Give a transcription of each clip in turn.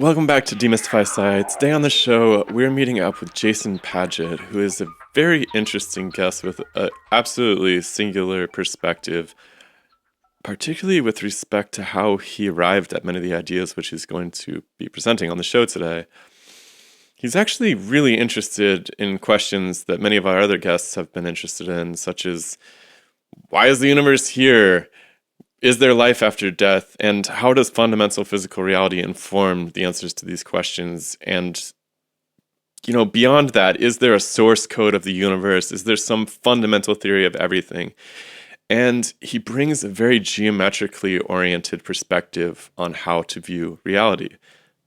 Welcome back to Demystify Sci. Today on the show, we're meeting up with Jason Padgett, who is a very interesting guest with an absolutely singular perspective, particularly with respect to how he arrived at many of the ideas which he's going to be presenting on the show today. He's actually really interested in questions that many of our other guests have been interested in, such as, why is the universe here? Is there life after death? And how does fundamental physical reality inform the answers to these questions? And, beyond that, is there a source code of the universe? Is there some fundamental theory of everything? And he brings a very geometrically oriented perspective on how to view reality.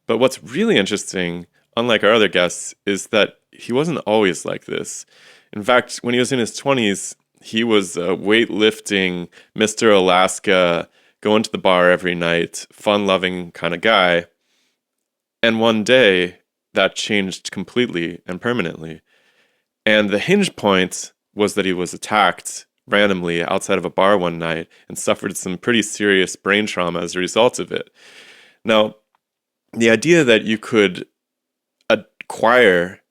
But what's really interesting, unlike our other guests, is that he wasn't always like this. In fact, when he was in his 20s, he was a weightlifting Mr. Alaska, going to the bar every night, fun-loving kind of guy. And one day, that changed completely and permanently. And the hinge point was that he was attacked randomly outside of a bar one night and suffered some pretty serious brain trauma as a result of it. Now, the idea that you could acquire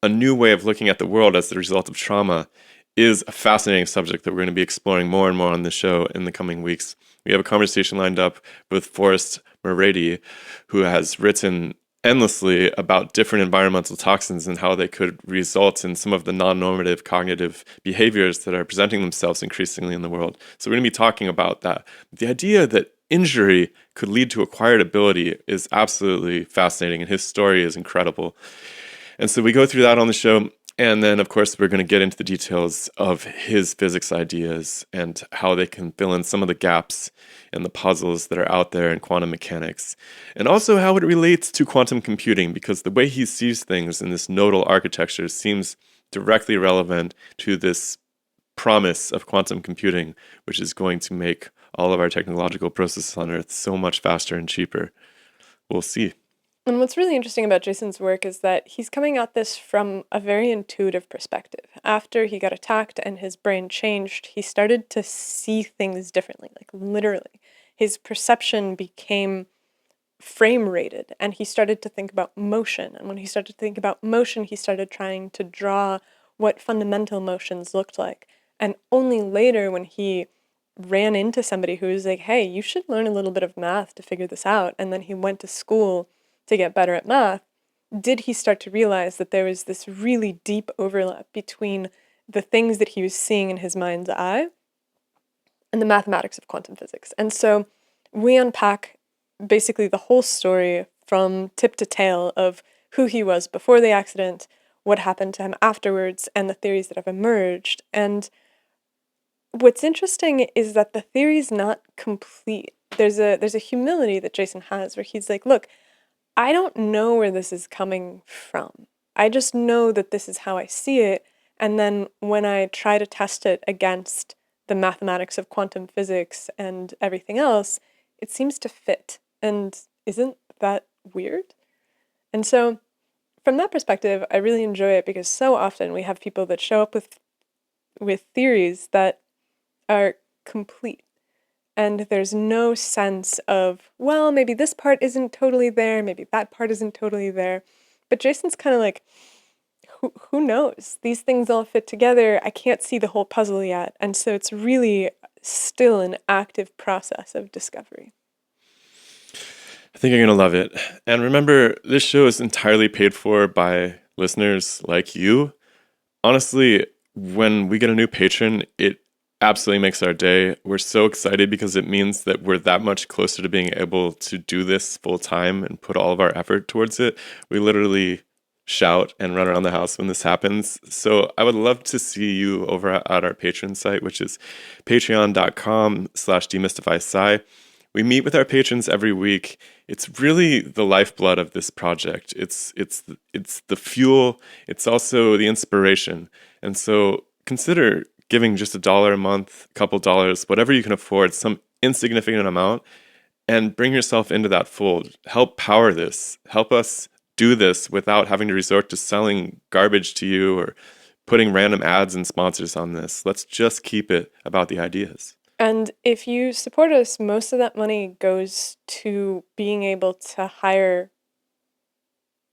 a new way of looking at the world as the result of trauma is a fascinating subject that we're going to be exploring more and more on the show in the coming weeks. We have a conversation lined up with Forrest Merady, who has written endlessly about different environmental toxins and how they could result in some of the non-normative cognitive behaviors that are presenting themselves increasingly in the world. So we're going to be talking about that. The idea that injury could lead to acquired ability is absolutely fascinating, and his story is incredible. And so we go through that on the show. And then, of course, we're going to get into the details of his physics ideas and how they can fill in some of the gaps and the puzzles that are out there in quantum mechanics. And also how it relates to quantum computing, because the way he sees things in this nodal architecture seems directly relevant to this promise of quantum computing, which is going to make all of our technological processes on Earth so much faster and cheaper. We'll see. And what's really interesting about Jason's work is that he's coming at this from a very intuitive perspective. After he got attacked and his brain changed, he started to see things differently, like literally. His perception became frame rated, and he started to think about motion. And when he started to think about motion, he started trying to draw what fundamental motions looked like. And only later, when he ran into somebody who was like, hey, you should learn a little bit of math to figure this out, and then he went to school to get better at math, did he start to realize that there was this really deep overlap between the things that he was seeing in his mind's eye and the mathematics of quantum physics. And so we unpack basically the whole story from tip to tail of who he was before the accident, what happened to him afterwards, and the theories that have emerged. And what's interesting is that the theory's not complete. There's a humility that Jason has where he's like, look, I don't know where this is coming from. I just know that this is how I see it. And then when I try to test it against the mathematics of quantum physics and everything else, it seems to fit. And isn't that weird? And so from that perspective, I really enjoy it because so often we have people that show up with theories that are complete. And there's no sense of, well, maybe this part isn't totally there, maybe that part isn't totally there. But Jason's kind of like, who knows? These things all fit together. I can't see the whole puzzle yet. And so it's really still an active process of discovery. I think you're going to love it. And remember, this show is entirely paid for by listeners like you. Honestly, when we get a new patron, it absolutely makes our day. We're so excited because it means that we're that much closer to being able to do this full time and put all of our effort towards it. We literally shout and run around the house when this happens. So I would love to see you over at our Patreon site, which is patreon.com/demystifysci. We meet with our patrons every week. It's really the lifeblood of this project. It's the fuel. It's also the inspiration. And so consider giving just $1 a month, a couple dollars, whatever you can afford, some insignificant amount, and bring yourself into that fold. Help power this. Help us do this without having to resort to selling garbage to you or putting random ads and sponsors on this. Let's just keep it about the ideas. And if you support us, most of that money goes to being able to hire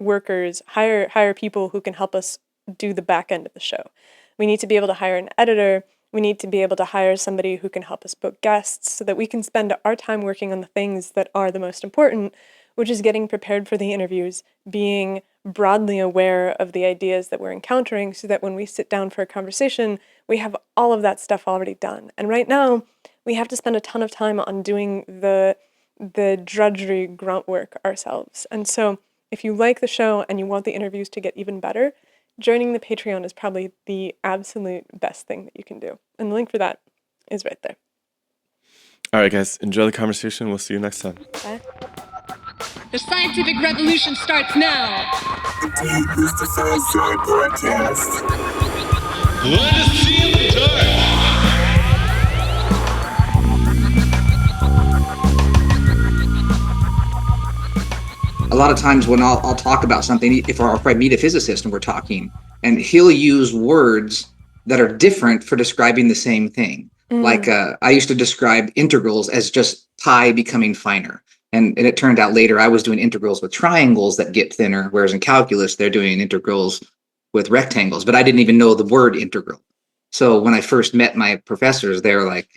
workers, hire people who can help us do the back end of the show. We need to be able to hire an editor. We need to be able to hire somebody who can help us book guests so that we can spend our time working on the things that are the most important, which is getting prepared for the interviews, being broadly aware of the ideas that we're encountering so that when we sit down for a conversation, we have all of that stuff already done. And right now, we have to spend a ton of time on doing the drudgery grunt work ourselves. And so if you like the show and you want the interviews to get even better, joining the Patreon is probably the absolute best thing that you can do. And the link for that is right there. All right, guys, enjoy the conversation. We'll see you next time. Bye. The scientific revolution starts now. Let us see in the dark. A lot of times when I'll talk about something, if I meet a physicist and we're talking, and he'll use words that are different for describing the same thing. Like I used to describe integrals as just pi becoming finer. And it turned out later I was doing integrals with triangles that get thinner, whereas in calculus, they're doing integrals with rectangles. But I didn't even know the word integral. So when I first met my professors, they're like,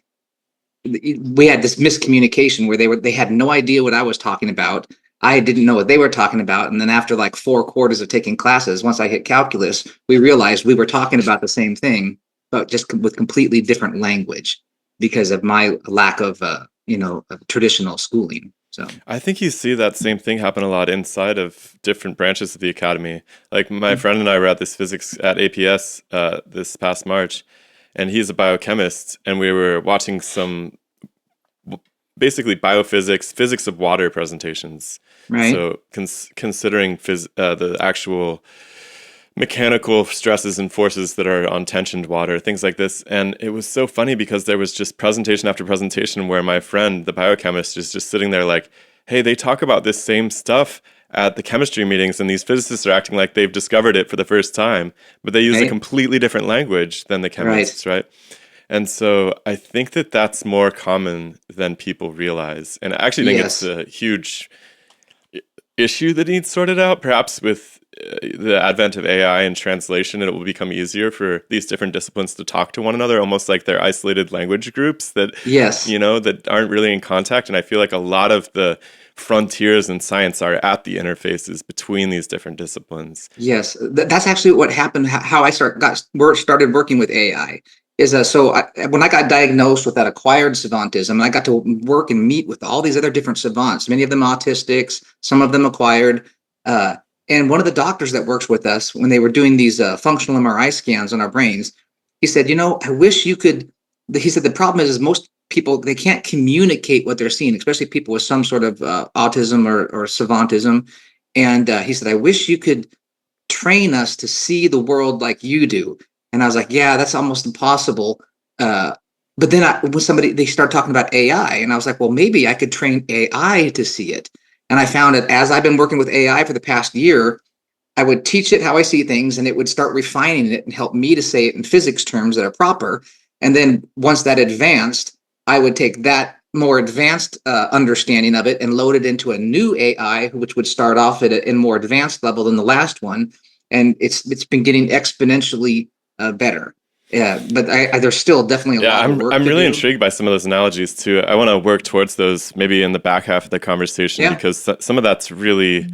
we had this miscommunication where they had no idea what I was talking about. I didn't know what they were talking about. And then after like 4 quarters of taking classes, once I hit calculus, we realized we were talking about the same thing, but just with completely different language because of my lack of, of traditional schooling. So I think you see that same thing happen a lot inside of different branches of the academy. Like my friend and I were at this physics at APS this past March, and he's a biochemist, and we were watching some basically biophysics, physics of water presentations. Right. So considering the actual mechanical stresses and forces that are on tensioned water, things like this. And it was so funny because there was just presentation after presentation where my friend, the biochemist, is just sitting there like, hey, they talk about this same stuff at the chemistry meetings, and these physicists are acting like they've discovered it for the first time, but they use a completely different language than the chemists, right? And so I think that that's more common than people realize. And I actually think it's a huge issue that needs sorted out. Perhaps with the advent of AI and translation, it will become easier for these different disciplines to talk to one another, almost like they're isolated language groups that, that aren't really in contact. And I feel like a lot of the frontiers in science are at the interfaces between these different disciplines. Yes, that's actually what happened. How I started working with AI is when I got diagnosed with that acquired Savantism, I got to work and meet with all these other different savants, many of them autistics, some of them acquired. And one of the doctors that works with us, when they were doing these functional MRI scans on our brains, he said, I wish you could. He said the problem is most people, they can't communicate what they're seeing, especially people with some sort of autism or savantism. And he said, I wish you could train us to see the world like you do. And I was like, yeah, that's almost impossible. But then they start talking about AI, and I was like, well, maybe I could train AI to see it. And I found that as I've been working with AI for the past year, I would teach it how I see things, and it would start refining it and help me to say it in physics terms that are proper. And then once that advanced, I would take that more advanced understanding of it and load it into a new AI, which would start off at a more advanced level than the last one. And it's been getting exponentially better. Yeah, but there's still definitely a lot of work. I'm really intrigued by some of those analogies too. I want to work towards those maybe in the back half of the conversation because some of that's really,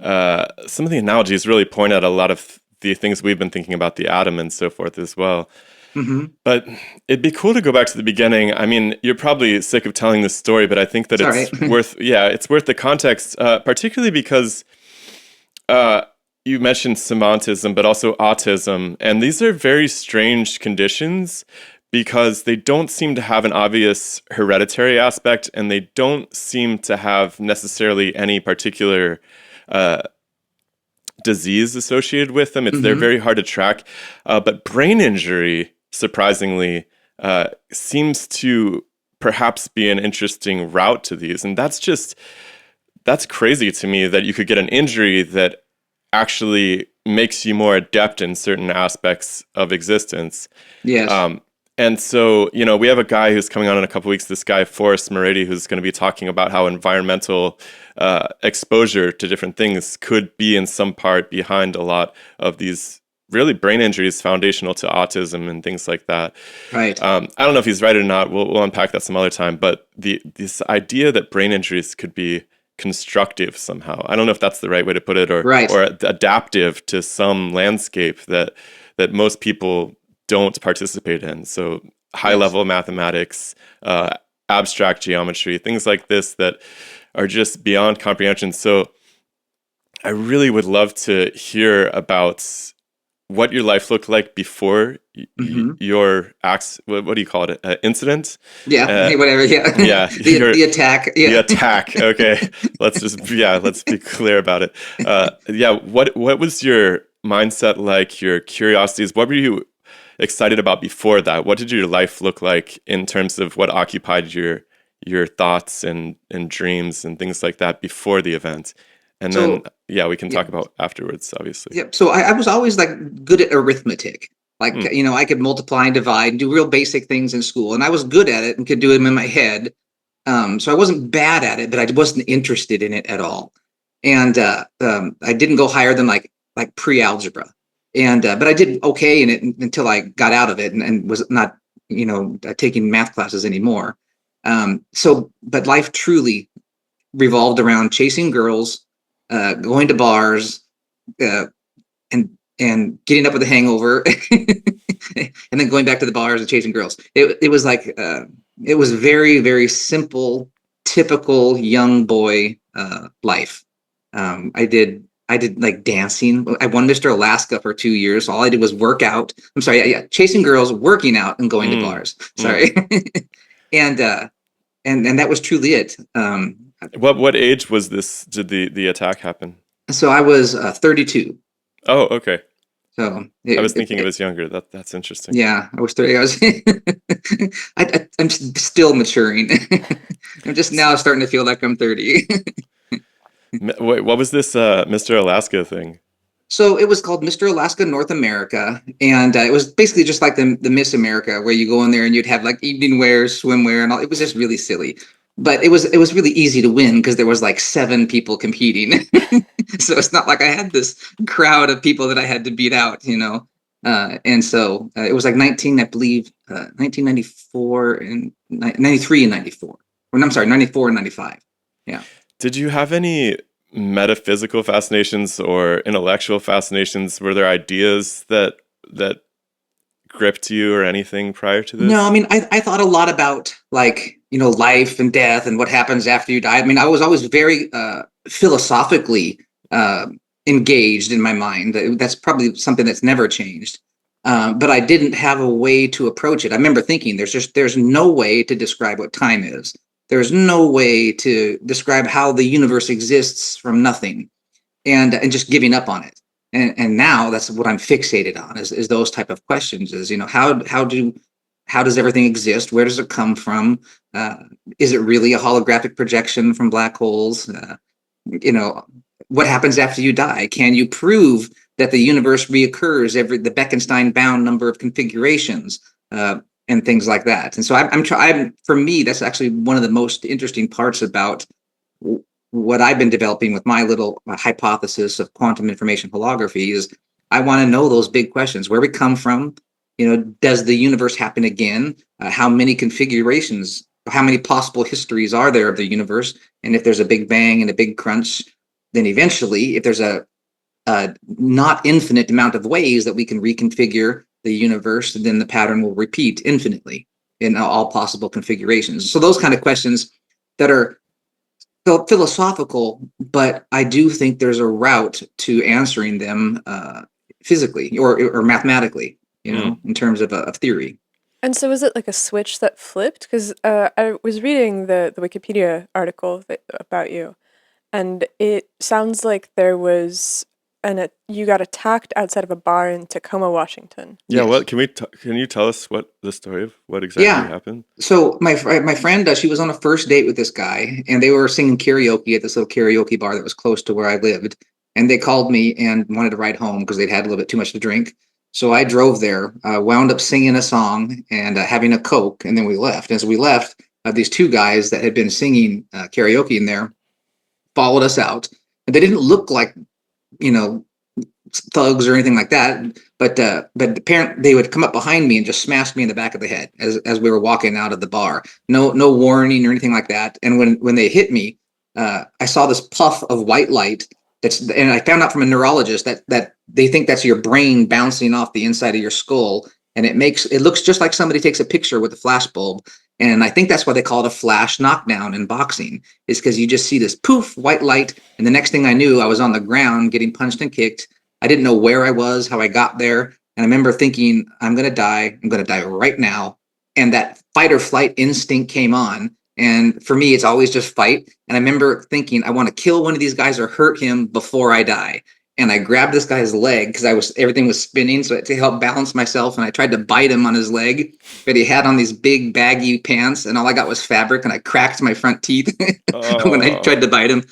some of the analogies really point out a lot of the things we've been thinking about the atom and so forth as well. Mm-hmm. But it'd be cool to go back to the beginning. I mean, you're probably sick of telling this story, but I think that it's worth the context, particularly because you mentioned Savantism, but also autism. And these are very strange conditions because they don't seem to have an obvious hereditary aspect, and they don't seem to have necessarily any particular disease associated with them. They're very hard to track. But brain injury, surprisingly, seems to perhaps be an interesting route to these. And that's crazy to me that you could get an injury that actually makes you more adept in certain aspects of existence. Yes. And so, we have a guy who's coming on in a couple weeks, this guy, Forrest Moretti, who's going to be talking about how environmental exposure to different things could be in some part behind a lot of these really brain injuries foundational to autism and things like that. Right. I don't know if he's right or not. We'll unpack that some other time. But this idea that brain injuries could be constructive somehow, I don't know if that's the right way to put it, or Right. or adaptive to some landscape that most people don't participate in. So high level mathematics, abstract geometry, things like this that are just beyond comprehension. So I really would love to hear about what your life looked like before your acts. What do you call it? Incident? Yeah. Whatever. Yeah. Yeah. The attack. Yeah. The attack. Okay. Let's be clear about it. What was your mindset like? Your curiosities? What were you excited about before that? What did your life look like in terms of what occupied your thoughts and dreams and things like that before the event? And then we can talk about afterwards, obviously. Yeah. So I was always like good at arithmetic. Like, I could multiply and divide and do real basic things in school, and I was good at it and could do them in my head. So I wasn't bad at it, but I wasn't interested in it at all. And I didn't go higher than like pre-algebra. And but I did okay in it until I got out of it and was not, taking math classes anymore. But life truly revolved around chasing girls, going to bars, and getting up with a hangover, and then going back to the bars and chasing girls. It was like it was very, very simple, typical young boy life. I did like dancing. I won Mr. Alaska for 2 years. All I did was work out. I'm sorry, chasing girls, working out, and going to bars. Sorry, and that was truly it. What age was this? Did the attack happen? So I was 32. Oh, okay. So I was thinking it was younger. That's interesting. Yeah, I was 30. I'm still maturing. I'm just now starting to feel like I'm 30. Wait, what was this Mr. Alaska thing? So it was called Mr. Alaska North America, and it was basically just like the Miss America, where you go in there and you'd have like evening wear, swimwear, and all. It was just really silly, but it was really easy to win because there was like 7 people competing. So it's not like I had this crowd of people that I had to beat out, And so it was like 1994 and 93 and 94. Or I'm sorry, 94 and 95. Yeah. Did you have any metaphysical fascinations or intellectual fascinations? Were there ideas that gripped you or anything prior to this? No, I mean, I thought a lot about like, life and death and what happens after you die. I mean, I was always very philosophically engaged in my mind. That's probably something that's never changed. But I didn't have a way to approach it. I remember thinking there's no way to describe what time is. There's no way to describe how the universe exists from nothing, and just giving up on it. And now that's what I'm fixated on is those type of questions. Is how does everything exist? Where does it come from? Is it really a holographic projection from black holes? What happens after you die? Can you prove that the universe reoccurs the Bekenstein bound number of configurations? And things like that. And so I'm for me, that's actually one of the most interesting parts about what I've been developing with my little hypothesis of quantum information holography is I want to know those big questions, where we come from. Does the universe happen again? How many configurations, how many possible histories are there of the universe? And if there's a big bang and a big crunch, then eventually, if there's a not infinite amount of ways that we can reconfigure the universe, then the pattern will repeat infinitely in all possible configurations. So those kind of questions that are philosophical, but I do think there's a route to answering them physically or mathematically, in terms of theory. And so was it like a switch that flipped? Because I was reading the Wikipedia article about you, and it sounds like there was you got attacked outside of a bar in Tacoma, Washington. Yeah, Yes. what can you tell us what the story of what exactly happened? So my friend, she was on a first date with this guy, and they were singing karaoke at this little karaoke bar that was close to where I lived. And they called me and wanted to ride home because they'd had a little bit too much to drink. So I drove there, wound up singing a song and having a Coke, and then we left. As we left, these two guys that had been singing karaoke in there followed us out. And they didn't look like, you know, thugs or anything like that. But apparently they would come up behind me and just smash me in the back of the head as we were walking out of the bar. No warning or anything like that. And when they hit me, I saw this puff of white light. And I found out from a neurologist that they think that's your brain bouncing off the inside of your skull, and it looks just like somebody takes a picture with a flash bulb. And I think that's why they call it a flash knockdown in boxing, is because you just see this poof white light, and the next thing I knew, I was on the ground getting punched and kicked. I didn't know where I was, how I got there. And I remember thinking, I'm going to die. I'm going to die right now. And that fight or flight instinct came on. And for me, it's always just fight. And I remember thinking, I want to kill one of these guys or hurt him before I die. And I grabbed this guy's leg because everything was spinning. So to help balance myself, and I tried to bite him on his leg, but he had on these big baggy pants, and all I got was fabric, and I cracked my front teeth when I tried to bite him.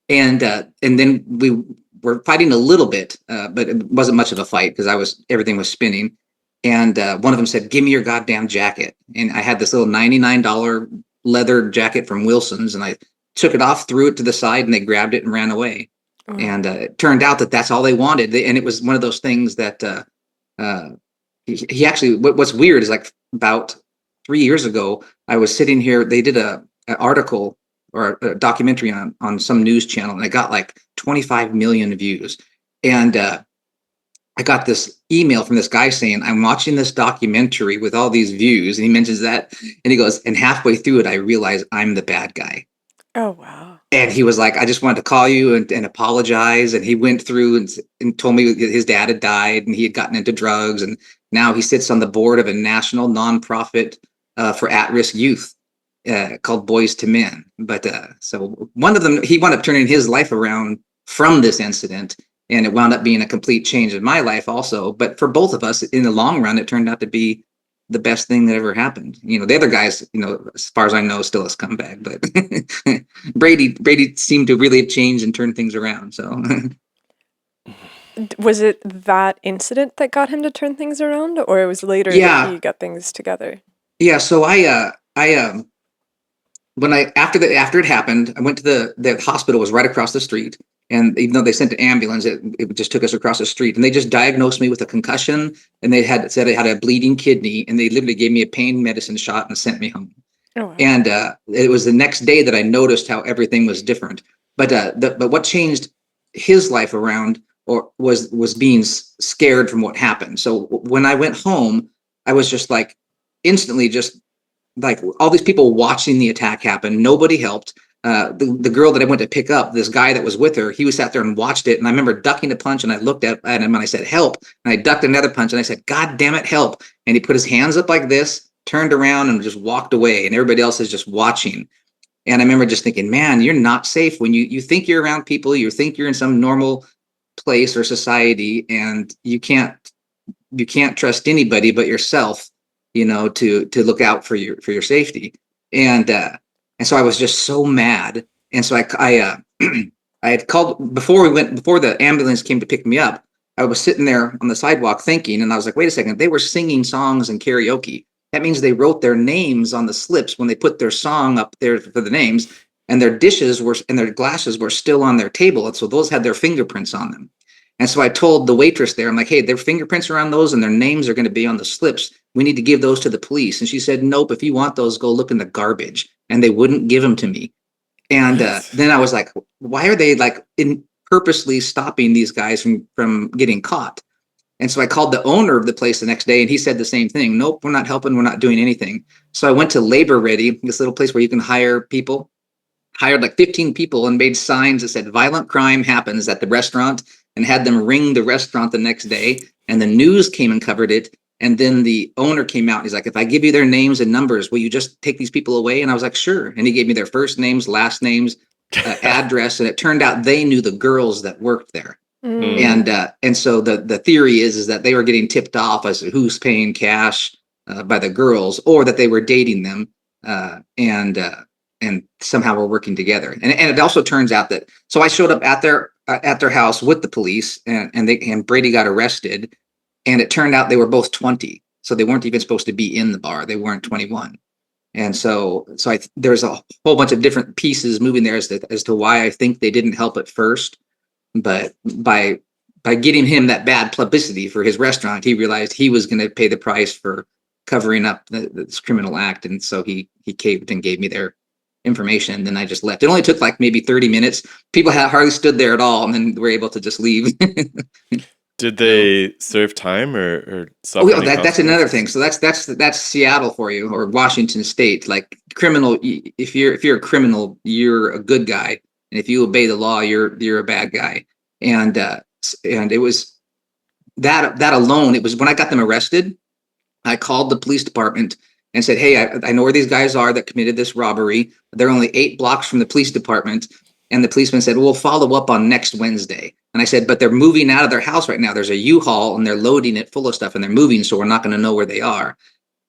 And then we were fighting a little bit, but it wasn't much of a fight because everything was spinning. And one of them said, "Give me your goddamn jacket." And I had this little $99 leather jacket from Wilson's, and I took it off, threw it to the side, and they grabbed it and ran away. Oh. And it turned out that that's all they wanted. And it was one of those things that he actually, what's weird is like about 3 years ago, I was sitting here, they did an article or a documentary on some news channel, and I got like 25 million views. And I got this email from this guy saying, "I'm watching this documentary with all these views." And he mentions that, and he goes, "And halfway through it, I realized I'm the bad guy." Oh, wow. And he was like, "I just wanted to call you and apologize." And he went through and told me his dad had died and he had gotten into drugs. And now he sits on the board of a national nonprofit for at-risk youth called Boys to Men. But so one of them, he wound up turning his life around from this incident. And it wound up being a complete change in my life also. But for both of us, in the long run, it turned out to be the best thing that ever happened. You know, the other guys, you know, as far as I know, still a scumbag. But Brady seemed to really change and turn things around. So, was it that incident that got him to turn things around, or it was later that he got things together? Yeah. So after it happened, I went to the hospital was right across the street. And even though they sent an ambulance, it just took us across the street. And they just diagnosed me with a concussion. And they said I had a bleeding kidney. And they literally gave me a pain medicine shot and sent me home. Oh, wow. And it was the next day that I noticed how everything was different. But what changed his life around was being scared from what happened. So when I went home, I was just like instantly just like all these people watching the attack happen. Nobody helped. The girl that I went to pick up, this guy that was with her, he was sat there and watched it. And I remember ducking a punch, and I looked at him and I said, "Help." And I ducked another punch and I said, "God damn it, help." And he put his hands up like this, turned around and just walked away. And everybody else is just watching. And I remember just thinking, man, you're not safe when you think you're around people, you think you're in some normal place or society, and you can't trust anybody but yourself, you know, to look out for your safety. And so I was just so mad. And so I had called before the ambulance came to pick me up. I was sitting there on the sidewalk thinking, and I was like, wait a second, they were singing songs and karaoke. That means they wrote their names on the slips when they put their song up there for the names, and their dishes and their glasses were still on their table. And so those had their fingerprints on them. And so I told the waitress there, I'm like, "Hey, their fingerprints are on those and their names are going to be on the slips. We need to give those to the police." And she said, "Nope, if you want those, go look in the garbage." And they wouldn't give them to me. And then I was like, why are they like purposely stopping these guys from getting caught? And so I called the owner of the place the next day, and he said the same thing. "Nope, we're not helping. We're not doing anything." So I went to Labor Ready, this little place where you can hire people, hired like 15 people and made signs that said "Violent crime happens at the restaurant," and had them ring the restaurant the next day. And the news came and covered it. And then the owner came out. And he's like, "If I give you their names and numbers, will you just take these people away?" And I was like, "Sure." And he gave me their first names, last names, address. And it turned out they knew the girls that worked there. And so the theory is that they were getting tipped off as to who's paying cash by the girls, or that they were dating them. And somehow we're working together. And it also turns out that, so I showed up at their house with the police, and Brady got arrested. And it turned out they were both 20. So they weren't even supposed to be in the bar. They weren't 21. And so there's a whole bunch of different pieces moving there as to why I think they didn't help at first. But by getting him that bad publicity for his restaurant, he realized he was going to pay the price for covering up this criminal act. And so he caved and gave me their information. And then I just left. It only took like maybe 30 minutes. People had hardly stood there at all. And then were able to just leave. Did they serve time or suffer Oh, yeah, any that's another consequences? thing. So that's Seattle for you, or Washington State. Like criminal, if you're a criminal, you're a good guy, and if you obey the law, you're a bad guy. And it was that alone. It was when I got them arrested, I called the police department and said, "Hey, I know where these guys are that committed this robbery. They're only 8 blocks from the police department." And the policeman said, "We'll follow up on next Wednesday." And I said, "But they're moving out of their house right now. There's a U-Haul and they're loading it full of stuff and they're moving, so we're not going to know where they are."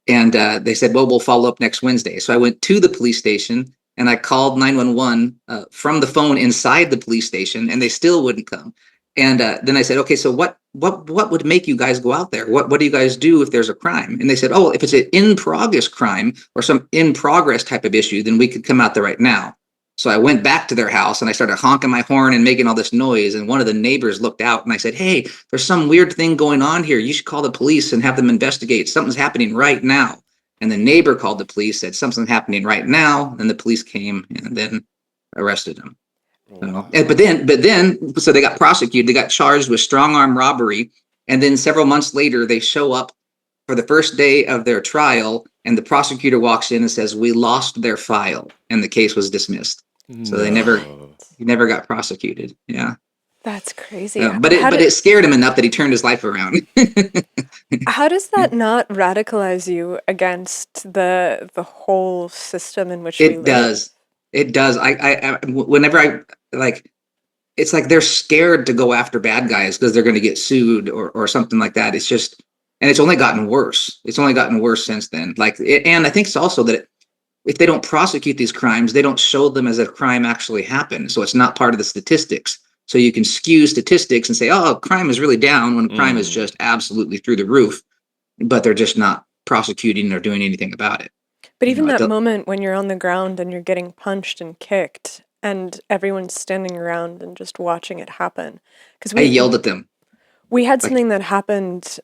And they said, "Well, we'll follow up next Wednesday." So I went to the police station and I called 911 from the phone inside the police station, and they still wouldn't come. And then I said, "Okay, so what would make you guys go out there? What do you guys do if there's a crime?" And they said, "Oh, if it's an in progress crime or some in progress type of issue, then we could come out there right now." So I went back to their house and I started honking my horn and making all this noise. And one of the neighbors looked out and I said, "Hey, there's some weird thing going on here. You should call the police and have them investigate. Something's happening right now." And the neighbor called the police, said something's happening right now. And the police came and then arrested him. Wow. But then, so they got prosecuted. They got charged with strong arm robbery. And then several months later, they show up for the first day of their trial. And the prosecutor walks in and says, "We lost their file." And the case was dismissed. So they never got prosecuted. Yeah. That's crazy. But it scared him enough that he turned his life around. How does that not radicalize you against the whole system in which we live? It does. It does. Whenever I like, it's like they're scared to go after bad guys because they're going to get sued or something like that. It's just, and it's only gotten worse. It's only gotten worse since then. And I think it's also that if they don't prosecute these crimes, they don't show them as a crime actually happened. So it's not part of the statistics. So you can skew statistics and say, "Oh, crime is really down," when crime is just absolutely through the roof, but they're just not prosecuting or doing anything about it. But even that moment when you're on the ground and you're getting punched and kicked and everyone's standing around and just watching it happen. Because I yelled at them. We had something that happened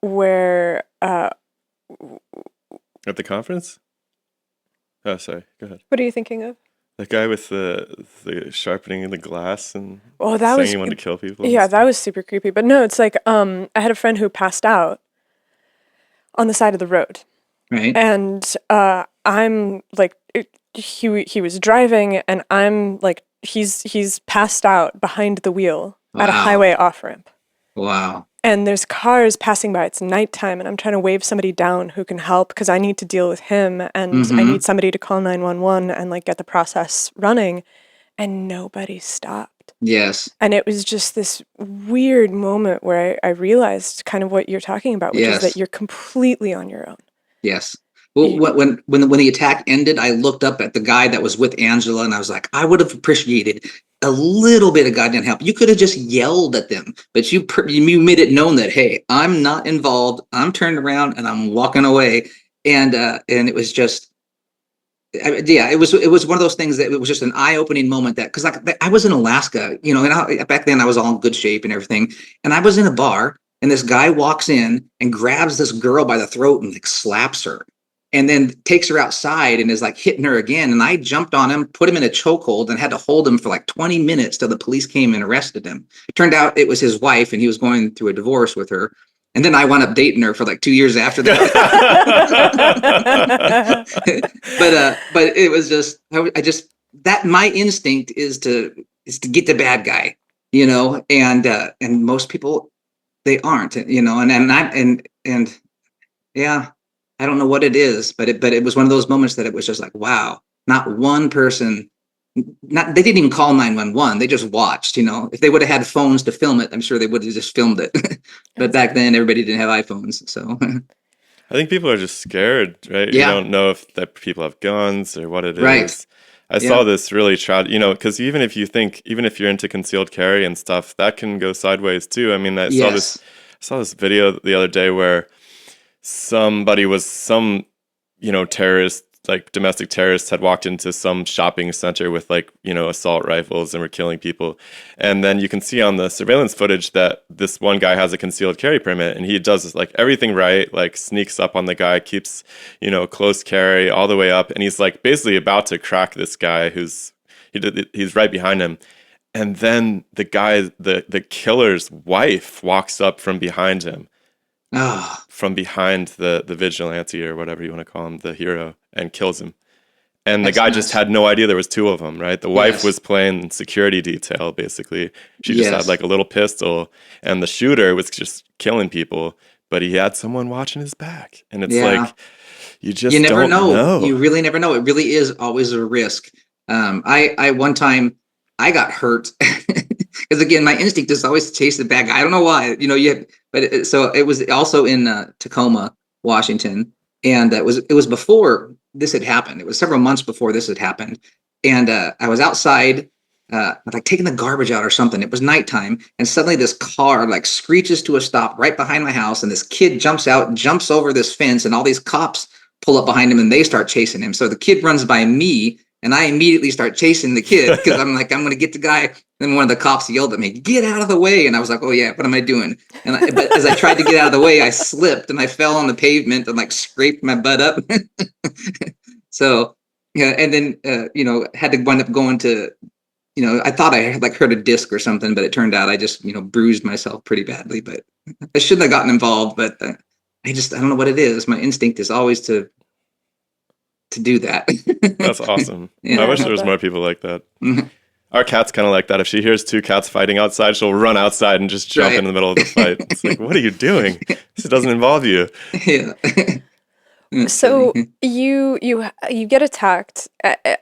where... At the conference? Oh, sorry. Go ahead. What are you thinking of? The guy with the sharpening in the glass and that saying he wanted to kill people. Yeah, that was super creepy. But no, it's like I had a friend who passed out on the side of the road. Right. And I'm like, he was driving, and I'm like, he's passed out behind the wheel at a highway off ramp. Wow. And there's cars passing by. It's nighttime, and I'm trying to wave somebody down who can help because I need to deal with him, and I need somebody to call 911 and like get the process running. And nobody stopped. Yes. And it was just this weird moment where I realized kind of what you're talking about, which is that you're completely on your own. Yes. Well, when the attack ended, I looked up at the guy that was with Angela, and I was like, I would have appreciated a little bit of goddamn help. You could have just yelled at them, but you made it known that, hey, I'm not involved. I'm turned around and I'm walking away. And it was just, it was one of those things that it was just an eye-opening moment that, because I was in Alaska, and back then I was all in good shape and everything, and I was in a bar, and this guy walks in and grabs this girl by the throat and like slaps her. And then takes her outside and is like hitting her again. And I jumped on him, put him in a chokehold, and had to hold him for like 20 minutes till the police came and arrested him. It turned out it was his wife, and he was going through a divorce with her. And then I wound up dating her for like 2 years after that. But it was just, that my instinct is to get the bad guy, and most people, they aren't, and yeah. I don't know what it is, but it was one of those moments that it was just like, wow, not one person, they didn't even call 911. They just watched, if they would have had phones to film it, I'm sure they would have just filmed it. But back then everybody didn't have iPhones. So I think people are just scared, right? Yeah. You don't know if that people have guns or what it is. Right. I saw this really tragic, because even if you're into concealed carry and stuff, that can go sideways too. I mean, I saw this saw this video the other day where some terrorist, like domestic terrorists, had walked into some shopping center with like, assault rifles and were killing people. And then you can see on the surveillance footage that this one guy has a concealed carry permit, and he does like everything right, like sneaks up on the guy, keeps, close carry all the way up. And he's like basically about to crack this guy he's right behind him. And then the killer's wife walks up from behind him. From behind the vigilante, or whatever you want to call him, the hero, and kills him. And the guy just had no idea there was two of them, right? The wife was playing security detail, basically. She just had like a little pistol, and the shooter was just killing people, but he had someone watching his back. And it's like, you never know. You really never know. It really is always a risk. I one time I got hurt because again, my instinct is always to chase the bad guy. I don't know why, so it was also in Tacoma, Washington, and it was before this had happened. It was several months before this had happened, and I was outside, like taking the garbage out or something. It was nighttime, and suddenly this car like screeches to a stop right behind my house, and this kid jumps out, jumps over this fence, and all these cops pull up behind him, and they start chasing him. So the kid runs by me, and I immediately start chasing the kid because I'm like, I'm going to get the guy. Then one of the cops yelled at me, "Get out of the way!" And I was like, "Oh yeah, what am I doing?" But as I tried to get out of the way, I slipped and I fell on the pavement and like scraped my butt up. So yeah, and then had to wind up going to, I thought I had like hurt a disc or something, but it turned out I just bruised myself pretty badly. But I shouldn't have gotten involved. But I don't know what it is. My instinct is always to do that. That's awesome. I wish there was more people like that. Our cat's kind of like that. If she hears two cats fighting outside, she'll run outside and just jump in the middle of the fight. It's like, what are you doing? This doesn't involve you. Yeah. So you get attacked.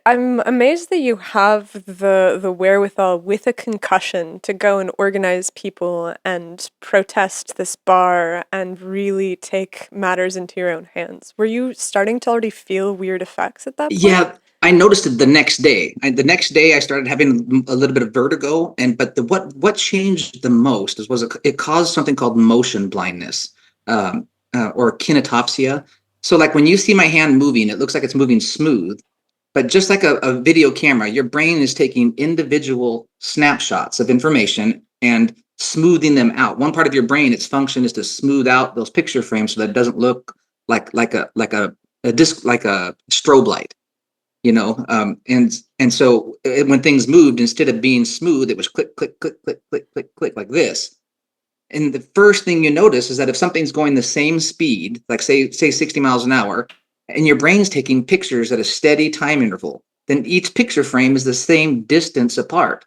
I'm amazed that you have the wherewithal with a concussion to go and organize people and protest this bar and really take matters into your own hands. Were you starting to already feel weird effects at that point? Yeah, I noticed it the next day. The next day, I started having a little bit of vertigo, but what changed the most it caused something called motion blindness, or kinetopsia. So like when you see my hand moving, it looks like it's moving smooth, but just like a video camera, your brain is taking individual snapshots of information and smoothing them out. One part of your brain, its function is to smooth out those picture frames so that it doesn't look like a disc, like a strobe light, and so when things moved, instead of being smooth, it was click, click, click, click, click, click, click, like this. And the first thing you notice is that if something's going the same speed, like say 60 miles an hour, and your brain's taking pictures at a steady time interval, then each picture frame is the same distance apart.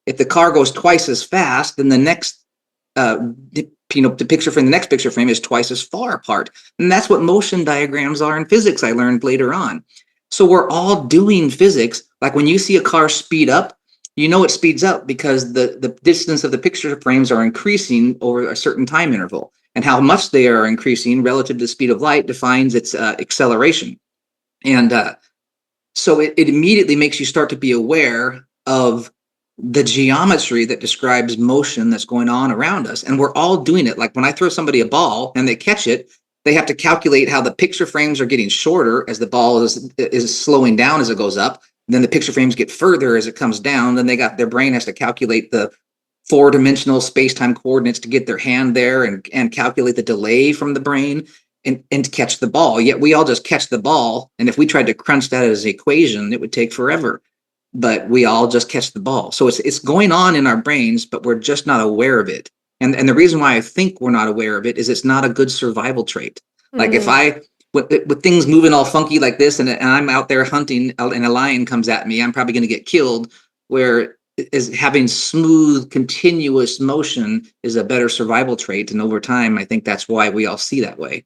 If the car goes twice as fast, then the next, the picture frame, the next picture frame is twice as far apart. And that's what motion diagrams are in physics, I learned later on. So we're all doing physics. Like when you see a car speed up, it speeds up because the distance of the picture frames are increasing over a certain time interval. And how much they are increasing relative to the speed of light defines its acceleration. And so it immediately makes you start to be aware of the geometry that describes motion that's going on around us. And we're all doing it. Like when I throw somebody a ball and they catch it, they have to calculate how the picture frames are getting shorter as the ball is slowing down as it goes up. Then the picture frames get further as it comes down. Then their brain has to calculate the 4-dimensional space-time coordinates to get their hand there and calculate the delay from the brain and to catch the ball. Yet we all just catch the ball. And if we tried to crunch that as an equation, it would take forever. But we all just catch the ball. So it's going on in our brains, but we're just not aware of it. And the reason why I think we're not aware of it is it's not a good survival trait. Like if with things moving all funky like this, and I'm out there hunting, and a lion comes at me, I'm probably going to get killed. Where is having smooth, continuous motion is a better survival trait, and over time, I think that's why we all see that way.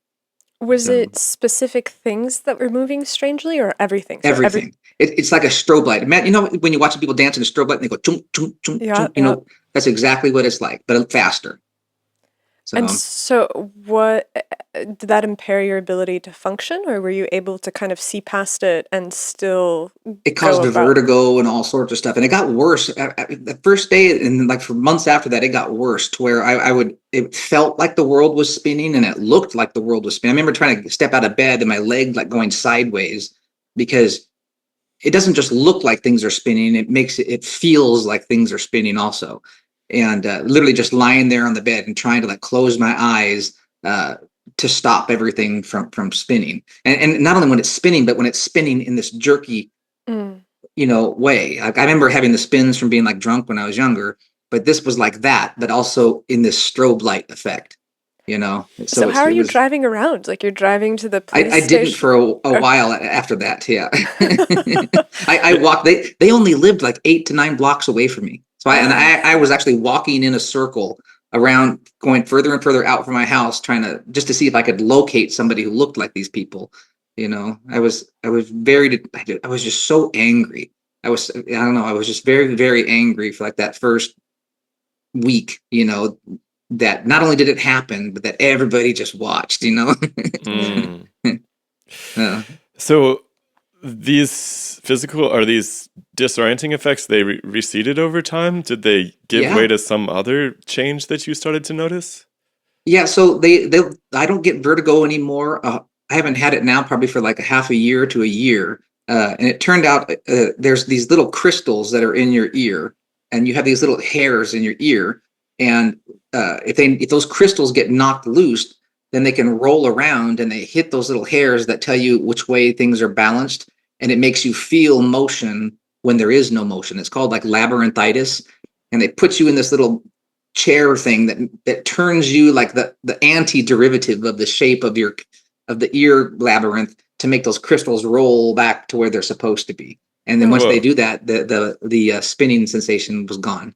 Was it specific things that were moving strangely, or everything? So everything. It's like a strobe light. Man, when you watch people dance in a strobe light, and they go chunk, chunk, chunk, chunk, that's exactly what it's like, but faster. And So so, what did that impair your ability to function, or were you able to kind of see past it and still it go caused the about? vertigo and all sorts of stuff. And it got worse. The first day, and like for months after that, it got worse to where it felt like the world was spinning and it looked like the world was spinning. I remember trying to step out of bed and my leg like going sideways because it doesn't just look like things are spinning. It feels like things are spinning also. And literally just lying there on the bed and trying to like close my eyes to stop everything from spinning. And not only when it's spinning, but when it's spinning in this jerky, Mm. way. Like I remember having the spins from being like drunk when I was younger, but this was like that, but also in this strobe light effect, So, So how are it you was, driving around? Like you're driving to the police I didn't station? for a Or- while after that. Yeah. I walked, they only lived like 8 to 9 blocks away from me. So I was actually walking in a circle around, going further and further out from my house, trying to, just to see if I could locate somebody who looked like these people. I was I was just so angry. I don't know, I was just very, very angry for like that first week, that not only did it happen, but that everybody just watched. yeah. Mm. uh, So these disorienting effects, they receded over time? Did they give way yeah. to some other change that you started to notice? Yeah, so I don't get vertigo anymore. I haven't had it now probably for like a half a year to a year. And it turned out there's these little crystals that are in your ear, and you have these little hairs in your ear. And if those crystals get knocked loose, then they can roll around and they hit those little hairs that tell you which way things are balanced, and it makes you feel motion when there is no motion. It's called like labyrinthitis, and they put you in this little chair thing that turns you like the anti-derivative of the shape of the ear labyrinth to make those crystals roll back to where they're supposed to be. And then Oh, once they Whoa. do that, the spinning sensation was gone.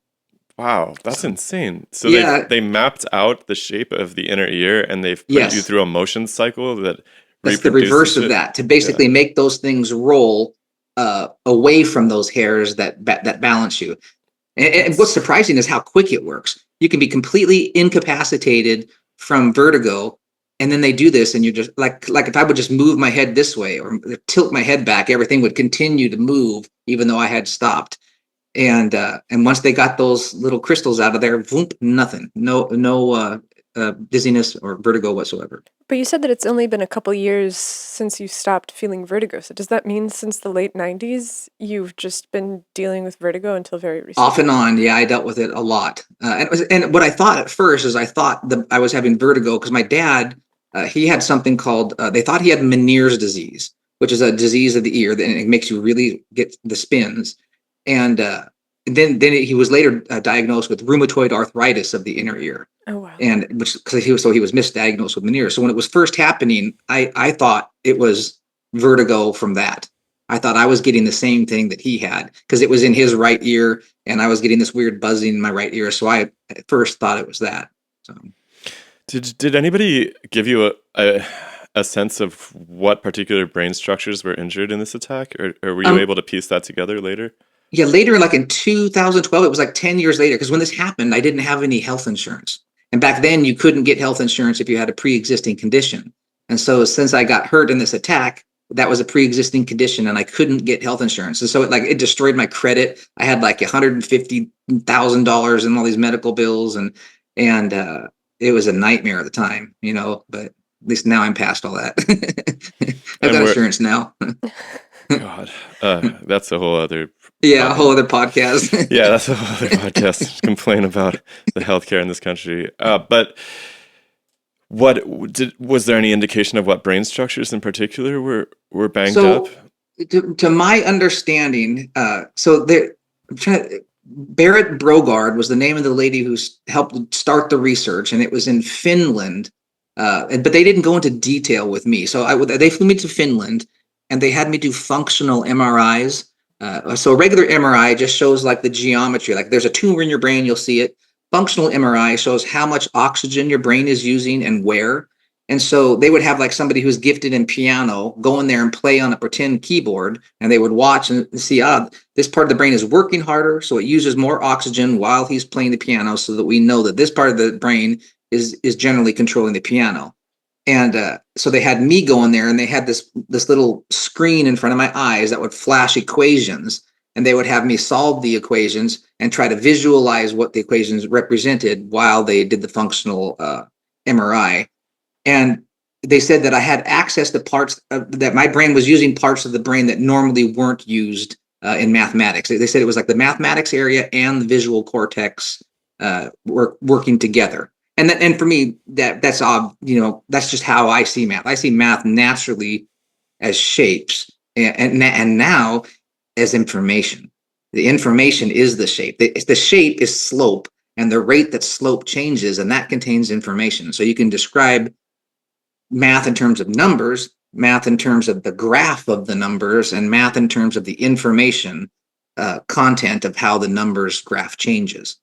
Wow, that's So insane. So yeah, they mapped out the shape of the inner ear and they've put you yes, through a motion cycle that that's the reverse reproduces of it. that, to Yeah. basically make those things roll away from those hairs that balance you. And what's That's surprising is how quick it works. You can be completely incapacitated from vertigo, and then they do this, and you're just like if I would just move my head this way or tilt my head back, everything would continue to move even though I had stopped. And once they got those little crystals out of there, voom, nothing, no dizziness or vertigo whatsoever. but you said that it's only been a couple years since you stopped feeling vertigo. So does that mean since the late 90s you've just been dealing with vertigo until very Off recently? and on, yeah, I dealt with it a lot. And what I thought at first is I thought I was having vertigo because my dad, he had something called, they thought he had Meniere's disease, which is a disease of the ear, and it makes you really get the spins. And then he was later diagnosed with rheumatoid arthritis of the inner ear, Oh, wow. and which because he was misdiagnosed with Meniere. So when it was first happening, I thought it was vertigo from that. I thought I was getting the same thing that he had because it was in his right ear, and I was getting this weird buzzing in my right ear. So I at first thought it was that. So did anybody give you a sense of what particular brain structures were injured in this attack, or were you um, able to piece that together later? yeah, later, like in 2012, it was like 10 years later because when this happened, I didn't have any health insurance, and back then you couldn't get health insurance if you had a pre-existing condition. And so since I got hurt in this attack, that was a pre-existing condition and I couldn't get health insurance. And so it destroyed my credit. I had like $150,000 in all these medical bills, and it was a nightmare at the time, but at least now I'm past all that. I've And got we're insurance now. God, that's a whole other Yeah, a whole fucking other podcast. yeah, that's a whole other podcast. Complain about the healthcare in this country. But was there any indication of what brain structures in particular were banged up? So, to my understanding, so there, I'm trying to, Berit Brogard was the name of the lady who helped start the research, and it was in Finland. But they didn't go into detail with me. So they flew me to Finland, and they had me do functional MRIs. So a regular MRI just shows like the geometry, like there's a tumor in your brain, you'll see it. Functional MRI shows how much oxygen your brain is using and where. And so they would have like somebody who's gifted in piano go in there and play on a pretend keyboard, and they would watch and see, this part of the brain is working harder, so it uses more oxygen while he's playing the piano, so that we know that this part of the brain is generally controlling the piano. And so they had me go in there, and they had this little screen in front of my eyes that would flash equations, and they would have me solve the equations and try to visualize what the equations represented while they did the functional MRI. And they said that I had access to parts that my brain was using parts of the brain that normally weren't used in mathematics. They said it was like the mathematics area and the visual cortex were working together. And for me, that's just how I see math. I see math naturally as shapes, and now as information. The information is the shape. The shape is slope, and the rate that slope changes, and that contains information. So you can describe math in terms of numbers, math in terms of the graph of the numbers, and math in terms of the information content of how the numbers graph changes.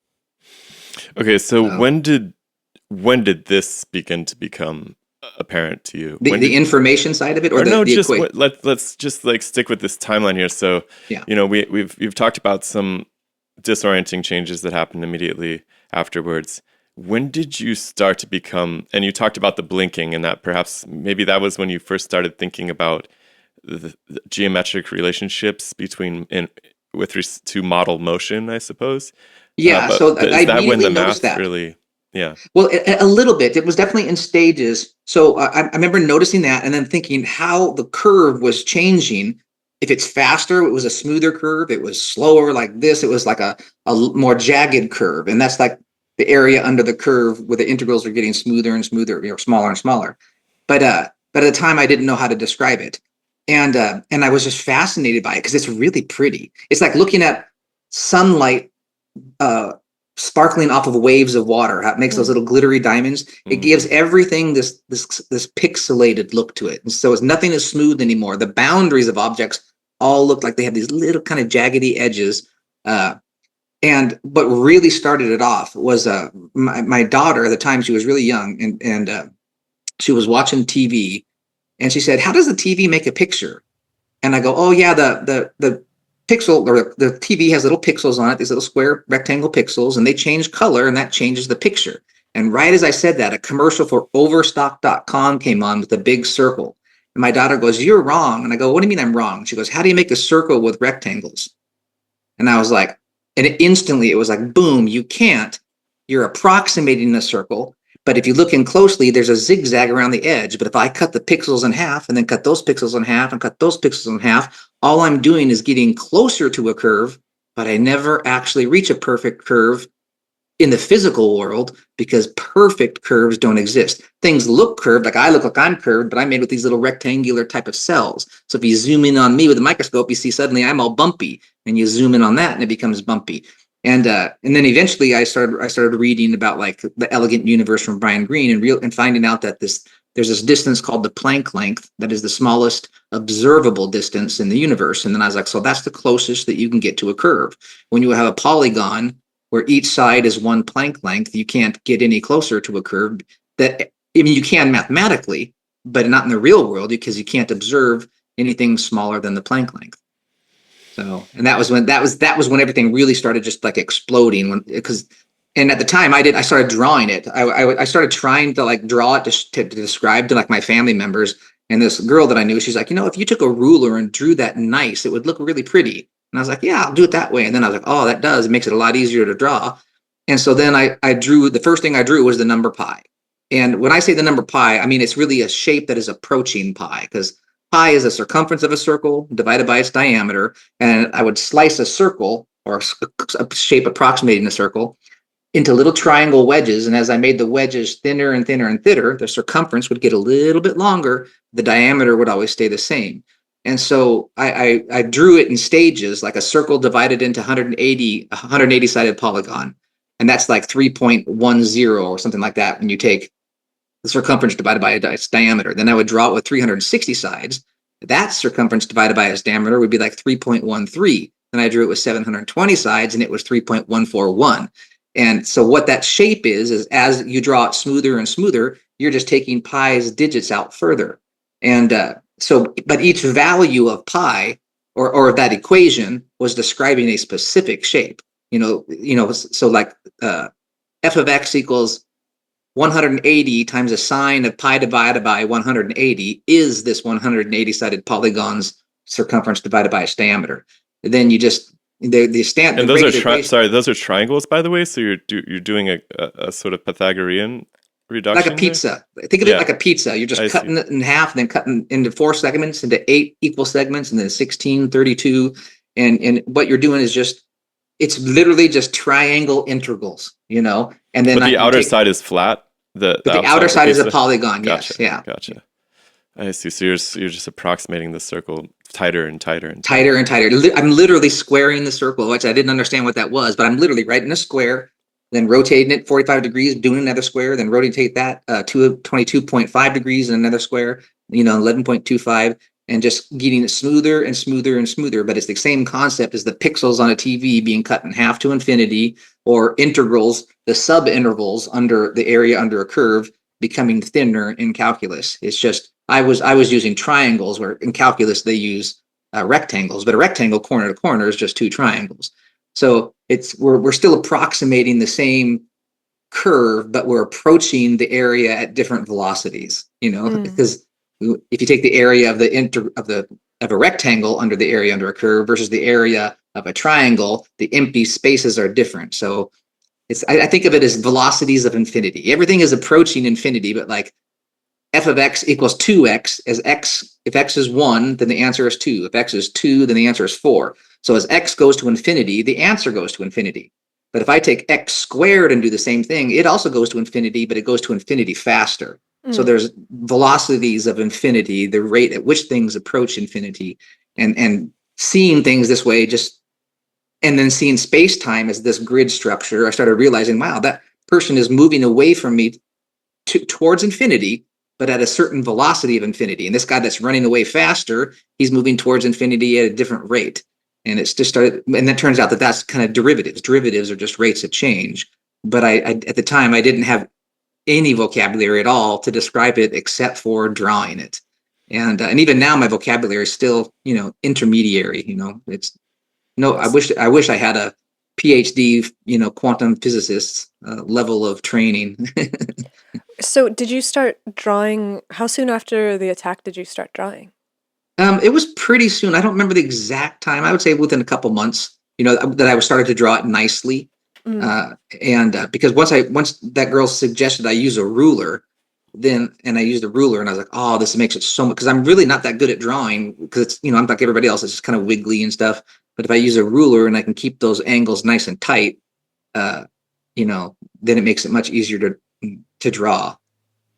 Okay, so when did this begin to become apparent to you? The information side of it, or no? the Just equation? let's just like stick with this timeline here. So Yeah. we've talked about some disorienting changes that happened immediately afterwards. When did you start to become? And you talked about the blinking, and that perhaps maybe that was when you first started thinking about the geometric relationships to model motion, I suppose. Yeah, so I is that when immediately the noticed math that. really? Yeah. Well, a little bit. It was definitely in stages. So I remember noticing that, and then thinking how the curve was changing. If it's faster, it was a smoother curve. It was slower, like this. It was like a more jagged curve, and that's like the area under the curve where the integrals are getting smoother and smoother, smaller and smaller. But at the time, I didn't know how to describe it, and I was just fascinated by it because it's really pretty. It's like looking at sunlight sparkling off of waves of water. How it makes those little glittery diamonds. It gives everything this pixelated look to it, and so nothing is smooth anymore. The boundaries of objects all look like they have these little kind of jaggedy edges. And what really started it off was my daughter at the time. She was really young, and she was watching TV, and she said, "How does the TV make a picture?" And I go, "Oh yeah, the pixel, or the TV has little pixels on it, these little square rectangle pixels, and they change color, and that changes the picture." And right as I said that, a commercial for Overstock.com came on with a big circle. And my daughter goes, "You're wrong." And I go, "What do you mean I'm wrong?" She goes, "How do you make a circle with rectangles?" And I was like, and instantly it was like, boom, you can't. You're approximating a circle. But if you look in closely, there's a zigzag around the edge. But if I cut the pixels in half and then cut those pixels in half and cut those pixels in half, all I'm doing is getting closer to a curve, but I never actually reach a perfect curve in the physical world because perfect curves don't exist. Things look curved, like I look like I'm curved, but I'm made with these little rectangular type of cells. So if you zoom in on me with a microscope, you see suddenly I'm all bumpy, and you zoom in on that and it becomes bumpy. And then eventually I started reading about like the elegant universe from Brian Greene, and finding out that there's this distance called the Planck length that is the smallest observable distance in the universe. And then I was like, so that's the closest that you can get to a curve. When you have a polygon where each side is one Planck length, you can't get any closer to a curve. You can mathematically, but not in the real world, because you can't observe anything smaller than the Planck length. So, and that was when everything really started just like exploding. And at the time I started drawing it. I started trying to like draw it to describe to like my family members. And this girl that I knew, she's like, if you took a ruler and drew that nice, it would look really pretty. And I was like, yeah, I'll do it that way. And then I was like, oh, that does. It makes it a lot easier to draw. And so then I drew, the first thing I drew was the number pi. And when I say the number pi, I mean, it's really a shape that is approaching pi, because pi is the circumference of a circle divided by its diameter. And I would slice a circle, or a shape approximating a circle, into little triangle wedges. And as I made the wedges thinner and thinner and thinner, the circumference would get a little bit longer. The diameter would always stay the same. And so I drew it in stages, like a circle divided into 180 sided polygon. And that's like 3.10 or something like that when you take the circumference divided by its diameter. Then I would draw it with 360 sides. That circumference divided by its diameter would be like 3.13. Then I drew it with 720 sides, and it was 3.141. And so what that shape is as you draw it smoother and smoother, you're just taking pi's digits out further. And but each value of pi or of that equation was describing a specific shape. So like f of x equals 180 times a sine of pi divided by 180 is this 180 sided polygon's circumference divided by its diameter. And then you just the And standard those are regular those are triangles, by the way. So you're doing a sort of Pythagorean like a reduction there. pizza. Think of it Yeah, like a pizza. You're just I cutting see. it in half, and then cutting into 4 segments, into 8 equal segments, and then 16, 32. And what you're doing is just, it's literally just triangle integrals, and then But the you outer take, side is flat. but The the outside outer of the side is a pizza. polygon. Gotcha. Yes. Yeah. Gotcha. I see. So you're just approximating the circle tighter and tighter and Tighter tighter. and tighter. I'm literally squaring the circle, which I didn't understand what that was, but I'm literally writing a square, then rotating it 45 degrees, doing another square, then rotate that to 22.5 degrees and another square, 11.25, and just getting it smoother and smoother and smoother. But it's the same concept as the pixels on a TV being cut in half to infinity, or integrals, the sub intervals under the area under a curve becoming thinner in calculus. It's just, I was using triangles, where in calculus they use rectangles, but a rectangle corner to corner is just 2 triangles. So we're still approximating the same curve, but we're approaching the area at different velocities. Because if you take the area of of a rectangle under the area under a curve versus the area of a triangle, the empty spaces are different. So I think of it as velocities of infinity. Everything is approaching infinity, but like f of x equals 2x, as x, if x is 1, then the answer is 2. If x is 2, then the answer is 4. So as x goes to infinity, the answer goes to infinity. But if I take x squared and do the same thing, it also goes to infinity, but it goes to infinity faster. So there's velocities of infinity, the rate at which things approach infinity, and seeing things this way, and then seeing space-time as this grid structure, I started realizing, wow, that person is moving away from me towards infinity, but at a certain velocity of infinity. And this guy that's running away faster, he's moving towards infinity at a different rate. And it's just started, and then it turns out that that's kind of derivatives. Derivatives are just rates of change. But I at the time, I didn't have any vocabulary at all to describe it except for drawing it. And even now, my vocabulary is still, intermediary. It's no. I wish I had a PhD, quantum physicist level of training. So did you start drawing? How soon after the attack did you start drawing? It was pretty soon. I don't remember the exact time. I would say within a couple months, that I was started to draw it nicely. And because once that girl suggested I use a ruler, and I used a ruler, and I was like, oh, this makes it so much, because I'm really not that good at drawing, because it's, I'm like everybody else, it's just kind of wiggly and stuff. But if I use a ruler and I can keep those angles nice and tight, then it makes it much easier to draw.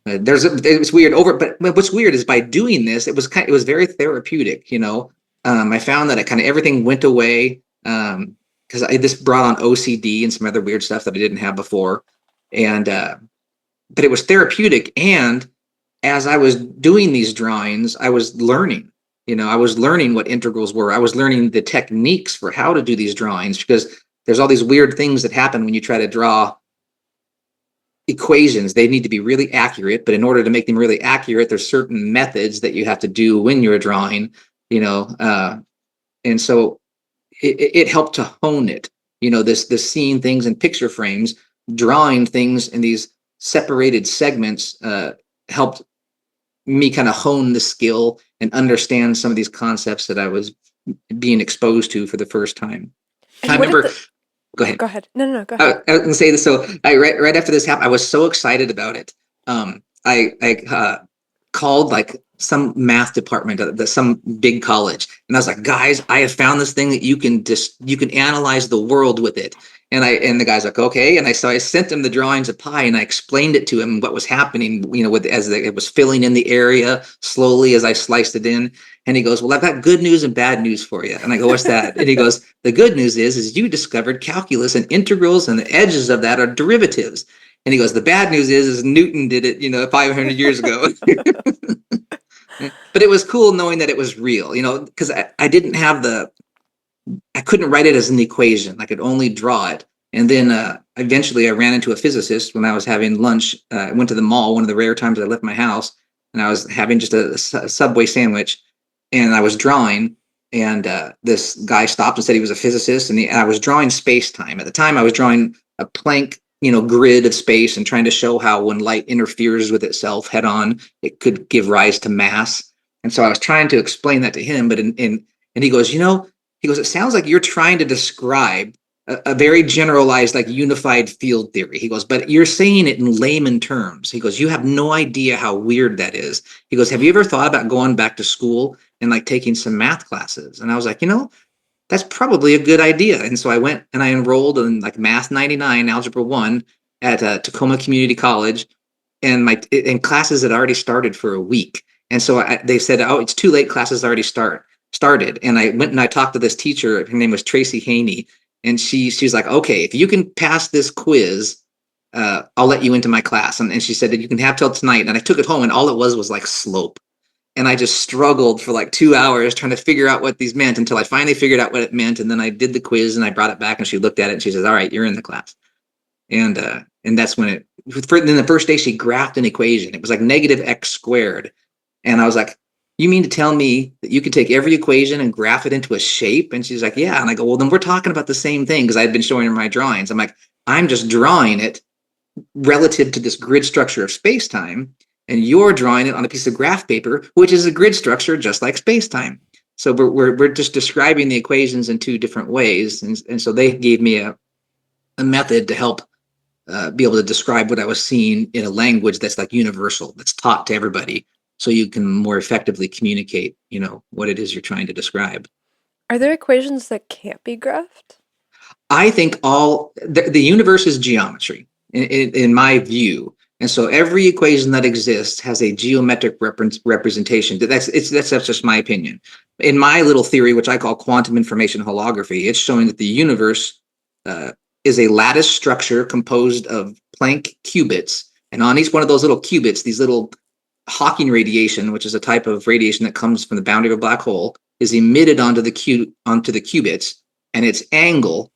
It's weird but what's weird is by doing this, it was very therapeutic. I found that everything went away, because this brought on OCD and some other weird stuff that I didn't have before, and but it was therapeutic. And as I was doing these drawings, I was learning. I was learning what integrals were. I was learning the techniques for how to do these drawings, because there's all these weird things that happen when you try to draw equations. They need to be really accurate, but in order to make them really accurate, there's certain methods that you have to do when you're drawing, and so it helped to hone it. This seeing things in picture frames, drawing things in these separated segments, helped me kind of hone the skill and understand some of these concepts that I was being exposed to for the first time. And I what did remember. Go ahead. Go ahead. No, go I ahead. was gonna say this. So right after this happened, I was so excited about it. I called like some math department at some big college, and I was like, guys, I have found this thing that you can analyze the world with it. And the guy's like, okay. And I sent him the drawings of pi, and I explained it to him what was happening, it was filling in the area slowly as I sliced it in. And he goes, well, I've got good news and bad news for you. And I go, what's that? And he goes, the good news is you discovered calculus, and integrals and the edges of that are derivatives. And he goes, the bad news is Newton did it, 500 years ago. But it was cool knowing that it was real, because I didn't have I couldn't write it as an equation. I could only draw it. And then eventually I ran into a physicist when I was having lunch. I went to the mall, one of the rare times I left my house, and I was having just a Subway sandwich, and I was drawing. And this guy stopped and said he was a physicist, and I was drawing space-time. At the time, I was drawing a Planck grid of space and trying to show how when light interferes with itself head on, it could give rise to mass. And so I was trying to explain that to him, but and he goes, it sounds like you're trying to describe a very generalized, like unified field theory. He goes, but you're saying it in layman terms. He goes, you have no idea how weird that is. He goes, have you ever thought about going back to school and like taking some math classes? And I was like, that's probably a good idea. And so I went and I enrolled in like Math 99, Algebra 1 at Tacoma Community College, and classes had already started for a week. And so they said, oh, it's too late. Classes already started. And I went and I talked to this teacher. Her name was Tracy Haney. And she's like, okay, if you can pass this quiz, I'll let you into my class. And she said that you can have till tonight. And I took it home, and all it was like slope. And I just struggled for like 2 hours trying to figure out what these meant until I finally figured out what it meant. And then I did the quiz and I brought it back, and she looked at it and she says, all right, you're in the class. And that's when then the first day she graphed an equation. It was like negative x squared. And I was like, you mean to tell me that you could take every equation and graph it into a shape? And she's like, yeah. And I go, well, then we're talking about the same thing, because I had been showing her my drawings. I'm like, I'm just drawing it relative to this grid structure of space-time, and you're drawing it on a piece of graph paper, which is a grid structure just like space-time. So we're just describing the equations in two different ways. And so they gave me a method to help be able to describe what I was seeing in a language that's like universal, that's taught to everybody, so you can more effectively communicate, what it is you're trying to describe. Are there equations that can't be graphed? I think the universe is geometry in my view. And so every equation that exists has a geometric representation. That's just my opinion. In my little theory, which I call quantum information holography, it's showing that the universe is a lattice structure composed of Planck qubits. And on each one of those little qubits, these little Hawking radiation, which is a type of radiation that comes from the boundary of a black hole, is emitted onto the qubits, and its angle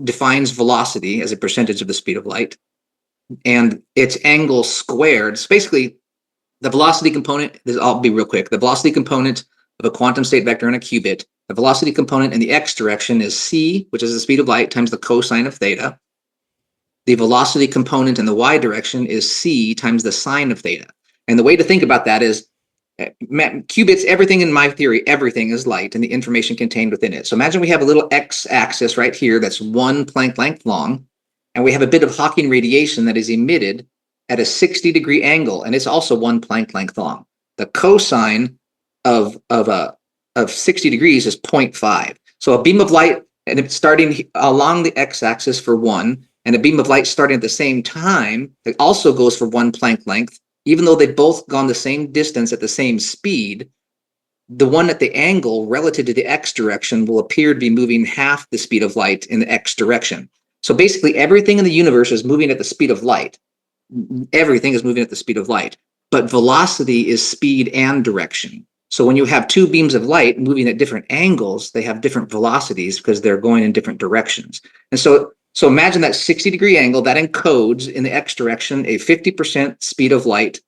defines velocity as a percentage of the speed of light, and its angle squared. So basically, the velocity component, I'll be real quick, the velocity component of a quantum state vector in a qubit, the velocity component in the x direction is c, which is the speed of light, times the cosine of theta. The velocity component in the y direction is c times the sine of theta. And the way to think about that is, qubits, everything in my theory, everything is light and the information contained within it. So imagine we have a little x-axis right here that's 1 Planck length long, and we have a bit of Hawking radiation that is emitted at a 60-degree angle, and it's also 1 Planck length long. The cosine of 60 degrees is 0.5. So a beam of light, and it's starting along the x-axis for 1, and a beam of light starting at the same time, it also goes for 1 Planck length. Even though they've both gone the same distance at the same speed, the one at the angle relative to the x direction will appear to be moving half the speed of light in the x direction. So basically, everything in the universe is moving at the speed of light. Everything is moving at the speed of light, but velocity is speed and direction. So when you have two beams of light moving at different angles, they have different velocities because they're going in different directions. And so imagine that 60-degree angle that encodes in the x direction a 50% speed of light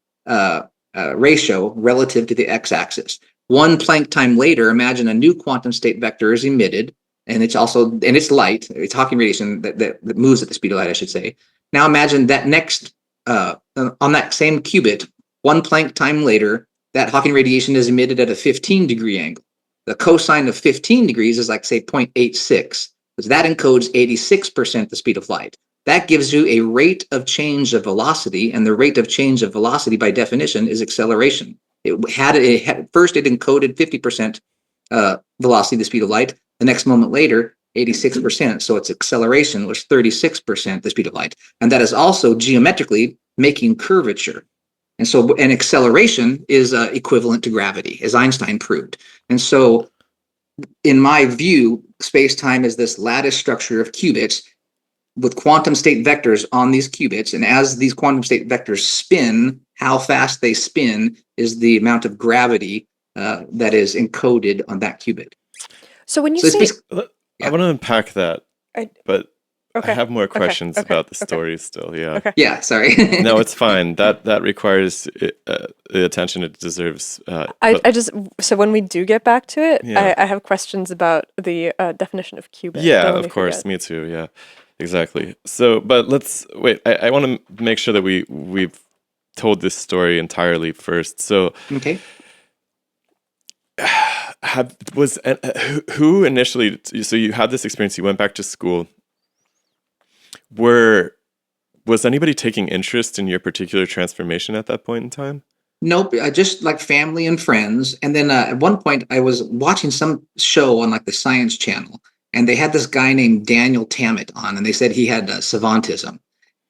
ratio relative to the x-axis. 1 Planck time later, imagine a new quantum state vector is emitted, and it's light. It's Hawking radiation that moves at the speed of light, I should say. Now imagine that next on that same qubit, 1 Planck time later, that Hawking radiation is emitted at a 15-degree angle. The cosine of 15 degrees is like, say, 0.86. So that encodes 86% the speed of light. That gives you a rate of change of velocity, and the rate of change of velocity by definition is acceleration. First it encoded 50% velocity, the speed of light. The next moment later, 86%. So its acceleration was 36% the speed of light. And that is also geometrically making curvature. And so an acceleration is equivalent to gravity, as Einstein proved. And so in my view, space-time is this lattice structure of qubits with quantum state vectors on these qubits. And as these quantum state vectors spin, how fast they spin is the amount of gravity that is encoded on that qubit. So when you say... I want to unpack that, but okay. I have more questions about the story still. Yeah. Okay. Yeah, sorry. No, it's fine. That requires the attention it deserves. So when we do get back to it, Yeah. I have questions about the definition of qubit. Yeah, of course. Me too. Yeah. Exactly. So, but let's wait. I want to make sure that we've told this story entirely first. So, Okay. who initially? So you had this experience. You went back to school. Was anybody taking interest in your particular transformation at that point in time? Nope, just like family and friends. And then at one point, I was watching some show on like the Science Channel, and they had this guy named Daniel Tammet on, and they said he had Savantism,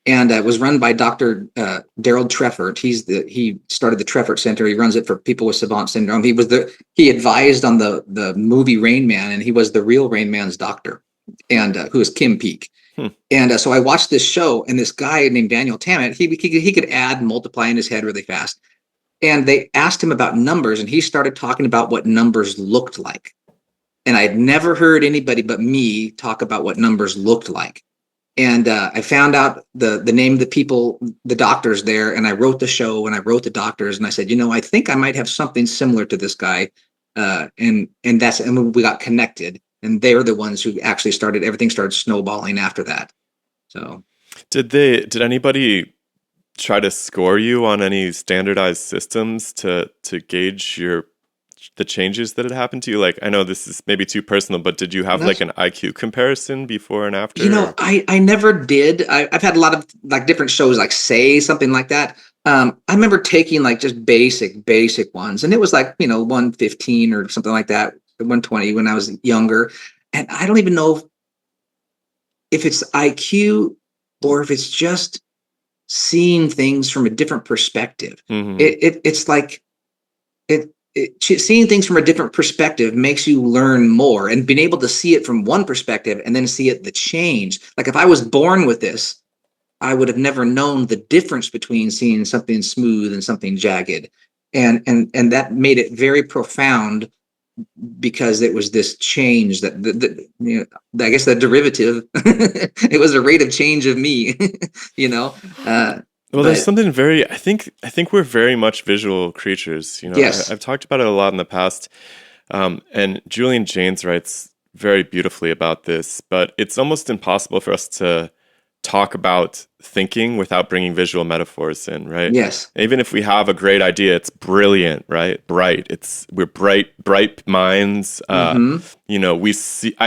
and it was run by Dr. Daryl Treffert. He started the Treffert Center. He runs it for people with Savant syndrome. He advised on the movie Rain Man, and he was the real Rain Man's doctor, and who is Kim Peek. And so I watched this show, and this guy named Daniel Tammet, he could add and multiply in his head really fast. And they asked him about numbers, and he started talking about what numbers looked like. And I'd never heard anybody but me talk about what numbers looked like. And I found out the name of the people, the doctors there, and I wrote the show and I wrote the doctors, and I said, I think I might have something similar to this guy. And we got connected, and they're the ones who actually everything started snowballing after that. So did anybody try to score you on any standardized systems to gauge the changes that had happened to you? Like, I know this is maybe too personal, but did you have like an IQ comparison before and after? I never did. I've had a lot of like different shows, like Say, something like that. I remember taking like just basic ones, and it was like 115 or something like that, 120 when I was younger. And I don't even know if it's IQ or if it's just seeing things from a different perspective. It's like seeing things from a different perspective makes you learn more, and being able to see it from one perspective and then see the change. Like if I was born with this, I would have never known the difference between seeing something smooth and something jagged. And that made it very profound, because it was this change that I guess the derivative, it was a rate of change of me, Well, there's something I think we're very much visual creatures. Yes. I've talked about it a lot in the past, and Julian Jaynes writes very beautifully about this. But it's almost impossible for us to talk about thinking without bringing visual metaphors in, right? Yes. Even if we have a great idea, it's brilliant, right? We're bright minds. I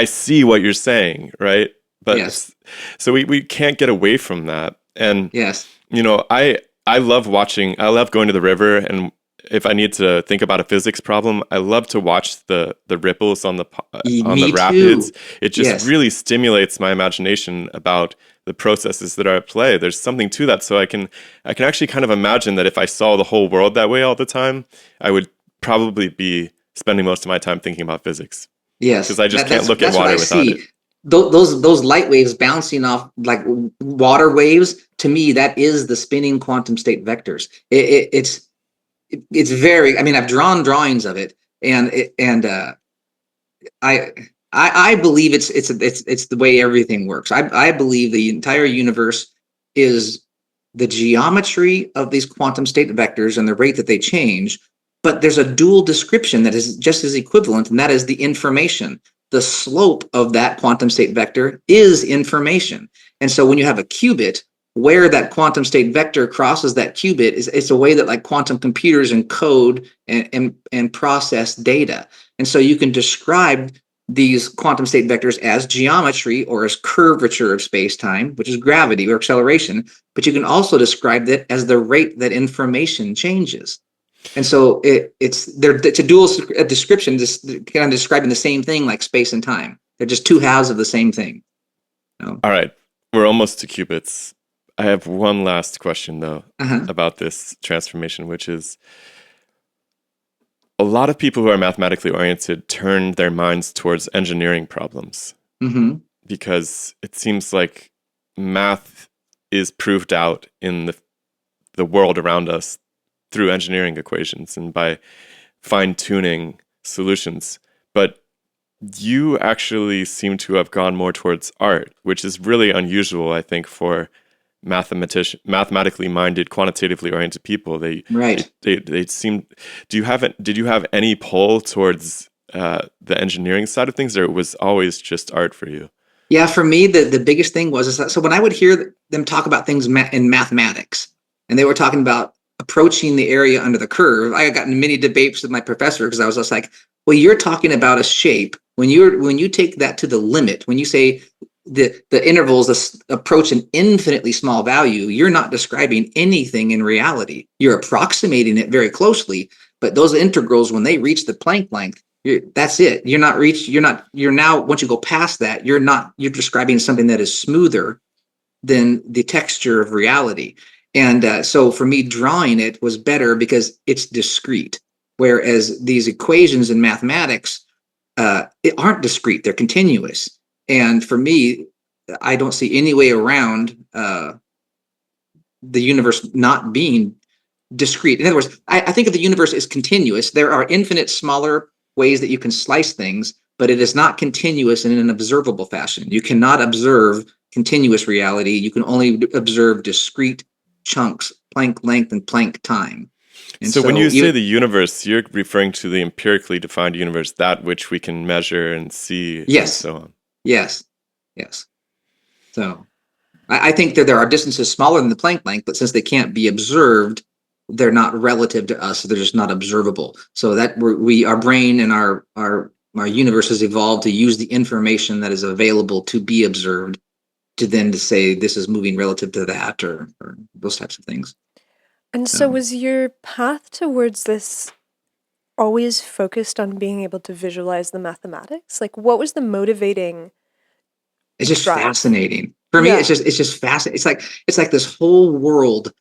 see what you're saying, right? But yes. So we can't get away from that. And yes. I love going to the river, and if I need to think about a physics problem, I love to watch the ripples on the rapids. It just really stimulates my imagination about the processes that are at play. There's something to that. So I can actually kind of imagine that if I saw the whole world that way all the time, I would probably be spending most of my time thinking about physics. Yes. Because I just can't look at water without it. Those light waves bouncing off like water waves, to me, that is the spinning quantum state vectors. It's very, I've drawn drawings of it, and I believe it's the way everything works. I believe the entire universe is the geometry of these quantum state vectors and the rate that they change, but there's a dual description that is just as equivalent, and that is the information. The slope of that quantum state vector is information. And so when you have a qubit, where that quantum state vector crosses that qubit it's a way that like quantum computers encode and process data. And so you can describe these quantum state vectors as geometry or as curvature of space-time, which is gravity or acceleration, but you can also describe that as the rate that information changes. And so it's a dual description, just kind of describing the same thing like space and time. They're just two halves of the same thing. All right, we're almost to qubits. I have one last question though about this transformation, which is a lot of people who are mathematically oriented turn their minds towards engineering problems because it seems like math is proved out in the world around us through engineering equations and by fine-tuning solutions. But you actually seem to have gone more towards art, which is really unusual, I think, for mathematically minded, quantitatively oriented people. They seem. Did you have any pull towards the engineering side of things, or it was always just art for you? Yeah, for me, the biggest thing was is that, so when I would hear them talk about things in mathematics, and they were talking about approaching the area under the curve, I got in many debates with my professor because I was just like, "Well, you're talking about a shape. When you take that to the limit, when you say the intervals approach an infinitely small value, you're not describing anything in reality. You're approximating it very closely, but those integrals, when they reach the Planck length, that's it. You're now, once you go past that, you're describing something that is smoother than the texture of reality. And so for me, drawing it was better because it's discrete. Whereas these equations in mathematics aren't discrete, they're continuous. And for me, I don't see any way around the universe not being discrete. In other words, I think of the universe as continuous. There are infinite smaller ways that you can slice things, but it is not continuous in an observable fashion. You cannot observe continuous reality. You can only observe discrete chunks, Planck length and Planck time. And So when so you say the universe, you're referring to the empirically defined universe, that which we can measure and see, and yes, so on. yes, yes. So I think that there are distances smaller than the Planck length, but since they can't be observed, they're not relative to us. So they're just not observable. So that our brain and our universe has evolved to use the information that is available to be observed to say this is moving relative to that or those types of things. And so was your path towards this always focused on being able to visualize the mathematics? Like, what was the motivating It's just drive? fascinating. For me, Yeah. it's just fascinating. It's like this whole world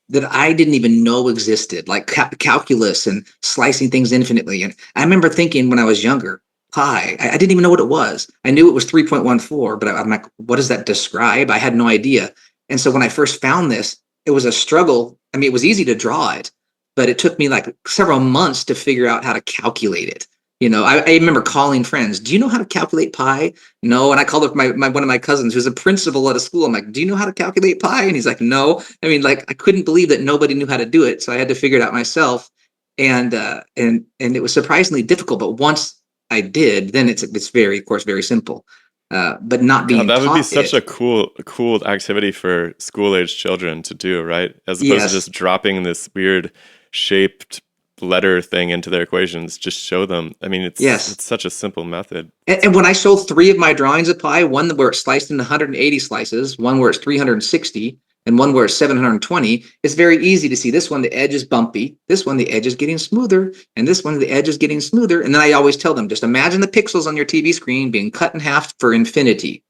that I didn't even know existed, like calculus and slicing things infinitely. And I remember thinking when I was younger, pi, I didn't even know what it was. I knew it was 3.14, but I'm like, what does that describe? I had no idea. And so when I first found this, it was a struggle. I mean, it was easy to draw it, but it took me like several months to figure out how to calculate it. I remember calling friends. Do you know how to calculate pi? No. And I called up one of my cousins who's a principal at a school. I'm like, do you know how to calculate pi? And he's like, no. I mean, like, I couldn't believe that nobody knew how to do it. So I had to figure it out myself. And it was surprisingly difficult. But once I did, then it's very, of course, very simple. But not God, being that would be taught such it. a cool activity for school-age children to do, right? As opposed to Yes. just dropping this weird shaped letter thing into their equations. Just show them. I mean, Yes. it's such a simple method. And when I show three of my drawings of pi, one where it's sliced into 180 slices, one where it's 360, and one where it's 720, it's very easy to see. This one, the edge is bumpy. This one, the edge is getting smoother. And this one, the edge is getting smoother. And then I always tell them, just imagine the pixels on your TV screen being cut in half for infinity.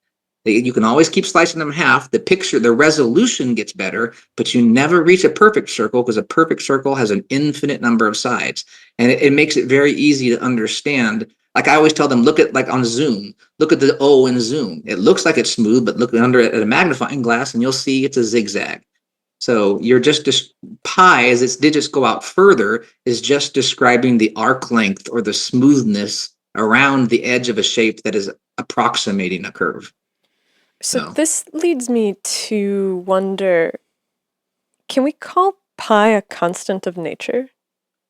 You can always keep slicing them in half. The resolution gets better, but you never reach a perfect circle because a perfect circle has an infinite number of sides. And it makes it very easy to understand. Like I always tell them, look at like on Zoom, look at the O in Zoom. It looks like it's smooth, but look under it at a magnifying glass and you'll see it's a zigzag. So you're just pi, as its digits go out further, is just describing the arc length or the smoothness around the edge of a shape that is approximating a curve. So this leads me to wonder, can we call pi a constant of nature?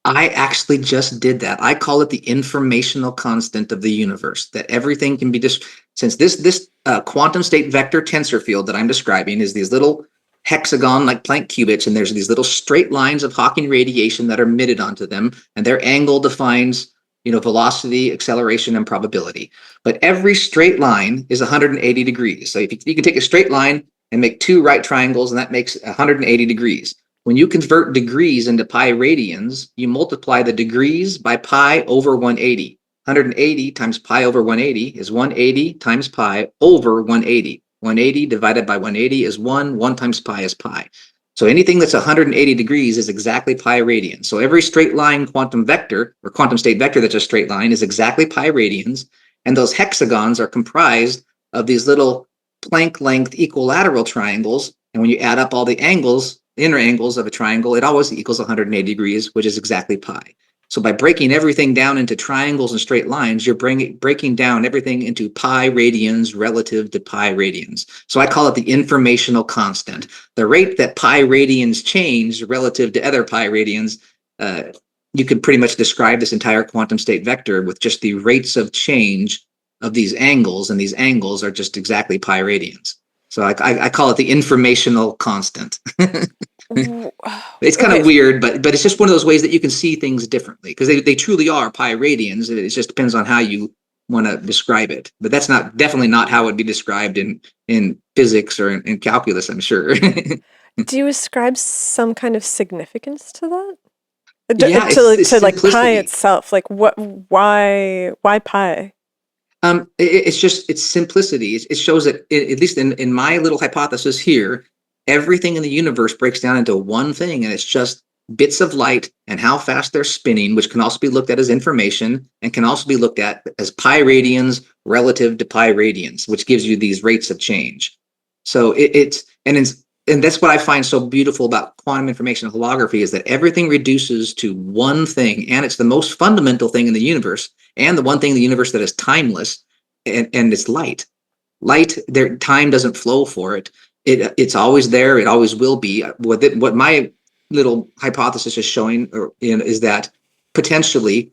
I actually just did that. I call it the informational constant of the universe, that everything can be since this quantum state vector tensor field that I'm describing is these little hexagon like Planck qubits, and there's these little straight lines of Hawking radiation that are emitted onto them, and their angle defines velocity, acceleration, and probability. But every straight line is 180 degrees. So if you can take a straight line and make two right triangles, and that makes 180 degrees. When you convert degrees into pi radians, you multiply the degrees by pi over 180. 180 times pi over 180 is 180 times pi over 180. 180 divided by 180 is 1. 1 times pi is pi. So anything that's 180 degrees is exactly pi radians. So every straight line quantum vector or quantum state vector that's a straight line is exactly pi radians. And those hexagons are comprised of these little Planck length equilateral triangles. And when you add up all the angles, the inner angles of a triangle, it always equals 180 degrees, which is exactly pi. So by breaking everything down into triangles and straight lines, you're breaking down everything into pi radians relative to pi radians. So I call it the informational constant. The rate that pi radians change relative to other pi radians, you could pretty much describe this entire quantum state vector with just the rates of change of these angles, and these angles are just exactly pi radians. So I call it the informational constant. It's kind Okay. of weird, but it's just one of those ways that you can see things differently, because they truly are pi radians. It just depends on how you want to describe it. But that's definitely not how it would be described in physics or in calculus, I'm sure. Do you ascribe some kind of significance to that? Yeah, it's To like pi simplicity. itself, like why pi? It's simplicity. It shows that, at least in my little hypothesis here, everything in the universe breaks down into one thing, and it's just bits of light and how fast they're spinning, which can also be looked at as information and can also be looked at as pi radians relative to pi radians, which gives you these rates of change. So and that's what I find so beautiful about quantum information holography, is that everything reduces to one thing, and it's the most fundamental thing in the universe, and the one thing in the universe that is timeless, and it's light. Light, time doesn't flow for it. It's always there. It always will be. What my little hypothesis is showing is that potentially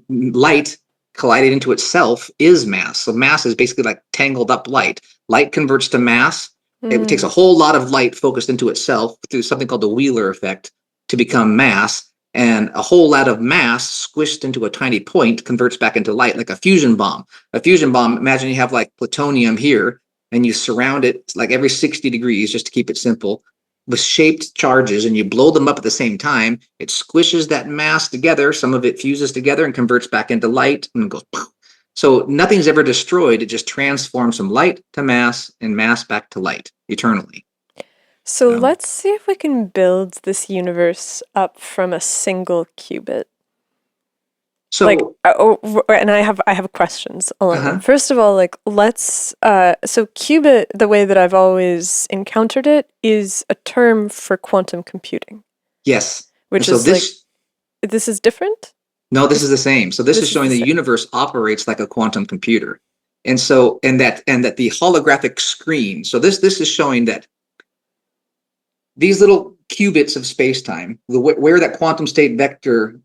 light collided into itself is mass. So mass is basically like tangled up light. Light converts to mass. It takes a whole lot of light focused into itself through something called the Wheeler effect to become mass. And a whole lot of mass squished into a tiny point converts back into light, like a fusion bomb. A fusion bomb, imagine you have like plutonium here, and you surround it like every 60 degrees, just to keep it simple, with shaped charges, and you blow them up at the same time. It squishes that mass together. Some of it fuses together and converts back into light, and it goes poof. So nothing's ever destroyed. It just transforms from light to mass and mass back to light eternally. So let's see if we can build this universe up from a single qubit. So, like, and I have questions along them. First of all, like, let's so qubit, the way that I've always encountered it, is a term for quantum computing. Yes. Which is like, this is different? No, this is the same. So this is showing the universe operates like a quantum computer. And so, and that the holographic screen. So this is showing that these little qubits of space-time, where that quantum state vector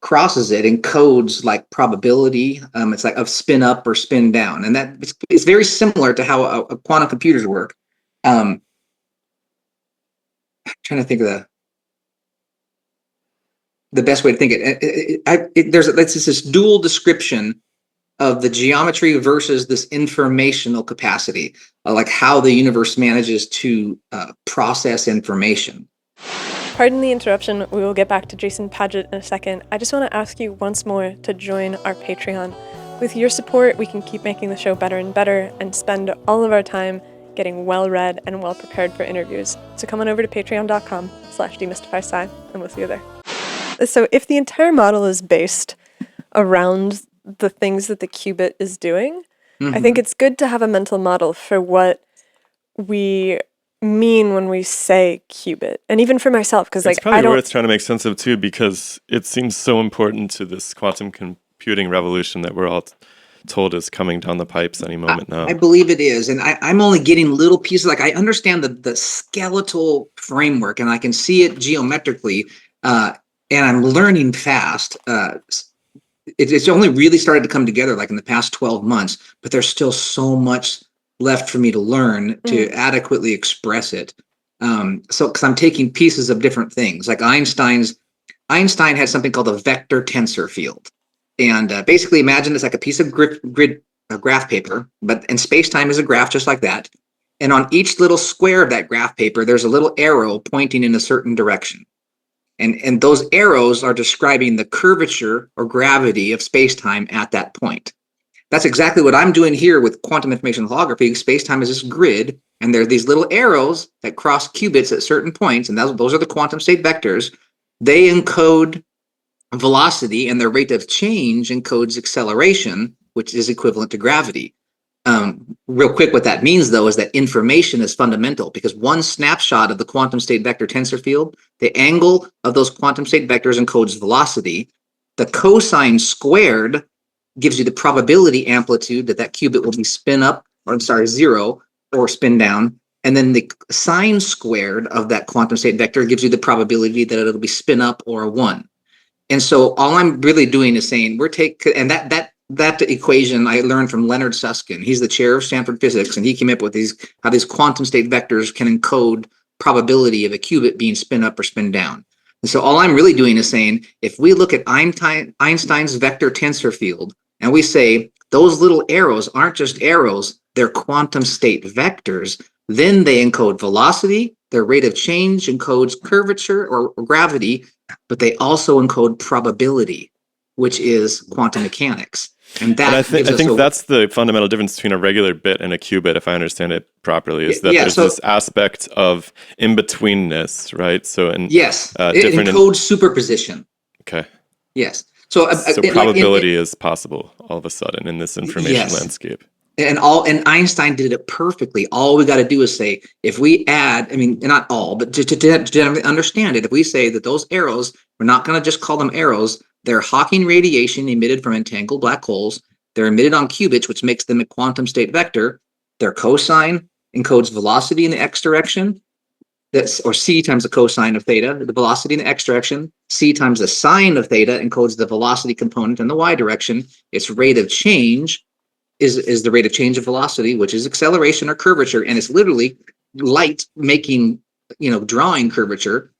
crosses it, encodes like probability. It's like of spin up or spin down, and that it's very similar to how quantum computers work. I'm trying to think of the best way to think it. There's this dual description of the geometry versus this informational capacity, like how the universe manages to process information. Pardon the interruption. We will get back to Jason Padgett in a second. I just want to ask you once more to join our Patreon. With your support, we can keep making the show better and better and spend all of our time getting well-read and well-prepared for interviews. So come on over to patreon.com/demystifysci, and we'll see you there. So if the entire model is based around the things that the qubit is doing, I think it's good to have a mental model for what we mean when we say qubit. And even for myself, because like, it's probably worth trying to make sense of too, because it seems so important to this quantum computing revolution that we're all told is coming down the pipes any moment now. I believe it is. And I'm only getting little pieces. Like, I understand the skeletal framework, and I can see it geometrically, and I'm learning fast. It's only really started to come together like in the past 12 months, but there's still so much left for me to learn to adequately express it. So, because I'm taking pieces of different things, like Einstein had something called a vector tensor field, and basically imagine it's like a piece of graph paper, but in space-time is a graph just like that. And on each little square of that graph paper, there's a little arrow pointing in a certain direction. And those arrows are describing the curvature or gravity of space-time at that point. That's exactly what I'm doing here with quantum information holography. Space-time is this grid, and there are these little arrows that cross qubits at certain points, and those are the quantum state vectors. They encode velocity, and their rate of change encodes acceleration, which is equivalent to gravity. Real quick, what that means, though, is that information is fundamental, because one snapshot of the quantum state vector tensor field, the angle of those quantum state vectors encodes velocity. The cosine squared gives you the probability amplitude that qubit will be zero, or spin down. And then the sine squared of that quantum state vector gives you the probability that it'll be spin up or a 1. And so all I'm really doing is saying that that equation I learned from Leonard Susskind. He's the chair of Stanford Physics, and he came up with how these quantum state vectors can encode probability of a qubit being spin up or spin down. And so all I'm really doing is saying, if we look at Einstein's vector tensor field, and we say those little arrows aren't just arrows, they're quantum state vectors, then they encode velocity, their rate of change encodes curvature or gravity, but they also encode probability, which is quantum mechanics. And I that gives us think that's the fundamental difference between a regular bit and a qubit, if I understand it properly, is that there's this aspect of in-betweenness, right? So yes, it encodes superposition. Okay. Yes. So probability is possible all of a sudden in this information landscape. And Einstein did it perfectly. All we got to do is say, if we add, I mean, not all, but to generally understand it, if we say that those arrows, we're not going to just call them arrows, they're Hawking radiation emitted from entangled black holes. They're emitted on qubits, which makes them a quantum state vector. Their cosine encodes velocity in the x direction. Or c times the cosine of theta, the velocity in the x direction. C times the sine of theta encodes the velocity component in the y direction. Its rate of change is the rate of change of velocity, which is acceleration or curvature, and it's literally light making, drawing curvature,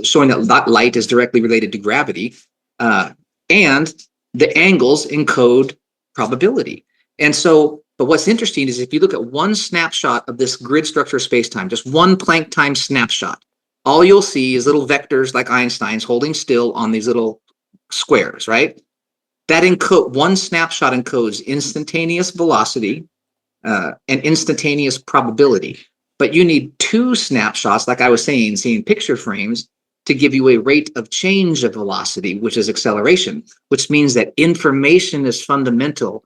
showing that light is directly related to gravity. And the angles encode probability. And so, but what's interesting is if you look at one snapshot of this grid structure of space-time, just one Planck time snapshot, all you'll see is little vectors like Einstein's holding still on these little squares, right? That one snapshot encodes instantaneous velocity and instantaneous probability. But you need two snapshots, like I was saying, seeing picture frames, to give you a rate of change of velocity, which is acceleration, which means that information is fundamental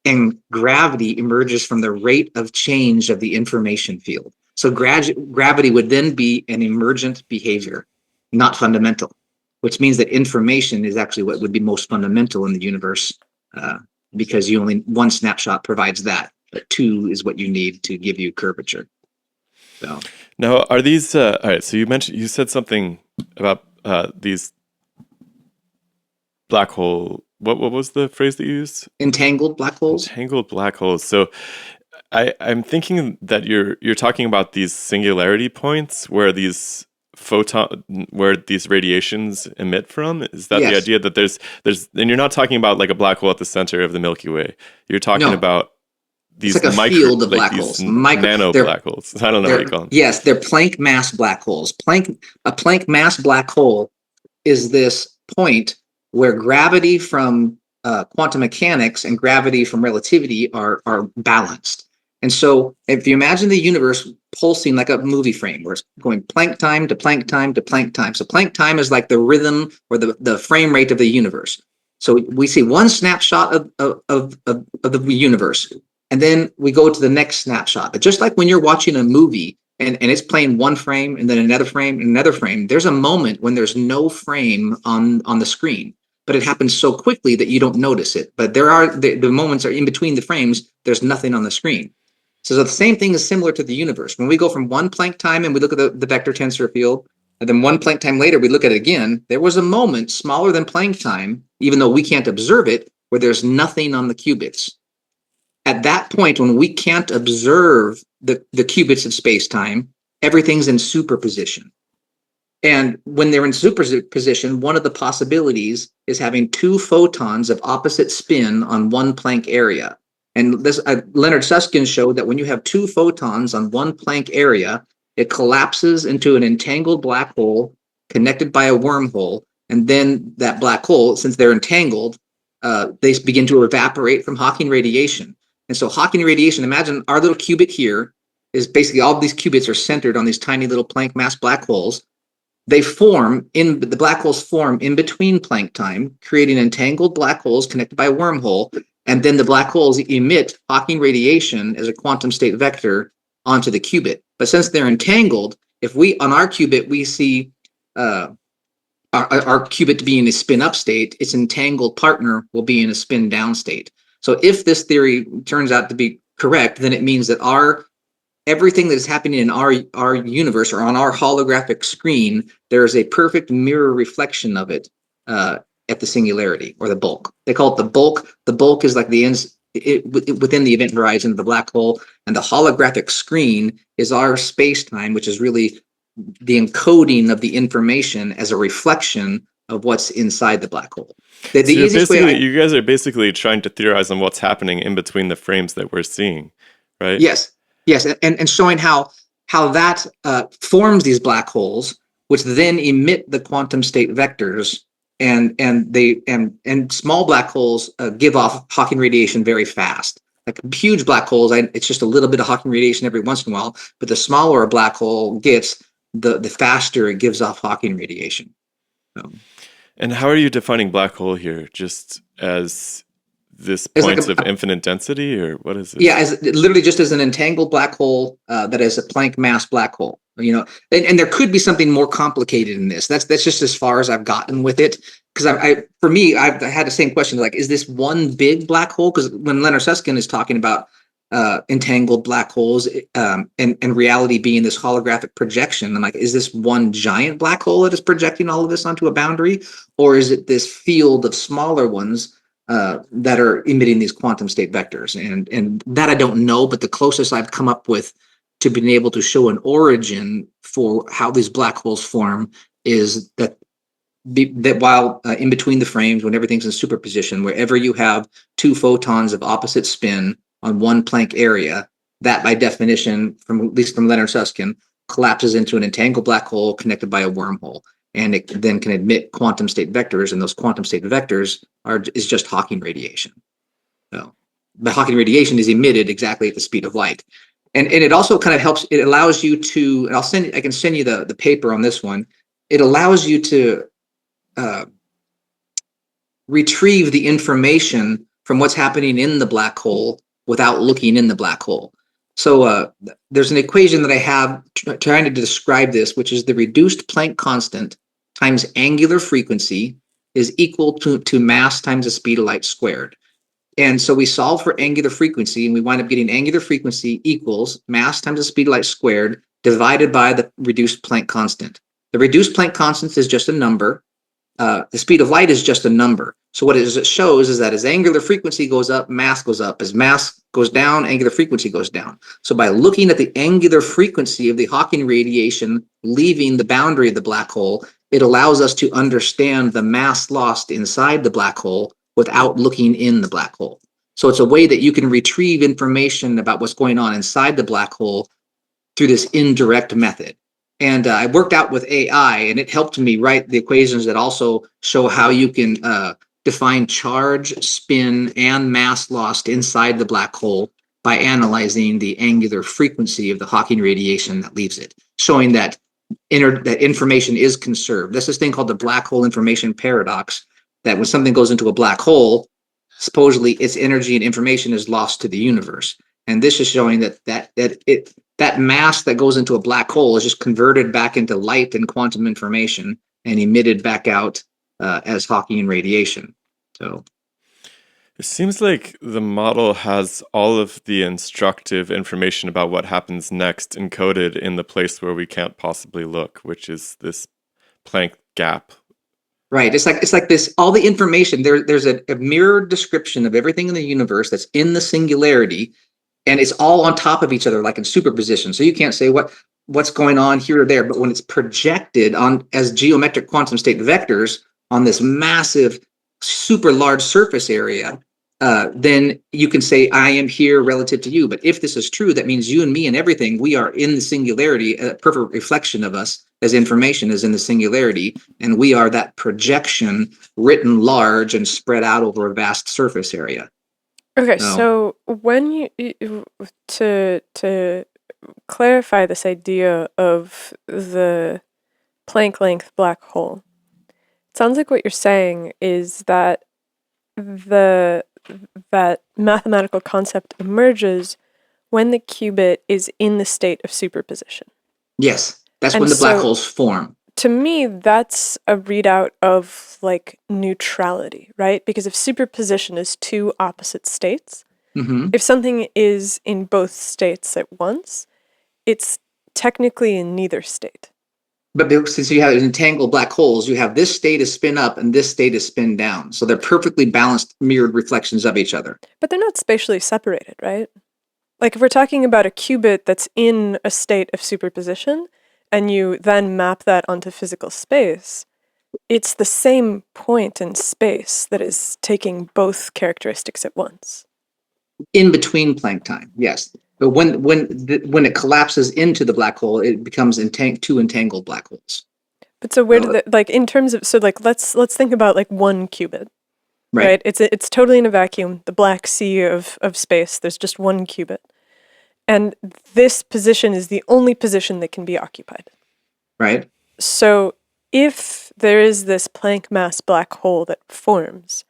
and gravity emerges from the rate of change of the information field. So gravity would then be an emergent behavior, not fundamental, which means that information is actually what would be most fundamental in the universe, because one snapshot provides that, but two is what you need to give you curvature. So now, are these all right? So you said something about these black hole. What was the phrase that you used? Entangled black holes. Entangled black holes. So I'm thinking that you're talking about these singularity points where these radiations emit from. Is that the idea that there's and you're not talking about like a black hole at the center of the Milky Way. You're talking about these it's like a field of black holes, nano black holes. I don't know what you call them. Yes, they're Planck mass black holes. A Planck mass black hole is this point where gravity from quantum mechanics and gravity from relativity are balanced. And so if you imagine the universe pulsing like a movie frame, where it's going Planck time to Planck time to Planck time. So Planck time is like the rhythm or the frame rate of the universe. So we see one snapshot of the universe, and then we go to the next snapshot. But just like when you're watching a movie and it's playing one frame and then another frame and another frame, there's a moment when there's no frame on the screen, but it happens so quickly that you don't notice it. But there are the moments are in between the frames, there's nothing on the screen. So the same thing is similar to the universe. When we go from one Planck time and we look at the vector tensor field, and then one Planck time later, we look at it again, there was a moment smaller than Planck time, even though we can't observe it, where there's nothing on the qubits. At that point, when we can't observe the qubits of space-time, everything's in superposition. And when they're in superposition, one of the possibilities is having two photons of opposite spin on one Planck area. And this Leonard Susskind showed that when you have two photons on one Planck area, it collapses into an entangled black hole connected by a wormhole. And then that black hole, since they're entangled, they begin to evaporate from Hawking radiation. And so Hawking radiation, imagine our little qubit here is basically all of these qubits are centered on these tiny little Planck mass black holes. The black holes form in between Planck time, creating entangled black holes connected by a wormhole. And then the black holes emit Hawking radiation as a quantum state vector onto the qubit. But since they're entangled, if on our qubit, we see our qubit to be in a spin up state, its entangled partner will be in a spin down state. So if this theory turns out to be correct, then it means that everything that is happening in our universe or on our holographic screen, there is a perfect mirror reflection of it at the singularity or the bulk. They call it the bulk. The bulk is like the ends within the event horizon of the black hole, and the holographic screen is our space-time, which is really the encoding of the information as a reflection of what's inside the black hole. The So easiest way you guys are basically trying to theorize on what's happening in between the frames that we're seeing, right? Yes, yes, and showing how that forms these black holes, which then emit the quantum state vectors, and small black holes give off Hawking radiation very fast. Like huge black holes, it's just a little bit of Hawking radiation every once in a while. But the smaller a black hole gets, the faster it gives off Hawking radiation. So, And how are you defining black hole here? Just as this it's like points of infinite density, or what is this? yeah, as literally just as an entangled black hole that is a Planck mass black hole. And there could be something more complicated in this. That's just as far as I've gotten with it. Because for me, I've had the same question, like, is this one big black hole? Because when Leonard Susskind is talking about entangled black holes and reality being this holographic projection, I'm like, is this one giant black hole that is projecting all of this onto a boundary? Or is it this field of smaller ones that are emitting these quantum state vectors? And that I don't know, but the closest I've come up with to being able to show an origin for how these black holes form is that while in between the frames, when everything's in superposition, wherever you have two photons of opposite spin on one Planck area, that by definition, at least from Leonard Susskind, collapses into an entangled black hole connected by a wormhole. And it then can emit quantum state vectors, and those quantum state vectors is just Hawking radiation. So the Hawking radiation is emitted exactly at the speed of light. And it also kind of helps, it allows you to, and I can send you the paper on this one. It allows you to retrieve the information from what's happening in the black hole without looking in the black hole. So there's an equation that I have trying to describe this, which is the reduced Planck constant times angular frequency is equal to mass times the speed of light squared. And so we solve for angular frequency, and we wind up getting angular frequency equals mass times the speed of light squared divided by the reduced Planck constant. The reduced Planck constant is just a number. The speed of light is just a number. So what it shows is that as angular frequency goes up, mass goes up. As mass goes down, angular frequency goes down. So by looking at the angular frequency of the Hawking radiation leaving the boundary of the black hole, it allows us to understand the mass lost inside the black hole without looking in the black hole. So it's a way that you can retrieve information about what's going on inside the black hole through this indirect method. And I worked out with AI, and it helped me write the equations that also show how you can define charge, spin, and mass lost inside the black hole by analyzing the angular frequency of the Hawking radiation that leaves it, showing that that information is conserved. There's this thing called the black hole information paradox, that when something goes into a black hole, supposedly its energy and information is lost to the universe. And this is showing that mass that goes into a black hole is just converted back into light and quantum information and emitted back out as Hawking radiation. So it seems like the model has all of the instructive information about what happens next encoded in the place where we can't possibly look, which is this Planck gap. right, it's like this. All the information there's a mirrored description of everything in the universe that's in the singularity, and it's all on top of each other, like in superposition. So you can't say what's going on here or there, but when it's projected on as geometric quantum state vectors on this massive, super large surface area, then you can say, I am here relative to you. But if this is true, that means you and me and everything, we are in the singularity. A perfect reflection of us as information is in the singularity, and we are that projection written large and spread out over a vast surface area. Okay, so when to clarify this idea of the Planck length black hole, it sounds like what you're saying is that that mathematical concept emerges when the qubit is in the state of superposition. Yes, that's And when the black so- holes form. To me, that's a readout of like neutrality, right? Because if superposition is two opposite states, Hmm. if something is in both states at once, it's technically in neither state. But since you have entangled black holes, you have this state is spin up and this state is spin down. So they're perfectly balanced, mirrored reflections of each other. But they're not spatially separated, right? Like if we're talking about a qubit that's in a state of superposition, and you then map that onto physical space, it's the same point in space that is taking both characteristics at once. In between Planck time, yes. But when it collapses into the black hole, it becomes two entangled black holes. But so where did like in terms of let's think about like one qubit, right? It's totally in a vacuum, the black sea of space. There's just one qubit, and this position is the only position that can be occupied. Right. So if there is this Planck mass black hole that forms,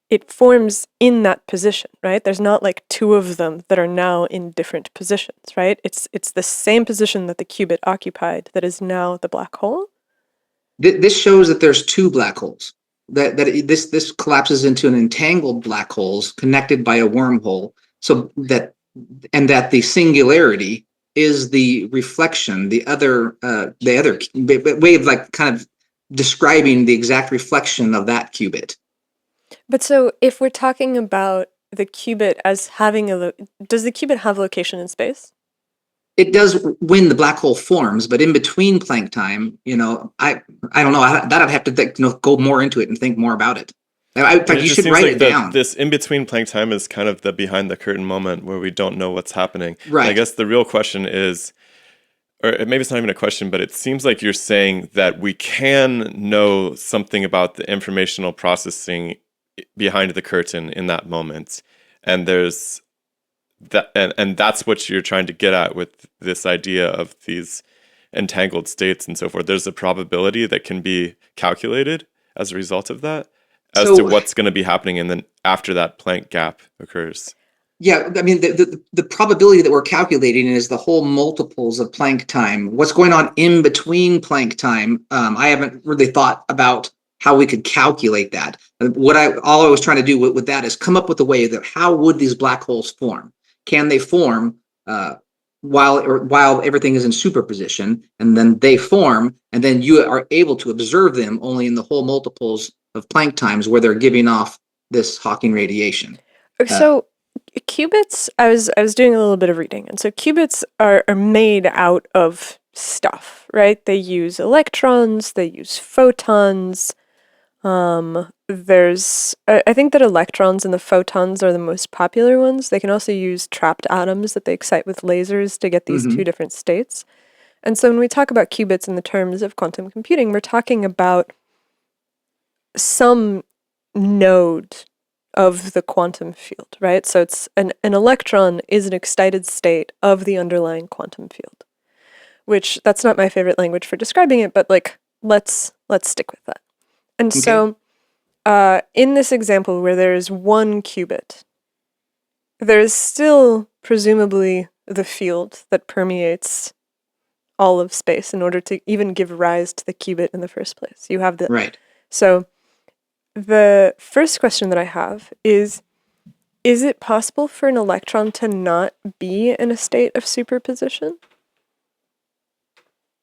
it forms in that position, right? There's not like two of them that are now in different positions, right? It's the same position that the qubit occupied that is now the black hole. This shows that there's two black holes. This collapses into an entangled black holes connected by a wormhole. So that the singularity is the reflection, the other way of like kind of describing the exact reflection of that qubit. But so if we're talking about the qubit as having does the qubit have location in space? It does when the black hole forms, but in between Planck time, I don't know. That I'd have to go more into it and think more about it. In fact, you should write it down. This in between Planck time is kind of the behind the curtain moment where we don't know what's happening. Right. And I guess the real question is, or maybe it's not even a question, but it seems like you're saying that we can know something about the informational processing behind the curtain in that moment, and there's that, and that's what you're trying to get at with this idea of these entangled states and so forth. There's a probability that can be calculated as a result of that, as to what's going to be happening, and then after that Planck gap occurs. Yeah, I mean, the probability that we're calculating is the whole multiples of Planck time. What's going on in between Planck time? I haven't really thought about how we could calculate that. All I was trying to do with that is come up with a way that how would these black holes form? Can they form while everything is in superposition, and then they form, and then you are able to observe them only in the whole multiples of Planck times where they're giving off this Hawking radiation. So qubits, I was doing a little bit of reading, and so qubits are made out of stuff, right? They use electrons, they use photons. I think that electrons and the photons are the most popular ones. They can also use trapped atoms that they excite with lasers to get these two different states. And so when we talk about qubits in the terms of quantum computing, we're talking about some node of the quantum field, right? So it's an electron is an excited state of the underlying quantum field, which that's not my favorite language for describing it, but like let's stick with that. And so in this example where there is one qubit, there is still presumably the field that permeates all of space in order to even give rise to the qubit in the first place. You have the right. So the first question that I have is it possible for an electron to not be in a state of superposition?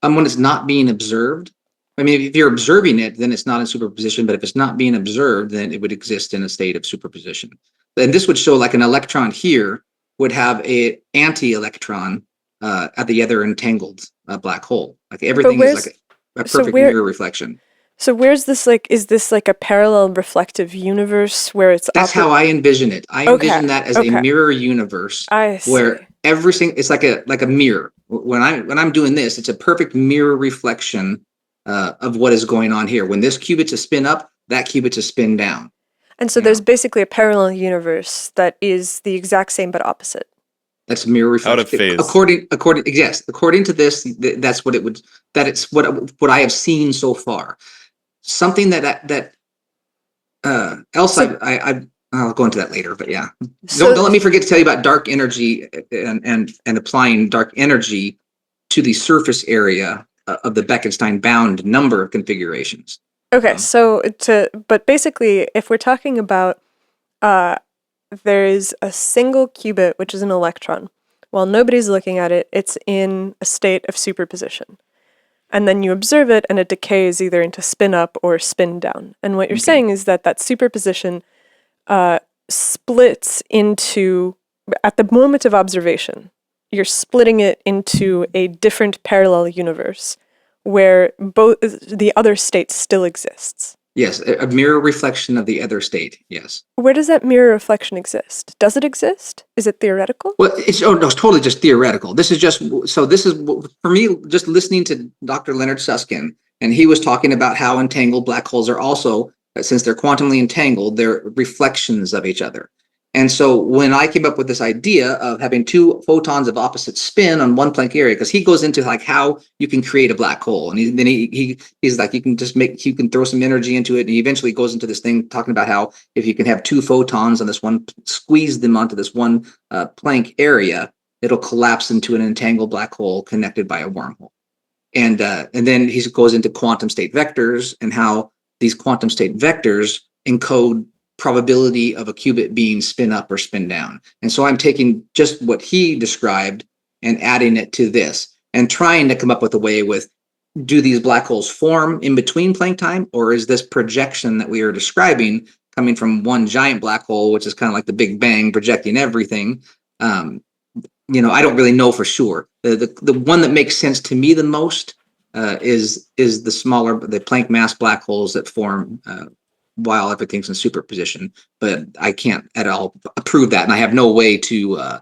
When it's not being observed? I mean, if you're observing it, then it's not in superposition, but if it's not being observed, then it would exist in a state of superposition. And this would show like an electron here would have a anti-electron at the other entangled black hole. Like everything is like a perfect mirror reflection. So where's this is this like a parallel reflective universe where it's That's how I envision it. I envision that as a mirror universe where everything it's like a mirror. When I'm doing this, it's a perfect mirror reflection of what is going on here. When this qubit's a spin up, that qubit's a spin down. And so there's basically a parallel universe that is the exact same but opposite. That's mirror reflection. Out of phase. According to this, that's what it would. That it's what I have seen so far. Something that else I'll go into that later. But yeah, don't let me forget to tell you about dark energy and applying dark energy to the surface area of the Bekenstein bound number of configurations. Okay, but basically, if we're talking about there is a single qubit, which is an electron. While nobody's looking at it, it's in a state of superposition. and then you observe it and it decays either into spin up or spin down. And what you're Okay. saying is that superposition splits into, at the moment of observation, you're splitting it into a different parallel universe where both the other state still exists. Yes, a mirror reflection of the other state. Yes. Where does that mirror reflection exist? Does it exist? Is it theoretical? Well, it's totally just theoretical. This is for me, just listening to Dr. Leonard Susskind, and he was talking about how entangled black holes are also, since they're quantumly entangled, they're reflections of each other. And so when I came up with this idea of having two photons of opposite spin on one Planck area, because he goes into like how you can create a black hole, and then he's like, you can throw some energy into it, and he eventually goes into this thing talking about how if you can have two photons on this one, squeeze them onto this one Planck area, it'll collapse into an entangled black hole connected by a wormhole. And then he goes into quantum state vectors and how these quantum state vectors encode probability of a qubit being spin up or spin down. And so I'm taking just what he described and adding it to this and trying to come up with a way with, do these black holes form in between Planck time, or is this projection that we are describing coming from one giant black hole, which is kind of like the Big Bang projecting everything? I don't really know for sure. The one that makes sense to me the most is the Planck mass black holes that form while everything's in superposition, but I can't at all prove that, and I have no way to.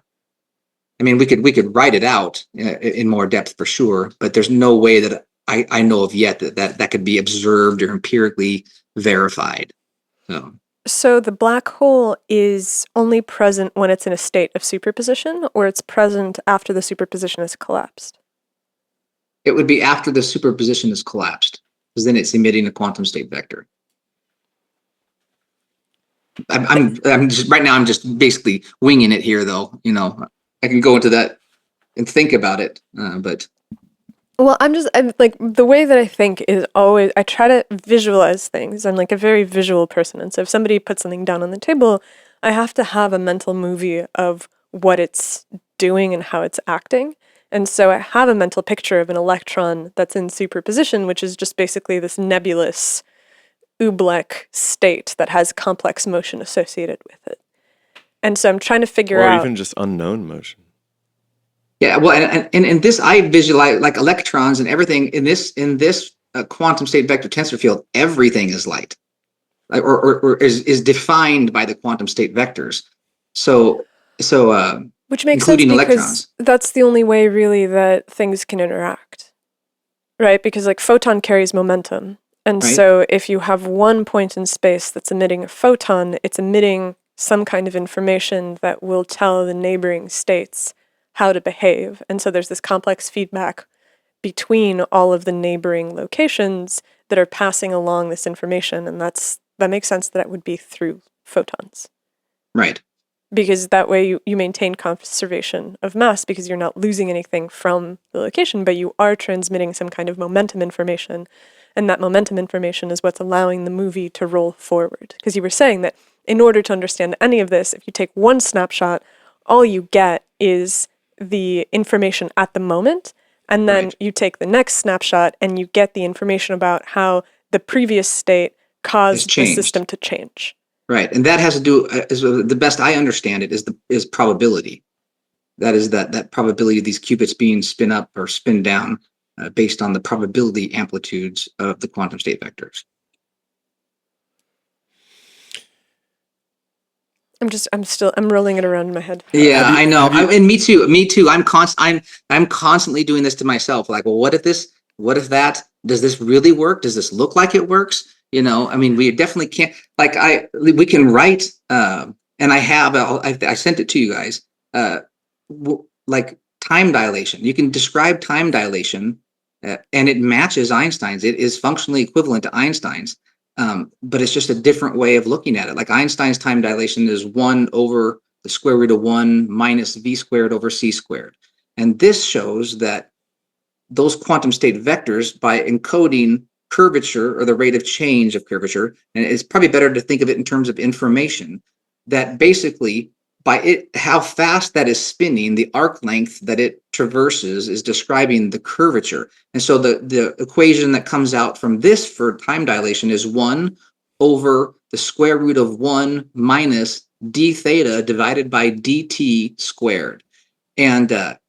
We could write it out in more depth for sure, but there's no way that I know of yet that could be observed or empirically verified. So the black hole is only present when it's in a state of superposition, or it's present after the superposition has collapsed? It would be after the superposition has collapsed, because then it's emitting a quantum state vector. I'm just right now. I'm just basically winging it here, though. I can go into that and think about it, but. Well, I'm like, the way that I think is always, I try to visualize things. I'm like a very visual person. And so if somebody puts something down on the table, I have to have a mental movie of what it's doing and how it's acting. And so I have a mental picture of an electron that's in superposition, which is just basically this nebulous oobleck state that has complex motion associated with it. And so I'm trying to figure out... Or even just unknown motion. Yeah, well, and this, I visualize like electrons and everything in this quantum state vector tensor field. Everything is light, or is defined by the quantum state vectors. So which makes including sense because electrons. That's the only way really that things can interact, right? Because like photon carries momentum, and Right. So if you have one point in space that's emitting a photon, it's emitting some kind of information that will tell the neighboring states how to behave. And so there's this complex feedback between all of the neighboring locations that are passing along this information. And that makes sense that it would be through photons. Right. Because that way you maintain conservation of mass because you're not losing anything from the location, but you are transmitting some kind of momentum information. And that momentum information is what's allowing the movie to roll forward. Because you were saying that in order to understand any of this, if you take one snapshot, all you get is the information at the moment, and then Right. you take the next snapshot and you get the information about how the previous state caused the changed. system to change. Right, and that has to do, the best I understand it, is probability. That is that probability of these qubits being spin up or spin down based on the probability amplitudes of the quantum state vectors. I'm rolling it around in my head. Yeah, I know. And me too. I'm constantly doing this to myself. Like, well, what if that, does this really work? Does this look like it works? We definitely can't, we can write, and I sent it to you guys, like time dilation. You can describe time dilation, and it matches Einstein's. It is functionally equivalent to Einstein's. But it's just a different way of looking at it. Like Einstein's time dilation is 1 over the square root of 1 minus v squared over c squared. And this shows that those quantum state vectors, by encoding curvature or the rate of change of curvature, and it's probably better to think of it in terms of information, that basically how fast that is spinning, the arc length that it traverses is describing the curvature. And so the equation that comes out from this for time dilation is 1 over the square root of 1 minus d theta divided by dt squared. And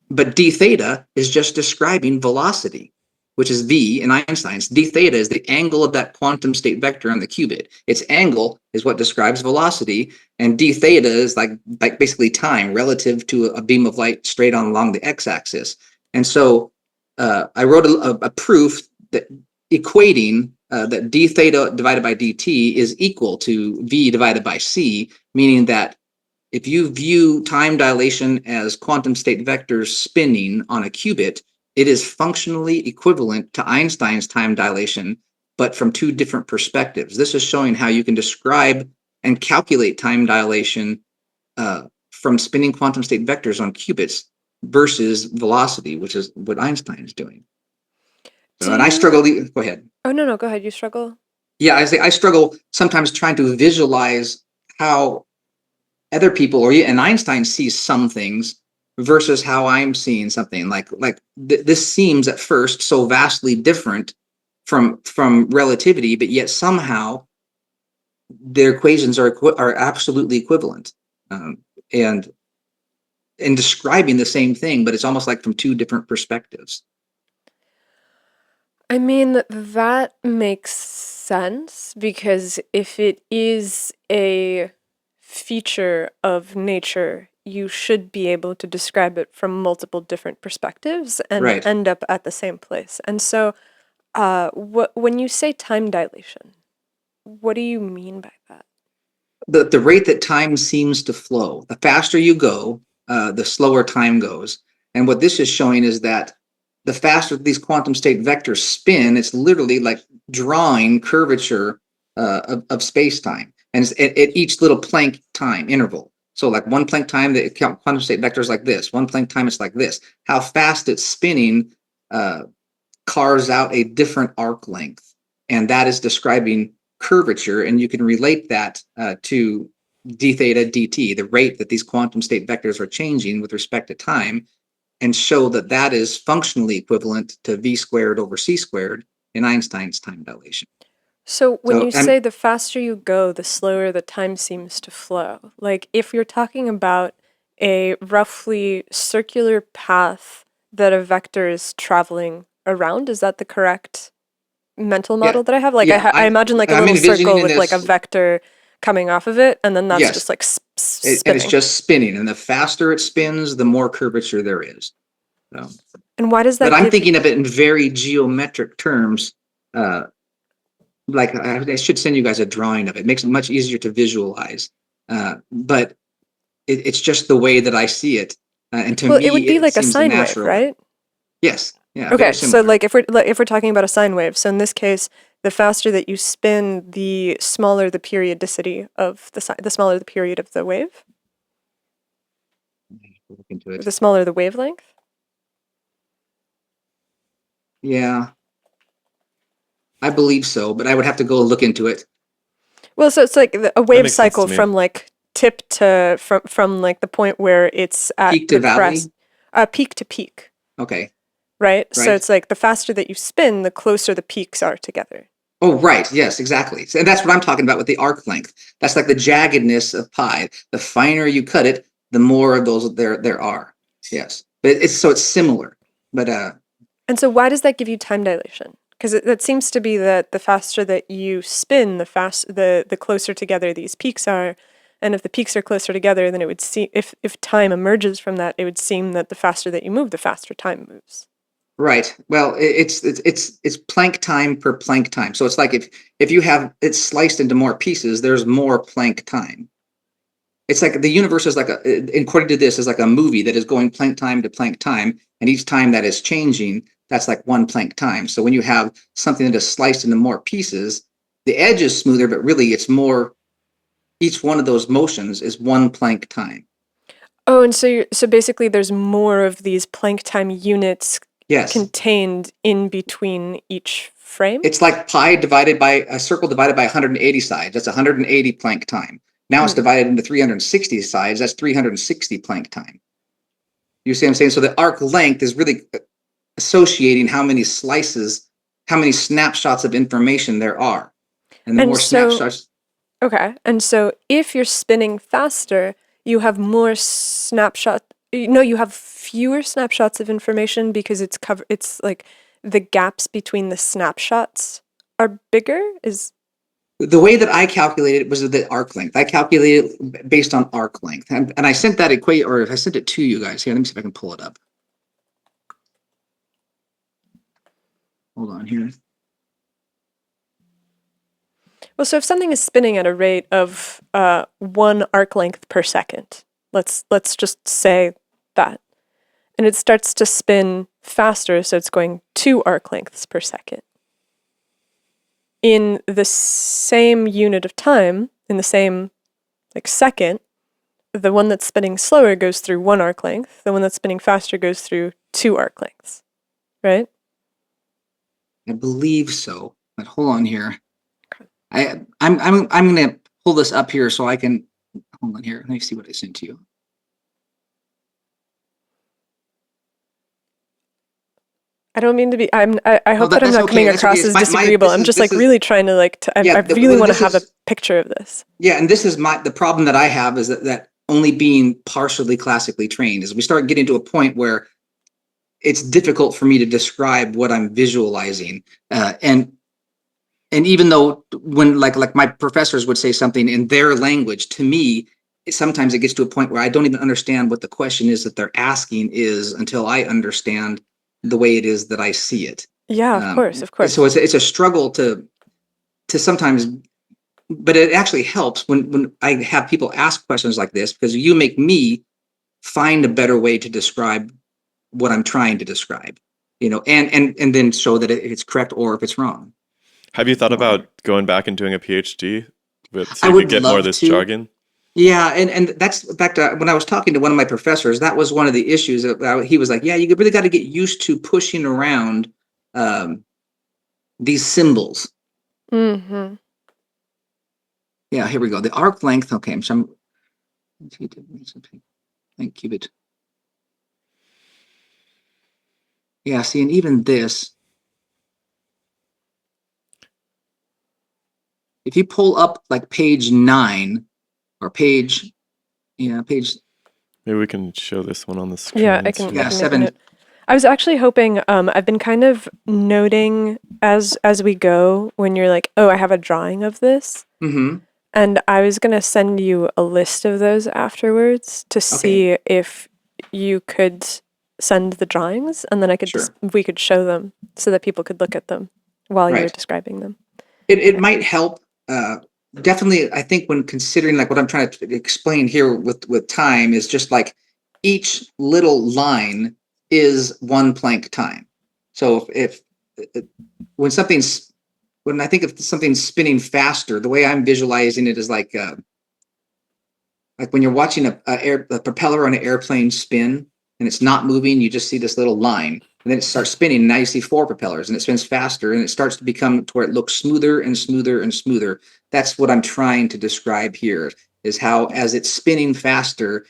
but d theta is just describing velocity, which is v in Einstein's. D theta is the angle of that quantum state vector on the qubit. Its angle is what describes velocity, and d theta is like basically time relative to a beam of light straight on along the x-axis. And so I wrote a proof that equating that d theta divided by dt is equal to v divided by c, meaning that if you view time dilation as quantum state vectors spinning on a qubit, it is functionally equivalent to Einstein's time dilation, but from two different perspectives. This is showing how you can describe and calculate time dilation from spinning quantum state vectors on qubits versus velocity, which is what Einstein is doing. And I struggle. Go ahead. Oh, no, go ahead. You struggle? Yeah, I struggle sometimes trying to visualize how other people and Einstein sees some things versus how I'm seeing something. This seems at first so vastly different from relativity, but yet somehow their equations are absolutely equivalent, and describing the same thing, but it's almost like from two different perspectives. I mean, that makes sense, because if it is a feature of nature, you should be able to describe it from multiple different perspectives and end up at the same place. And so when you say time dilation, what do you mean by that? The rate that time seems to flow. The faster you go, the slower time goes. And what this is showing is that the faster these quantum state vectors spin, it's literally like drawing curvature of space-time. And it's at each little Planck time interval. So like one Planck time, the quantum state vector is like this. One Planck time, it's like this. How fast it's spinning carves out a different arc length. And that is describing curvature. And you can relate that to d theta dt, the rate that these quantum state vectors are changing with respect to time, and show that that is functionally equivalent to v squared over c squared in Einstein's time dilation. So when you say the faster you go, the slower the time seems to flow, like if you're talking about a roughly circular path that a vector is traveling around, is that the correct mental model that I have? Like I imagine like a little circle with like a vector coming off of it, and then that's just like spinning. And it's just spinning, and the faster it spins, the more curvature there is. So, and why does that? But I'm thinking of it in very geometric terms. Like I should send you guys a drawing of it. It makes it much easier to visualize. But it's just the way that I see it. And to me, it would be like a sine wave, right? Yes. Yeah. Okay. So like if we're talking about a sine wave, so in this case, the faster that you spin, the smaller the periodicity of the smaller the period of the wave. Look into it. The smaller the wavelength. Yeah. I believe so, but I would have to go look into it. Well, so it's like a wave cycle from like tip to from like the point where it's at peak to valley? Peak to peak. Okay. Right? So it's like the faster that you spin, the closer the peaks are together. Oh, right. Yes, exactly. And that's what I'm talking about with the arc length. That's like the jaggedness of pi. The finer you cut it, the more of those there are. Yes. But it's similar. But and so why does that give you time dilation? Because that seems to be that the faster that you spin, the closer together these peaks are, and if the peaks are closer together, then it would seem if time emerges from that, it would seem that the faster that you move, the faster time moves. Right. Well, it's Planck time per Planck time. So it's like if you have it sliced into more pieces, there's more Planck time. It's like the universe is like according to this, is like a movie that is going Planck time to Planck time, and each time that is changing, that's like one Planck time. So when you have something that is sliced into more pieces, the edge is smoother, but really it's more, each one of those motions is one Planck time. Oh, and so basically there's more of these Planck time units contained in between each frame? It's like pi divided by a circle divided by 180 sides. That's 180 Planck time. Now it's divided into 360 sides. That's 360 Planck time. You see what I'm saying? So the arc length is really associating how many slices, how many snapshots of information there are. And the And more so- snapshots. Okay. And so if you're spinning faster, you have more you have fewer snapshots of information because it's like the gaps between the snapshots are bigger. The way that I calculated it was the arc length. I calculated it based on arc length. And I sent that I sent it to you guys. Here, let me see if I can pull it up. Hold on here. Well, so if something is spinning at a rate of 1 arc length per second, let's just say that, and it starts to spin faster, so it's going 2 arc lengths per second. In the same unit of time, in the same second, the one that's spinning slower goes through 1 arc length. The one that's spinning faster goes through 2 arc lengths, right? I believe so. But hold on here. I'm gonna pull this up here so I can hold on here. Let me see what I sent to you. I don't mean to be. I hope that I'm that's not coming okay. That's across okay. as This disagreeable. I'm just really trying to I really want to have a picture of this. Yeah, and this is the problem that I have is that only being partially classically trained is we start getting to a point where it's difficult for me to describe what I'm visualizing, and even though when like my professors would say something in their language to me, sometimes it gets to a point where I don't even understand what the question is that they're asking is until I understand the way it is that I see it. Yeah, of course. So it's a struggle to sometimes, but it actually helps when I have people ask questions like this because you make me find a better way to describe what I'm trying to describe, and then show that it's correct or if it's wrong. Have you thought about going back and doing a PhD so I you would could get more love of this to. jargon? Yeah, and that's in fact when I was talking to one of my professors, that was one of the issues. He was like, "Yeah, you really got to get used to pushing around these symbols." Mm-hmm. Yeah, here we go. The arc length. Okay, so Cubit. Yeah, see, and even this, if you pull up like page 9 or page. Maybe we can show this one on the screen. Yeah, I can. Yeah, I can 7. make a note. I was actually hoping. I've been kind of noting as we go when you're like, oh, I have a drawing of this, Mm-hmm. and I was gonna send you a list of those afterwards to see if you could send the drawings, and then I could we could show them so that people could look at them while you were describing them. It might help. Definitely, I think when considering like what I'm trying to explain here with time is just like each little line is 1 Planck time. So if when I think of something's spinning faster, the way I'm visualizing it is like when you're watching a propeller on an airplane spin and it's not moving, you just see this little line. And then it starts spinning, and now you see 4 propellers, and it spins faster, and it starts to become to where it looks smoother and smoother and smoother. That's what I'm trying to describe here, is how as it's spinning faster,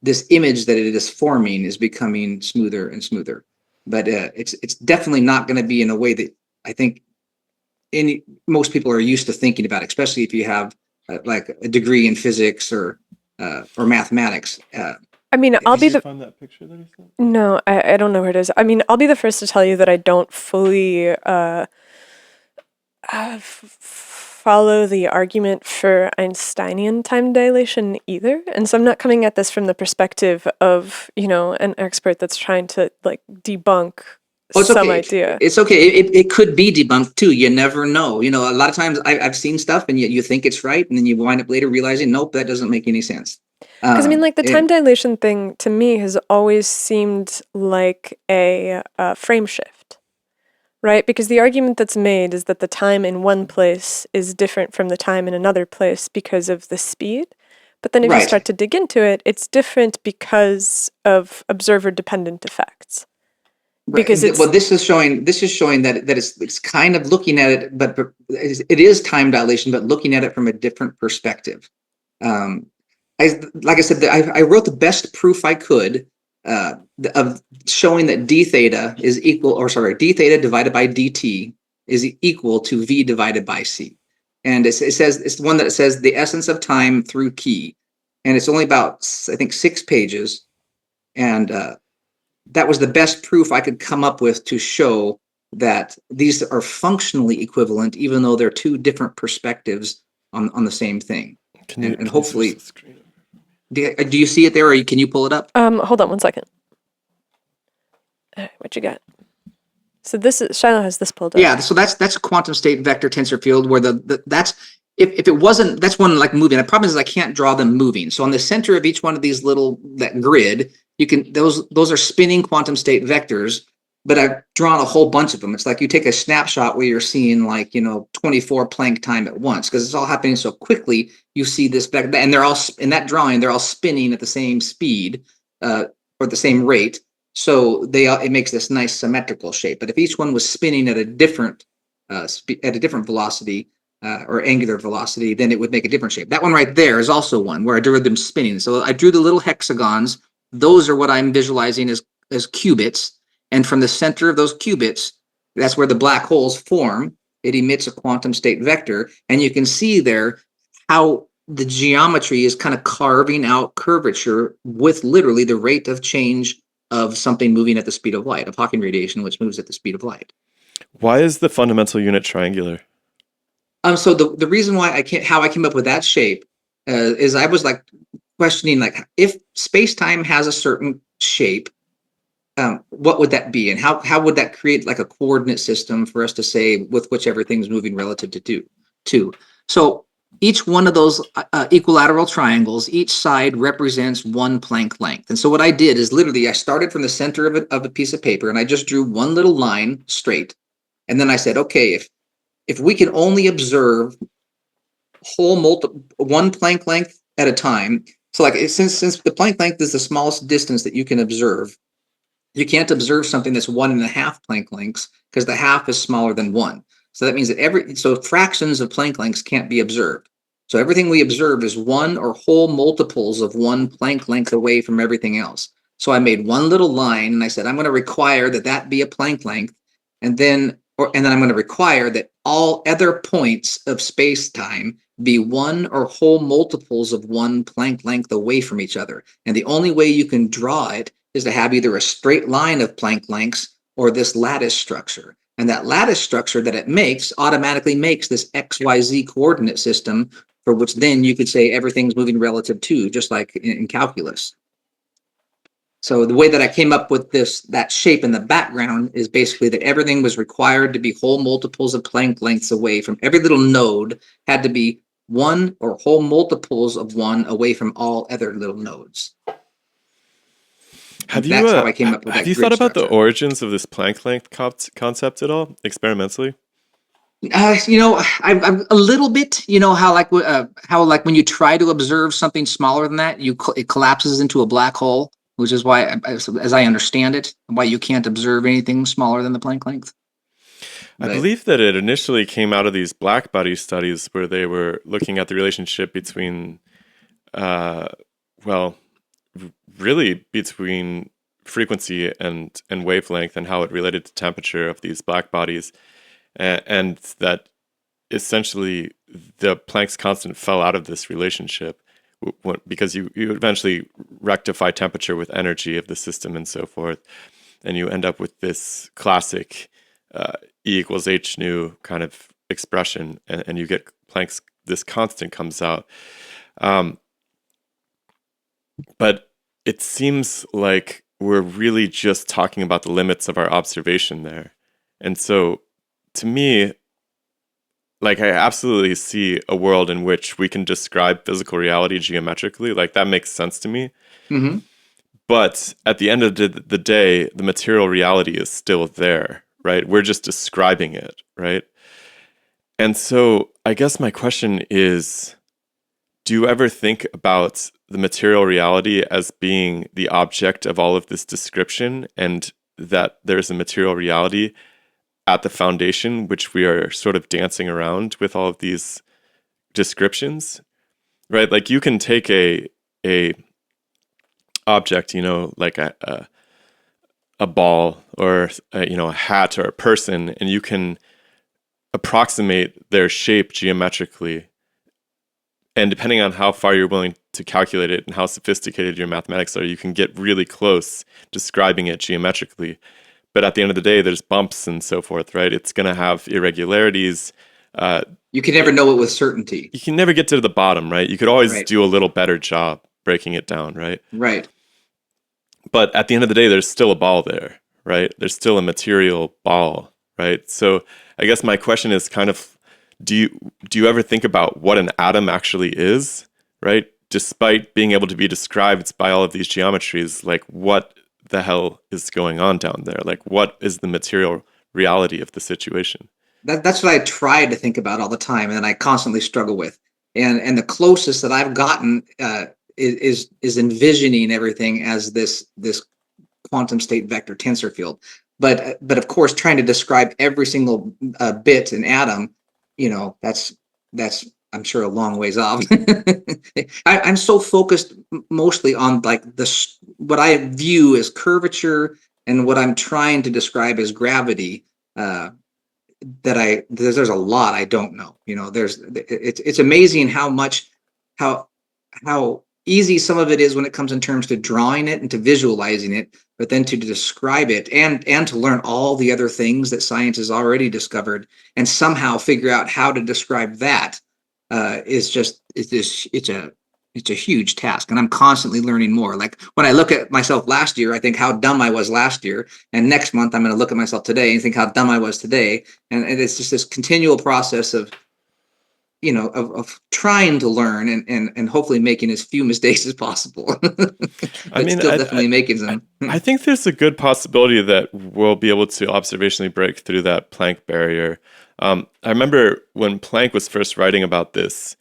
this image that it is forming is becoming smoother and smoother. But it's definitely not going to be in a way that I think most people are used to thinking about, especially if you have like a degree in physics or mathematics. I mean, I'll be Did you find that picture that he sent? No, I don't know where it is. I mean, I'll be the first to tell you that I don't fully follow the argument for Einsteinian time dilation either. And so I'm not coming at this from the perspective of, an expert that's trying to debunk some idea. It's okay. It could be debunked too. You never know. A lot of times I've seen stuff and you think it's right, and then you wind up later realizing, nope, that doesn't make any sense. Because the time dilation thing to me has always seemed like a frame shift, right? Because the argument that's made is that the time in one place is different from the time in another place because of the speed. But then if you start to dig into it, it's different because of observer-dependent effects. Because this is showing that it's kind of looking at it, but it is time dilation, but looking at it from a different perspective. Like I said, I wrote the best proof I could of showing that d theta is equal, or sorry, d theta divided by dt is equal to v divided by c. And it says, it's the one that says the essence of time through key. And it's only about, I think, 6 pages. And that was the best proof I could come up with to show that these are functionally equivalent, even though they're two different perspectives on the same thing. And Can you switch hopefully, the screen? do you see it there, or can you pull it up? Hold on one second. What you got? So this is, Shiloh has this pulled up. Yeah, so that's a quantum state vector tensor field where that's if it wasn't, that's one like moving. The problem is I can't draw them moving. So on the center of each one of these little, that grid, you can, those are spinning quantum state vectors, but I've drawn a whole bunch of them. It's like you take a snapshot where you're seeing, like, 24 Planck time at once, because it's all happening so quickly. You see this vector, and they're all in that drawing, they're all spinning at the same speed, or the same rate. So it makes this nice symmetrical shape. But if each one was spinning at a different velocity, or angular velocity, then it would make a different shape. That one right there is also one where I drew them spinning. So I drew the little hexagons. Those are what I'm visualizing as qubits. And from the center of those qubits, that's where the black holes form. It emits a quantum state vector. And you can see there how the geometry is kind of carving out curvature with literally the rate of change of something moving at the speed of light, of Hawking radiation, which moves at the speed of light. Why is the fundamental unit triangular? So the reason why how I came up with that shape is I was like questioning, like, if space-time has a certain shape, what would that be, and how would that create like a coordinate system for us to say with which everything's moving relative to two. So each one of those equilateral triangles, each side represents one Planck length. And so what I did is literally I started from the center of a piece of paper, and I just drew one little line straight. And then I said, okay, if we can only observe one Planck length at a time, so like since the Planck length is the smallest distance that you can observe, you can't observe something that's 1.5 Planck lengths, because the half is smaller than 1. So that means that fractions of Planck lengths can't be observed. So everything we observe is one or whole multiples of one Planck length away from everything else. So I made one little line, and I said, I'm going to require that be a Planck length, and then I'm going to require that all other points of space-time be one or whole multiples of one Planck length away from each other. And the only way you can draw it is to have either a straight line of Planck lengths or this lattice structure. And that lattice structure that it makes automatically makes this XYZ coordinate system, for which then you could say everything's moving relative to, just like in calculus. So the way that I came up with that shape in the background is basically that everything was required to be whole multiples of Planck lengths away from every little node, had to be one or whole multiples of one away from all other little nodes. That's how I came up with that. Have you thought about the origins of this Planck length concept at all, experimentally? I'm a little bit. How like when you try to observe something smaller than that, it collapses into a black hole, which is why, as I understand it, why you can't observe anything smaller than the Planck length. I believe that it initially came out of these black body studies where they were looking at the relationship between, really between frequency and wavelength, and how it related to temperature of these black bodies, and that essentially the Planck's constant fell out of this relationship because you eventually rectify temperature with energy of the system and so forth, and you end up with this classic E equals h nu kind of expression, and you get Planck's, this constant comes out. But it seems like we're really just talking about the limits of our observation there. And so to me, like, I absolutely see a world in which we can describe physical reality geometrically. Like, that makes sense to me. Mm-hmm. But at the end of the day, the material reality is still there, right? We're just describing it, right? And so I guess my question is, do you ever think about the material reality as being the object of all of this description, and that there's a material reality at the foundation, which we are sort of dancing around with all of these descriptions? right? Like you can take a object, like a ball or a hat or a person, and you can approximate their shape geometrically. And depending on how far you're willing to calculate it and how sophisticated your mathematics are, you can get really close describing it geometrically. But at the end of the day, there's bumps and so forth, right? It's going to have irregularities. You can never know it with certainty. You can never get to the bottom, right? You could always Right. do a little better job breaking it down, right? Right. But at the end of the day, there's still a ball there, right? There's still a material ball, right? So I guess my question is kind of, do you ever think about what an atom actually is, right? Despite being able to be described by all of these geometries, like what the hell is going on down there? Like what is the material reality of the situation? That's what I try to think about all the time, and I constantly struggle with. And the closest that I've gotten is envisioning everything as this quantum state vector tensor field. But of course, trying to describe every single bit and atom, that's I'm sure a long ways off. I'm so focused mostly on like what I view as curvature and what I'm trying to describe as gravity. There's a lot I don't know. It's amazing how how easy some of it is when it comes in terms to drawing it and to visualizing it, but then to describe it and to learn all the other things that science has already discovered and somehow figure out how to describe that it's a huge task, and I'm constantly learning more. Like when I look at myself last year, I think how dumb I was last year, and next month I'm going to look at myself today and think how dumb I was today, and it's just this continual process of of trying to learn and hopefully making as few mistakes as possible, I but mean, still definitely making I, them. I think there's a good possibility that we'll be able to observationally break through that Planck barrier. I remember when Planck was first writing about this,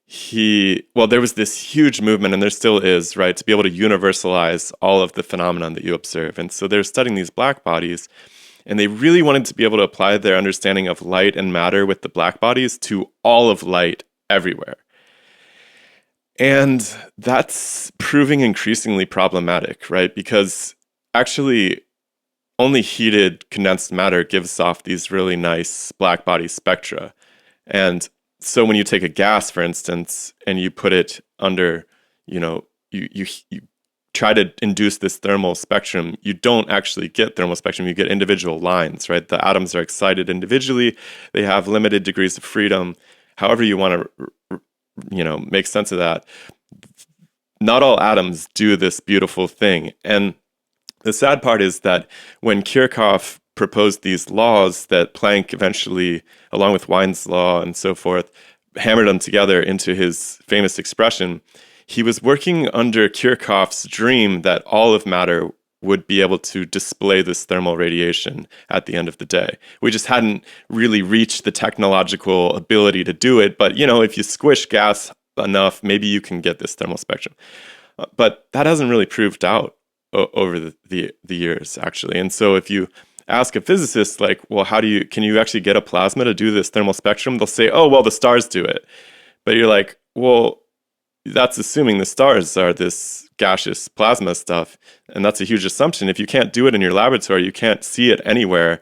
there was this huge movement, and there still is, right, to be able to universalize all of the phenomenon that you observe. And so they're studying these black bodies, and they really wanted to be able to apply their understanding of light and matter with the black bodies to all of light everywhere. And that's proving increasingly problematic, right? Because actually, only heated condensed matter gives off these really nice black body spectra. And so when you take a gas, for instance, and you put it under, you try to induce this thermal spectrum, you don't actually get thermal spectrum, you get individual lines, right? The atoms are excited individually, they have limited degrees of freedom. However you want to, make sense of that. Not all atoms do this beautiful thing. And the sad part is that when Kirchhoff proposed these laws that Planck eventually, along with Wien's law and so forth, hammered them together into his famous expression, he was working under Kirchhoff's dream that all of matter would be able to display this thermal radiation at the end of the day. We just hadn't really reached the technological ability to do it, but if you squish gas enough, maybe you can get this thermal spectrum. But that hasn't really proved out over the years, actually. And so if you ask a physicist, like, well, can you actually get a plasma to do this thermal spectrum? They'll say, oh, well, the stars do it. But you're like, well, that's assuming the stars are this gaseous plasma stuff. And that's a huge assumption. If you can't do it in your laboratory, you can't see it anywhere,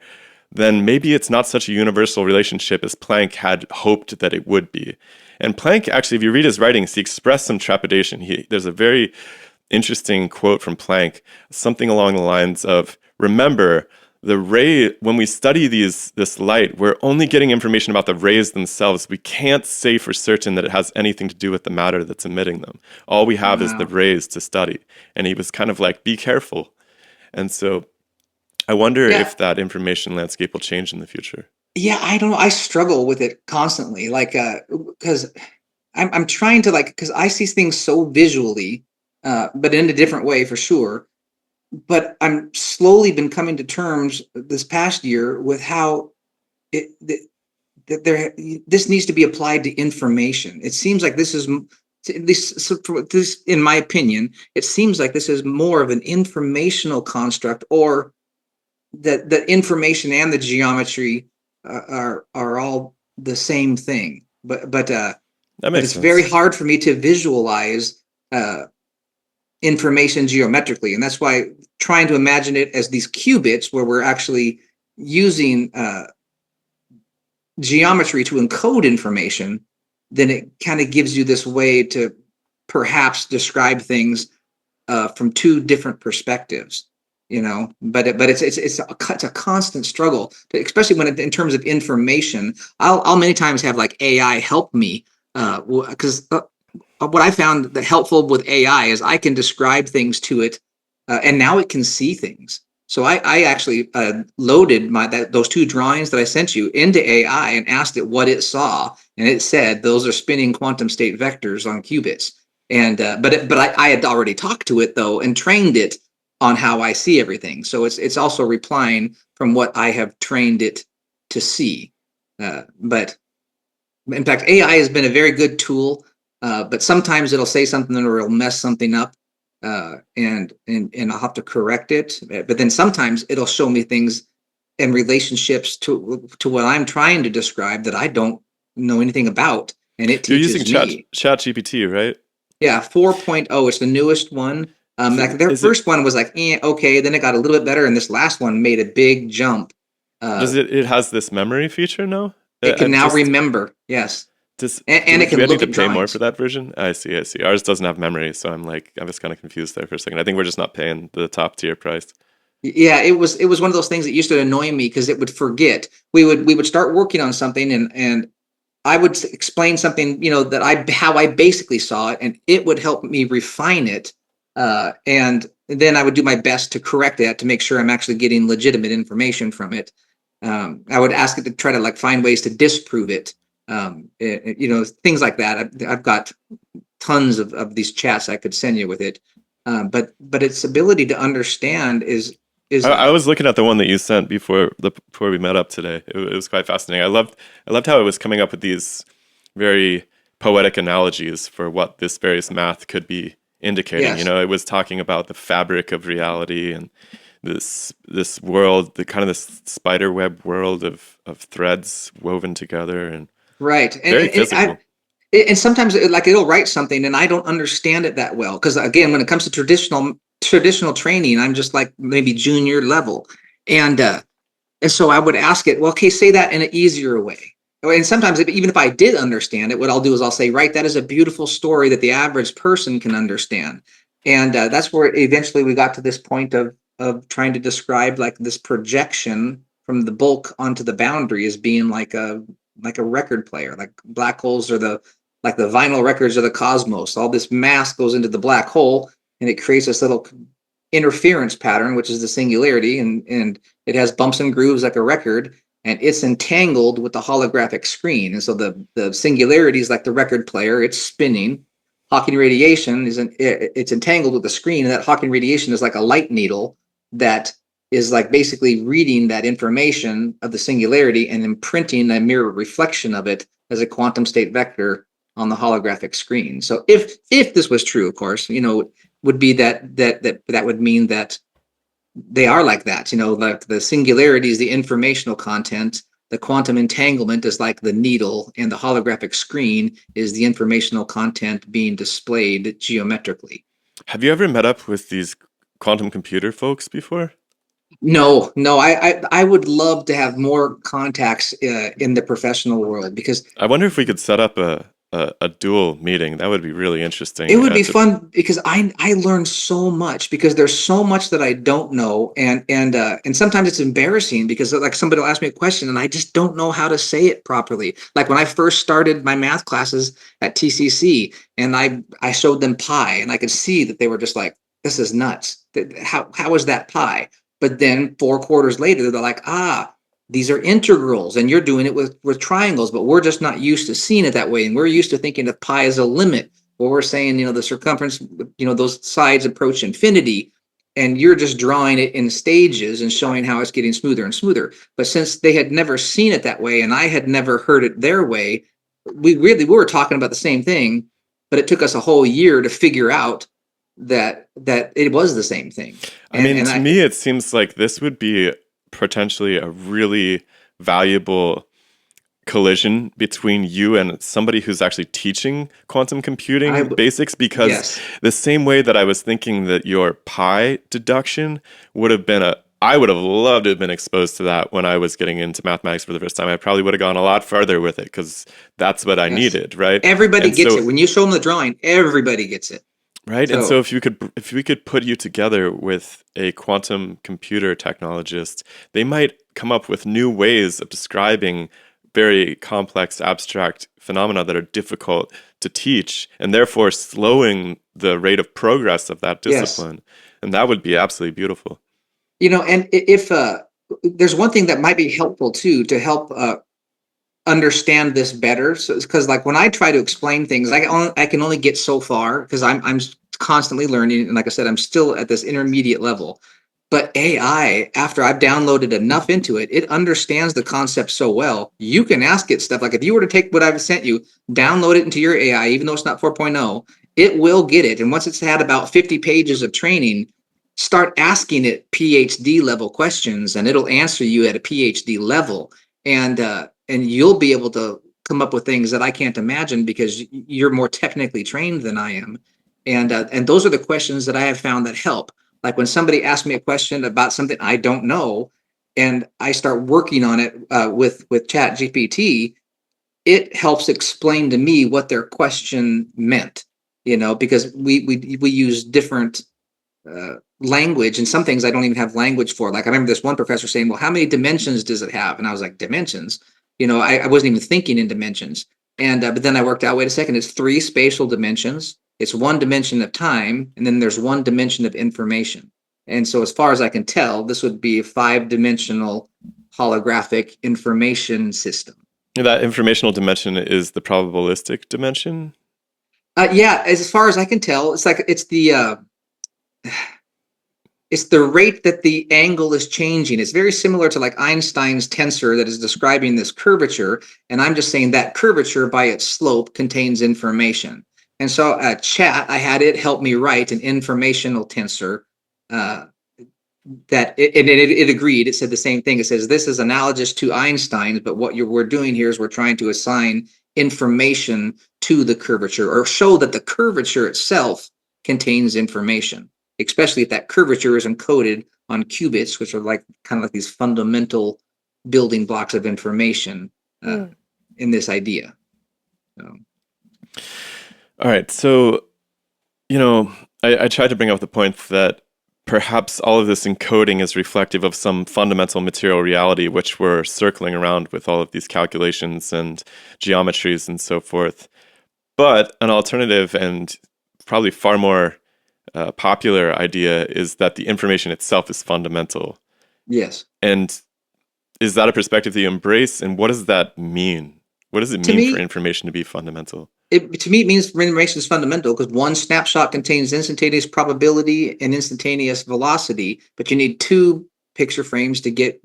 then maybe it's not such a universal relationship as Planck had hoped that it would be. And Planck, actually, if you read his writings, he expressed some trepidation. There's a very interesting quote from Planck, something along the lines of, remember, the ray, when we study this light, we're only getting information about the rays themselves. We can't say for certain that it has anything to do with the matter that's emitting them. All we have is the rays to study. And he was kind of like, be careful. And so I wonder if that information landscape will change in the future. Yeah, I don't know. I struggle with it constantly, like, because I'm trying to because I see things so visually, but in a different way for sure. But I'm slowly been coming to terms this past year with how this needs to be applied to information. It seems like this is, at least this, in my opinion, it seems like this is more of an informational construct, or that the information and the geometry are all the same thing. But That but makes it's very sense. hard for me to visualize information geometrically. And that's why trying to imagine it as these qubits where we're actually using geometry to encode information, then it kind of gives you this way to perhaps describe things from two different perspectives, but it's a constant struggle, especially when in terms of information. I'll many times have like AI help me because what I found that helpful with AI is I can describe things to it, and now it can see things. So I actually loaded those two drawings that I sent you into AI and asked it what it saw, and it said those are spinning quantum state vectors on qubits. And but I had already talked to it though and trained it on how I see everything. So it's also replying from what I have trained it to see. But in fact, AI has been a very good tool, but sometimes it'll say something or it'll mess something up, and I'll have to correct it. But then sometimes it'll show me things and relationships to what I'm trying to describe that I don't know anything about, and it You're using teaches me. ChatGPT, right? Yeah, 4.0 is the newest one. Like their Is it first one was like, okay, then it got a little bit better, and this last one made a big jump. Uh, does it has this memory feature now? it can I'm now just remember, yes, does and it do we can need look to at pay more for drawings. that version? I see, I see. Ours doesn't have memory, so I was kind of confused there for a second. I think we're just not paying the top tier price. Yeah, it was one of those things that used to annoy me because it would forget. We would start working on something, and I would explain something, that how I basically saw it, and it would help me refine it. And then I would do my best to correct that to make sure I'm actually getting legitimate information from it. I would ask it to try to like find ways to disprove it. Things like that. I've got tons of these chats I could send you with it. But its ability to understand is I was looking at the one that you sent before we met up today. It was quite fascinating. I loved how it was coming up with these very poetic analogies for what this various math could be indicating. yes. It was talking about the fabric of reality and this world, the kind of this spider web world of threads woven together and Right. And, very and, and I physical. and sometimes like it'll write something and I don't understand it that well because again, when it comes to traditional training, I'm just like maybe junior level, and so I would ask it, well, okay, say that in an easier way. And sometimes, even if I did understand it, what I'll do is I'll say, right, that is a beautiful story that the average person can understand, and that's where eventually we got to this point of trying to describe like this projection from the bulk onto the boundary as being like a record player, like black holes are the vinyl records of the cosmos. All this mass goes into the black hole, and it creates this little interference pattern, which is the singularity, and it has bumps and grooves like a record, and it's entangled with the holographic screen. And so the singularity is like the record player; it's spinning. Hawking radiation it's entangled with the screen, and that Hawking radiation is like a light needle that is like basically reading that information of the singularity and imprinting a mirror reflection of it as a quantum state vector on the holographic screen. So if this was true, of course, would be that would mean that they are like that. Like the singularity is the informational content, the quantum entanglement is like the needle, and the holographic screen is the informational content being displayed geometrically. Have you ever met up with these quantum computer folks before? No, no, I would love to have more contacts in the professional world because I wonder if we could set up a dual meeting. That would be really it interesting. would be To fun because I learned so much because there's so much that I don't know, and sometimes it's embarrassing because like somebody will ask me a question and I just don't know how to say it properly. Like when I first started my math classes at TCC, and I showed them pi, and I could see that they were just like, this is nuts. How is that pi? But then 4 quarters later, they're like, these are integrals, and you're doing it with triangles, but we're just not used to seeing it that way, and we're used to thinking of pi as a limit where we're saying, the circumference, those sides approach infinity, and you're just drawing it in stages and showing how it's getting smoother and smoother. But since they had never seen it that way, and I had never heard it their way, we were talking about the same thing, but it took us a whole year to figure out that it was the same thing. I And mean, and to I me, it seems like this would be potentially a really valuable collision between you and somebody who's actually teaching quantum computing basics? Because Yes. the same way that I was thinking that your pi deduction would have been I would have loved to have been exposed to that when I was getting into mathematics for the first time. I probably would have gone a lot farther with it because that's what I Yes. needed, right? Everybody And gets so it. When you show them the drawing, everybody gets it. right? And so So if we could put you together with a quantum computer technologist, they might come up with new ways of describing very complex abstract phenomena that are difficult to teach and therefore slowing the rate of progress of that yes, discipline. And that would be absolutely beautiful. and if there's one thing that might be helpful too to help understand this better. So it's because like when I try to explain things, I can only get so far because I'm constantly learning, and like I said, I'm still at this intermediate level. But AI, after I've downloaded enough into it, it understands the concept so well. You can ask it stuff like if you were to take what I've sent you, download it into your AI, even though it's not 4.0, it will get it. And once it's had about 50 pages of training, start asking it PhD level questions, and it'll answer you at a PhD level. And you'll be able to come up with things that I can't imagine because you're more technically trained than I am. And those are the questions that I have found that help. Like when somebody asks me a question about something I don't know, and I start working on it with Chat GPT, it helps explain to me what their question meant. Because we use different language, and some things I don't even have language for. Like I remember this one professor saying, "Well, how many dimensions does it have?" And I was like, "Dimensions?" I wasn't even thinking in dimensions. And but then I worked out. Wait a second, it's three spatial dimensions. It's one dimension of time, and then there's one dimension of information. And so, as far as I can tell, this would be a five-dimensional holographic information system. That informational dimension is the probabilistic dimension. Yeah, as far as I can tell, it's the rate that the angle is changing. It's very similar to like Einstein's tensor that is describing this curvature. And I'm just saying that curvature by its slope contains information. And so chat, I had it help me write an informational tensor uh, it agreed. It said the same thing. It says this is analogous to Einstein's, but what we're doing here is we're trying to assign information to the curvature or show that the curvature itself contains information, especially if that curvature is encoded on qubits, which are like kind of like these fundamental building blocks of information in this idea. So. All right. So, I tried to bring up the point that perhaps all of this encoding is reflective of some fundamental material reality, which we're circling around with all of these calculations and geometries and so forth. But an alternative and probably far more popular idea is that the information itself is fundamental. Yes. And is that a perspective that you embrace? And what does that mean? What does it To mean for me, information to be fundamental? to me, it means information is fundamental because one snapshot contains instantaneous probability and instantaneous velocity, but you need two picture frames to get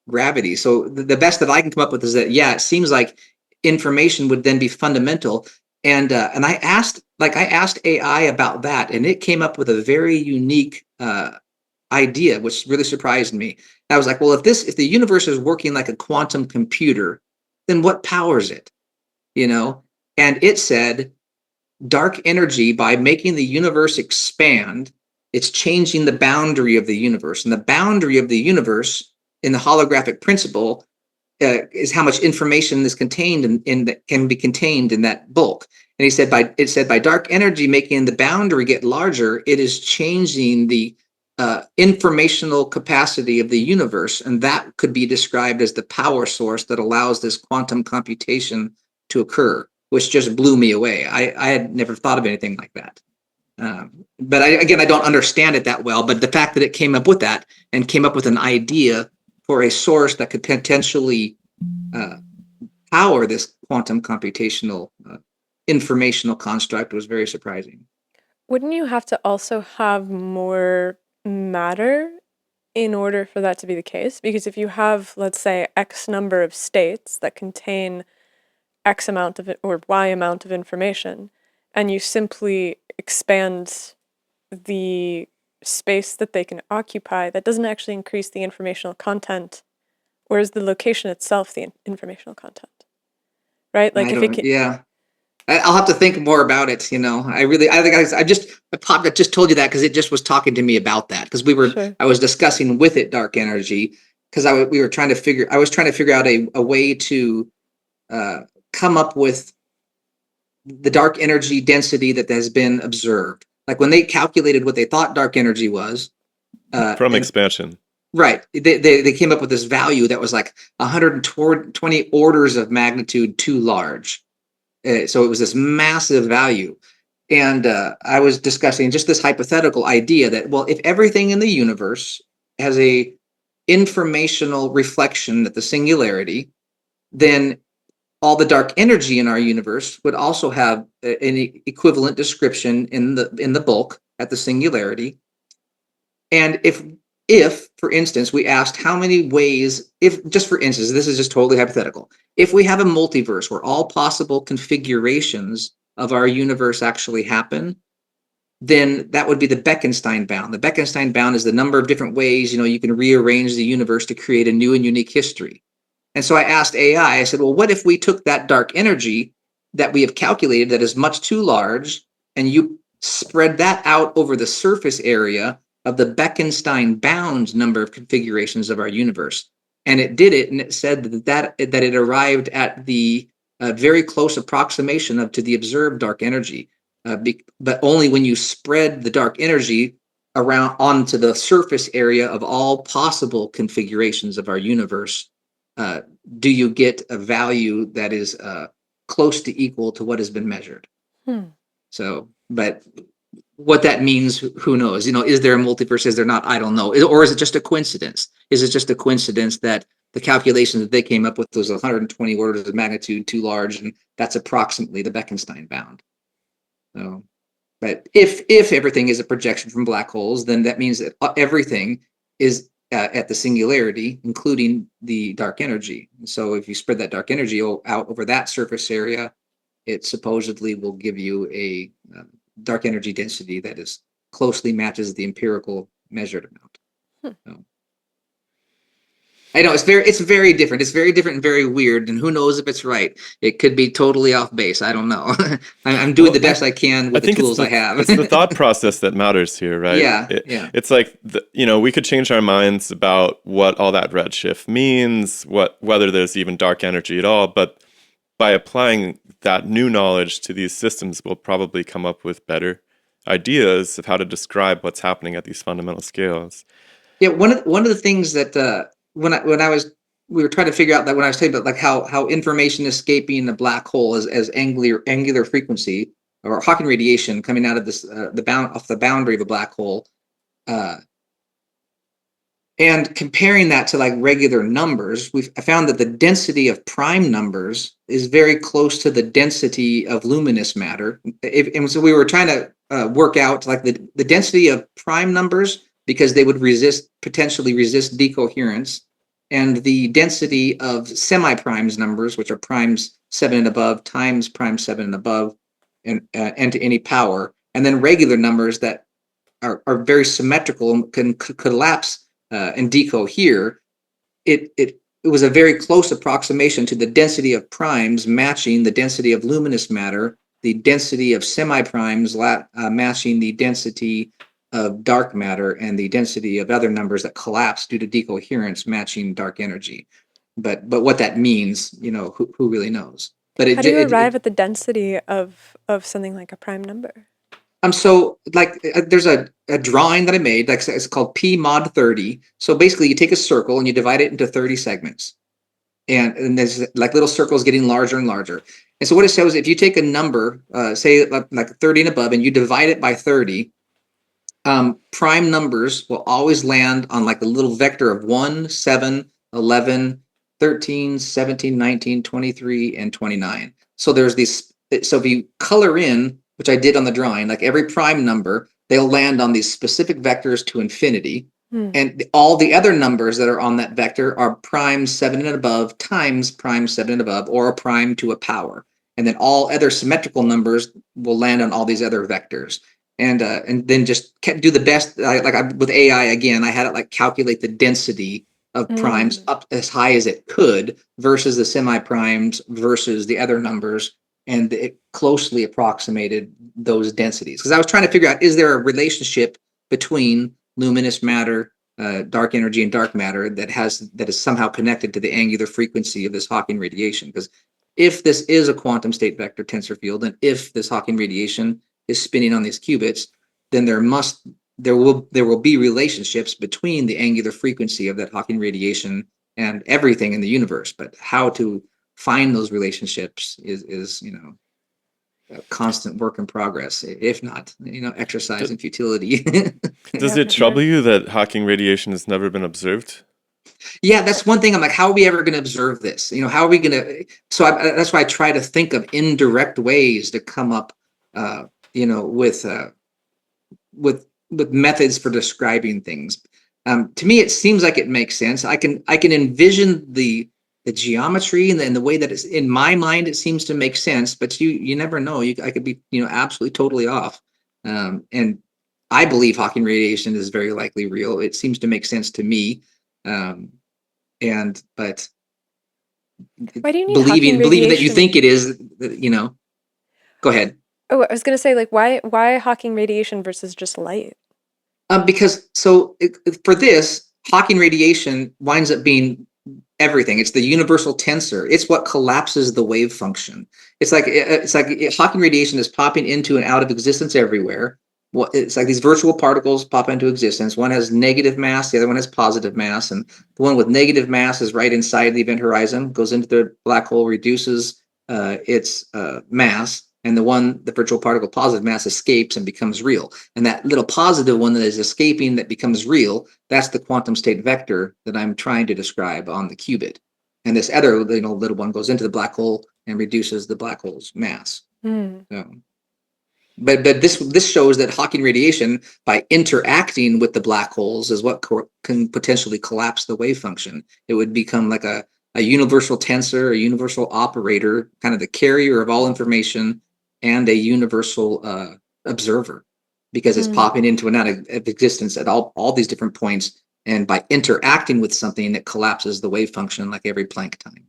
gravity. So the best that I can come up with is that, yeah, it seems like information would then be fundamental. And I asked AI about that, and it came up with a very unique idea, which really surprised me. I was like, well, if the universe is working like a quantum computer, then what powers it? You know, and it said dark energy, by making the universe expand, it's changing the boundary of the universe, and the boundary of the universe in the holographic principle is how much information is contained that can be contained in that bulk. And he said by dark energy making the boundary get larger, it is changing the informational capacity of the universe, and that could be described as the power source that allows this quantum computation to occur, which just blew me away. I had never thought of anything like that. But I don't understand it that well. But the fact that it came up with that and came up with an idea for a source that could potentially uh, power this quantum computational informational construct was very surprising. Wouldn't you have to also have more matter in order for that to be the case? Because if you have, let's say, X number of states that contain X amount of it or Y amount of information, and you simply expand the space that they can occupy, that doesn't actually increase the informational content, or is the location itself the informational content? right? Like I if it don't, can, yeah. I'll have to think more about it. I just told you that because it just was talking to me about that because sure. I was discussing with it dark energy because I was trying to figure out a way to uh, come up with the dark energy density that has been observed. Like when they calculated what they thought dark energy was, From and expansion. right, they came up with this value that was like 120 orders of magnitude too large. So it was this massive value. And I was discussing just this hypothetical idea that, well, if everything in the universe has a informational reflection at the singularity, then all the dark energy in our universe would also have an equivalent description in the bulk at the singularity. And if for instance we asked how many ways, if just for instance, this is just totally hypothetical, if we have a multiverse where all possible configurations of our universe actually happen, then that would be the Bekenstein bound. The Bekenstein bound is the number of different ways you can rearrange the universe to create a new and unique history. And so I asked AI, I said, well, what if we took that dark energy that we have calculated that is much too large, and you spread that out over the surface area of the Bekenstein bound number of configurations of our universe? And it did it, and it said that it arrived at the very close approximation of to the observed dark energy, but only when you spread the dark energy around onto the surface area of all possible configurations of our universe, uh, do you get a value that is close to equal to what has been measured. Hmm. So, but what that means, who knows? Is there a multiverse? Is there not? I don't know. Or is it just a coincidence? Is it just a coincidence that the calculation that they came up with was 120 orders of magnitude too large, and that's approximately the Bekenstein bound? So, but if everything is a projection from black holes, then that means that everything is at the singularity, including the dark energy. So if you spread that dark energy out over that surface area, it supposedly will give you a dark energy density that is closely matches the empirical measured amount. Hmm. So, I know it's very different. It's very different and very weird. And who knows if it's right? It could be totally off base. I don't know. I'm doing Well, the best I can I with the think tools I have. it's the thought process that matters here, right? Yeah, yeah. It's like we could change our minds about what all that redshift means, whether there's even dark energy at all, but by applying that new knowledge to these systems, we'll probably come up with better ideas of how to describe what's happening at these fundamental scales. Yeah, one of the things that when I was we were trying to figure out that when I was talking about like how information escaping a black hole as angular frequency or Hawking radiation coming out of this the bound off the boundary of a black hole, uh, and comparing that to like regular numbers, I found that the density of prime numbers is very close to the density of luminous matter. And so we were trying to work out like the density of prime numbers because they would potentially resist decoherence, and the density of semi-primes numbers, which are primes 7 and above times prime 7 and above, and to any power, and then regular numbers that are very symmetrical and can collapse and decohere. It was a very close approximation to the density of primes matching the density of luminous matter, the density of semi-primes matching the density of dark matter, and the density of other numbers that collapse due to decoherence matching dark energy. But what that means, who really knows? But How do you arrive at the density of something like a prime number? So like there's a drawing that I made, like it's called P mod 30. So basically you take a circle and you divide it into 30 segments. And there's like little circles getting larger and larger. And so what it says, if you take a number, say like 30 and above, and you divide it by 30, prime numbers will always land on like a little vector of 1, 7, 11, 13, 17, 19, 23, and 29. So there's these, so if you color in, which I did on the drawing, like every prime number, they'll land on these specific vectors to infinity. And all the other numbers that are on that vector are prime 7 and above times prime 7 and above, or a prime to a power. And then all other symmetrical numbers will land on all these other vectors. And then just do the best. With AI again, I had it like calculate the density of primes up as high as it could versus the semi-primes versus the other numbers, and it closely approximated those densities. Because I was trying to figure out, is there a relationship between luminous matter, dark energy, and dark matter that is somehow connected to the angular frequency of this Hawking radiation? Because if this is a quantum state vector tensor field, and if this Hawking radiation is spinning on these qubits, then there will be relationships between the angular frequency of that Hawking radiation and everything in the universe. But how to find those relationships is a constant work in progress, if not exercise in futility. Does Yeah, it for sure. trouble you that Hawking radiation has never been observed? Yeah, that's one thing. I'm like, how are we ever going to observe this? How are we going to? So that's why I try to think of indirect ways to come up, with methods for describing things. To me, it seems like it makes sense. I can envision the geometry and the way that it's in my mind. It seems to make sense, but you never know. I could be absolutely totally off. And I believe Hawking radiation is very likely real. It seems to make sense to me. But Why do you need Hawking believing that you radiation? think it is, go ahead. Oh, I was gonna say, like, why Hawking radiation versus just light? Because for this, Hawking radiation winds up being everything. It's the universal tensor. It's what collapses the wave function. It's like Hawking radiation is popping into and out of existence everywhere. It's like these virtual particles pop into existence. One has negative mass, the other one has positive mass, and the one with negative mass is right inside the event horizon, goes into the black hole, reduces its mass, and the virtual particle positive mass escapes and becomes real. And that little positive one that is escaping that becomes real, that's the quantum state vector that I'm trying to describe on the qubit. And this other little one goes into the black hole and reduces the black hole's mass. So, but this shows that Hawking radiation, by interacting with the black holes, is what can potentially collapse the wave function. It would become like a universal tensor, a universal operator, kind of the carrier of all information, and a universal observer, because it's popping into and out of existence at all these different points. And by interacting with something, it collapses the wave function like every Planck time.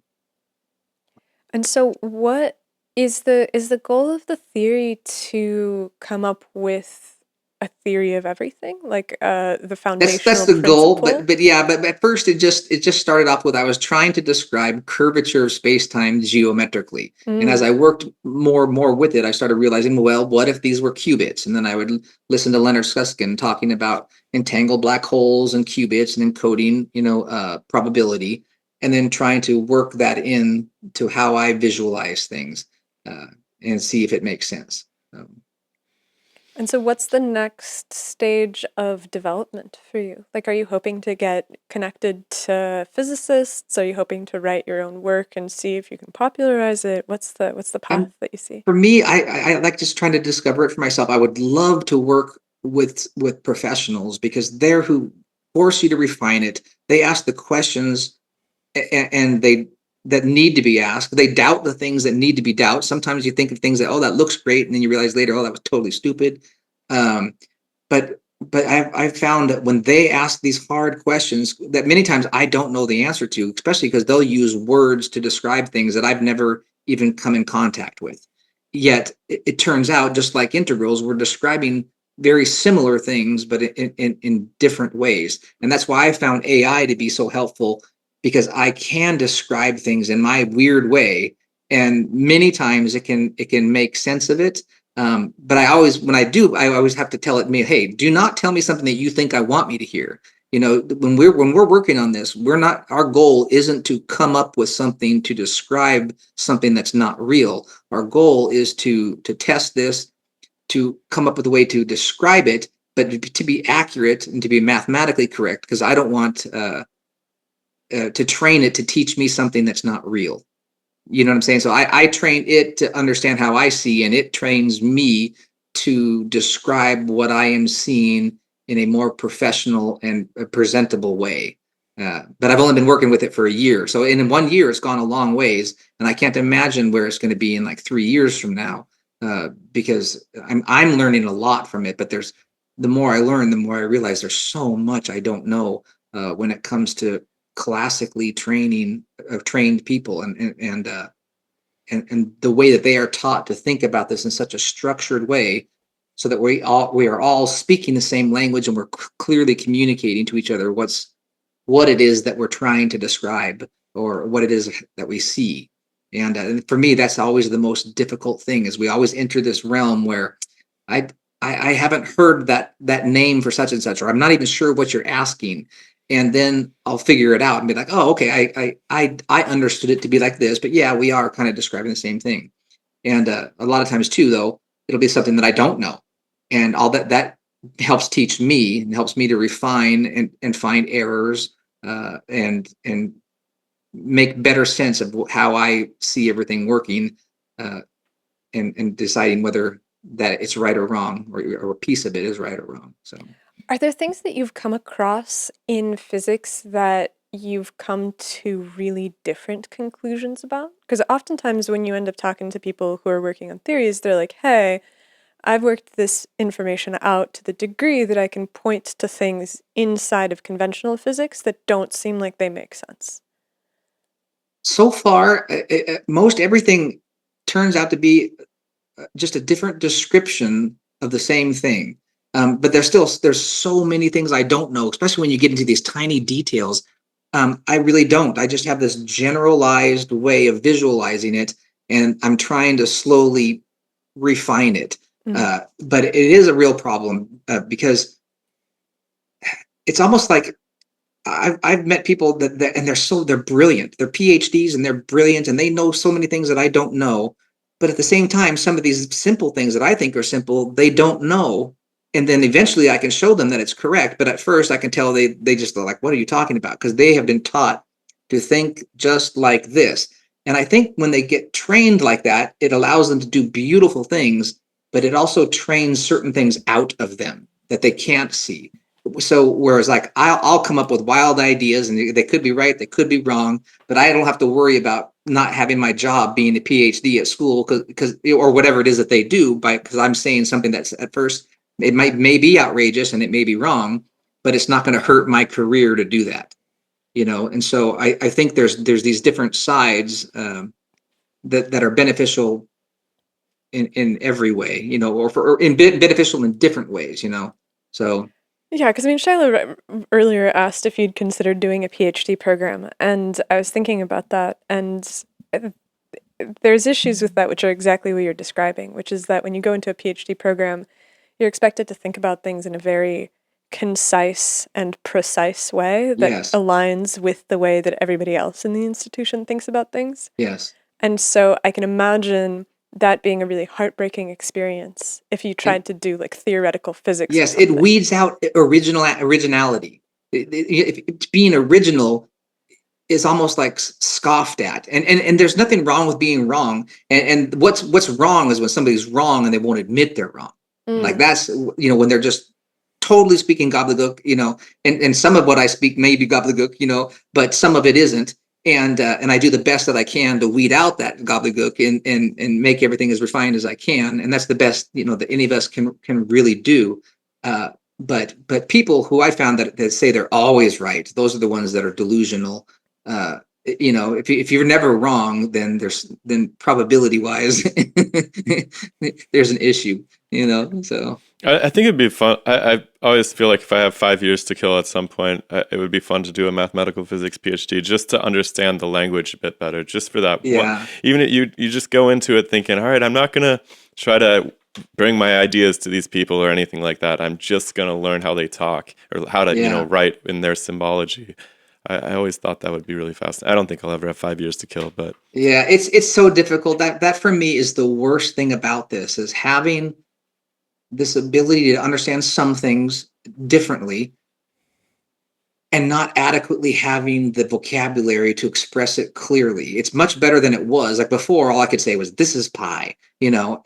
And so, what is the goal of the theory to come up with a theory of everything, like the foundational That's the goal, principle? but at first it just started off with, I was trying to describe curvature of space-time geometrically. And as I worked more and more with it, I started realizing, well, what if these were qubits? And then I would listen to Leonard Susskind talking about entangled black holes and qubits and encoding probability, and then trying to work that in to how I visualize things, and see if it makes sense. And so, what's the next stage of development for you? Like, are you hoping to get connected to physicists? Are you hoping to write your own work and see if you can popularize it? What's the path that you see? For me, I like just trying to discover it for myself. I would love to work with professionals, because they're who force you to refine it. They ask the questions, and they that need to be asked. They doubt the things that need to be doubted. Sometimes you think of things that, oh, that looks great, and then you realize later, oh, that was totally stupid. Um, but I've found that when they ask these hard questions that many times I don't know the answer to, especially because they'll use words to describe things that I've never even come in contact with. Yet it turns out, just like integrals, we're describing very similar things, but in different ways. And that's why I found AI to be so helpful, because I can describe things in my weird way, and many times it can make sense of it. But when I do, I always have to tell it, hey, do not tell me something that you think I want me to hear. When we're working on this, our goal isn't to come up with something to describe something that's not real. Our goal is to test this, to come up with a way to describe it, but to be accurate and to be mathematically correct, because I don't want to train it to teach me something that's not real. You know what I'm saying? So I train it to understand how I see, and it trains me to describe what I am seeing in a more professional and presentable way. But I've only been working with it for a year. So in 1 year, it's gone a long ways, and I can't imagine where it's going to be in like 3 years from now, because I'm learning a lot from it. But the more I learn, the more I realize there's so much I don't know when it comes to classically trained people, and the way that they are taught to think about this in such a structured way, so that we are all speaking the same language, and we're clearly communicating to each other what it is that we're trying to describe, or what it is that we see. And for me, that's always the most difficult thing, is we always enter this realm where I I haven't heard that name for such and such, or I'm not even sure what you're asking. And then I'll figure it out and be like, oh, okay, I understood it to be like this, but yeah, we are kind of describing the same thing. And a lot of times too, though, it'll be something that I don't know, and all that helps teach me and helps me to refine and find errors, and make better sense of how I see everything working, uh, and deciding whether that it's right or wrong, or a piece of it is right or wrong. So Are there things that you've come across in physics that you've come to really different conclusions about? Because oftentimes when you end up talking to people who are working on theories, they're like, hey, I've worked this information out to the degree that I can point to things inside of conventional physics that don't seem like they make sense. so far, most everything turns out to be just a different description of the same thing. But there's so many things I don't know, especially when you get into these tiny details. I really don't. I just have this generalized way of visualizing it, and I'm trying to slowly refine it. Mm. But it is a real problem, because it's almost like I've met people that and they're brilliant. They're PhDs and they're brilliant, and they know so many things that I don't know. But at the same time, some of these simple things that I think are simple, they don't know. And then eventually I can show them that it's correct. But at first I can tell they just are like, what are you talking about? Because they have been taught to think just like this. And I think when they get trained like that, it allows them to do beautiful things, but it also trains certain things out of them that they can't see. So whereas like I'll come up with wild ideas, and they could be right, they could be wrong, but I don't have to worry about not having my job being a PhD at school, because or whatever it is that they do, because I'm saying something that's at first it may be outrageous and it may be wrong, but it's not going to hurt my career to do that, And so I think there's these different sides, that are beneficial in every way, or beneficial in different ways. So Yeah, because I mean, Shiloh earlier asked if you'd considered doing a PhD program, and I was thinking about that, and there's issues with that, which are exactly what you're describing, which is that when you go into a PhD program, you're expected to think about things in a very concise and precise way that yes, aligns with the way that everybody else in the institution thinks about things. yes. And so I can imagine that being a really heartbreaking experience if you And tried to do like theoretical physics or yes, it something. weeds out originality. Being original is almost like scoffed at, and there's nothing wrong with being wrong. And what's wrong is when somebody's wrong and they won't admit they're wrong. Like Mm. that's when they're just totally speaking gobbledygook. And some of what I speak may be gobbledygook, but some of it isn't. And I do the best that I can to weed out that gobbledygook, and make everything as refined as I can. And that's the best that any of us can really do. Uh, but people who I found that say they're always right, those are the ones that are delusional. uh if you're never wrong, then probability wise there's an issue. So I think it'd be fun. I always feel like if I have 5 years to kill at some point, it would be fun to do a mathematical physics PhD just to understand the language a bit better. Just for that, yeah, even if you just go into it thinking, all right, I'm not gonna try to bring my ideas to these people or anything like that. I'm just gonna learn how they talk or how to yeah, write in their symbology. I always thought that would be really fast. I don't think I'll ever have 5 years to kill, but yeah. It's so difficult. That for me is the worst thing about this, is having this ability to understand some things differently, and not adequately having the vocabulary to express it clearly. It's much better than it was. Like before, all I could say was "this is pi," and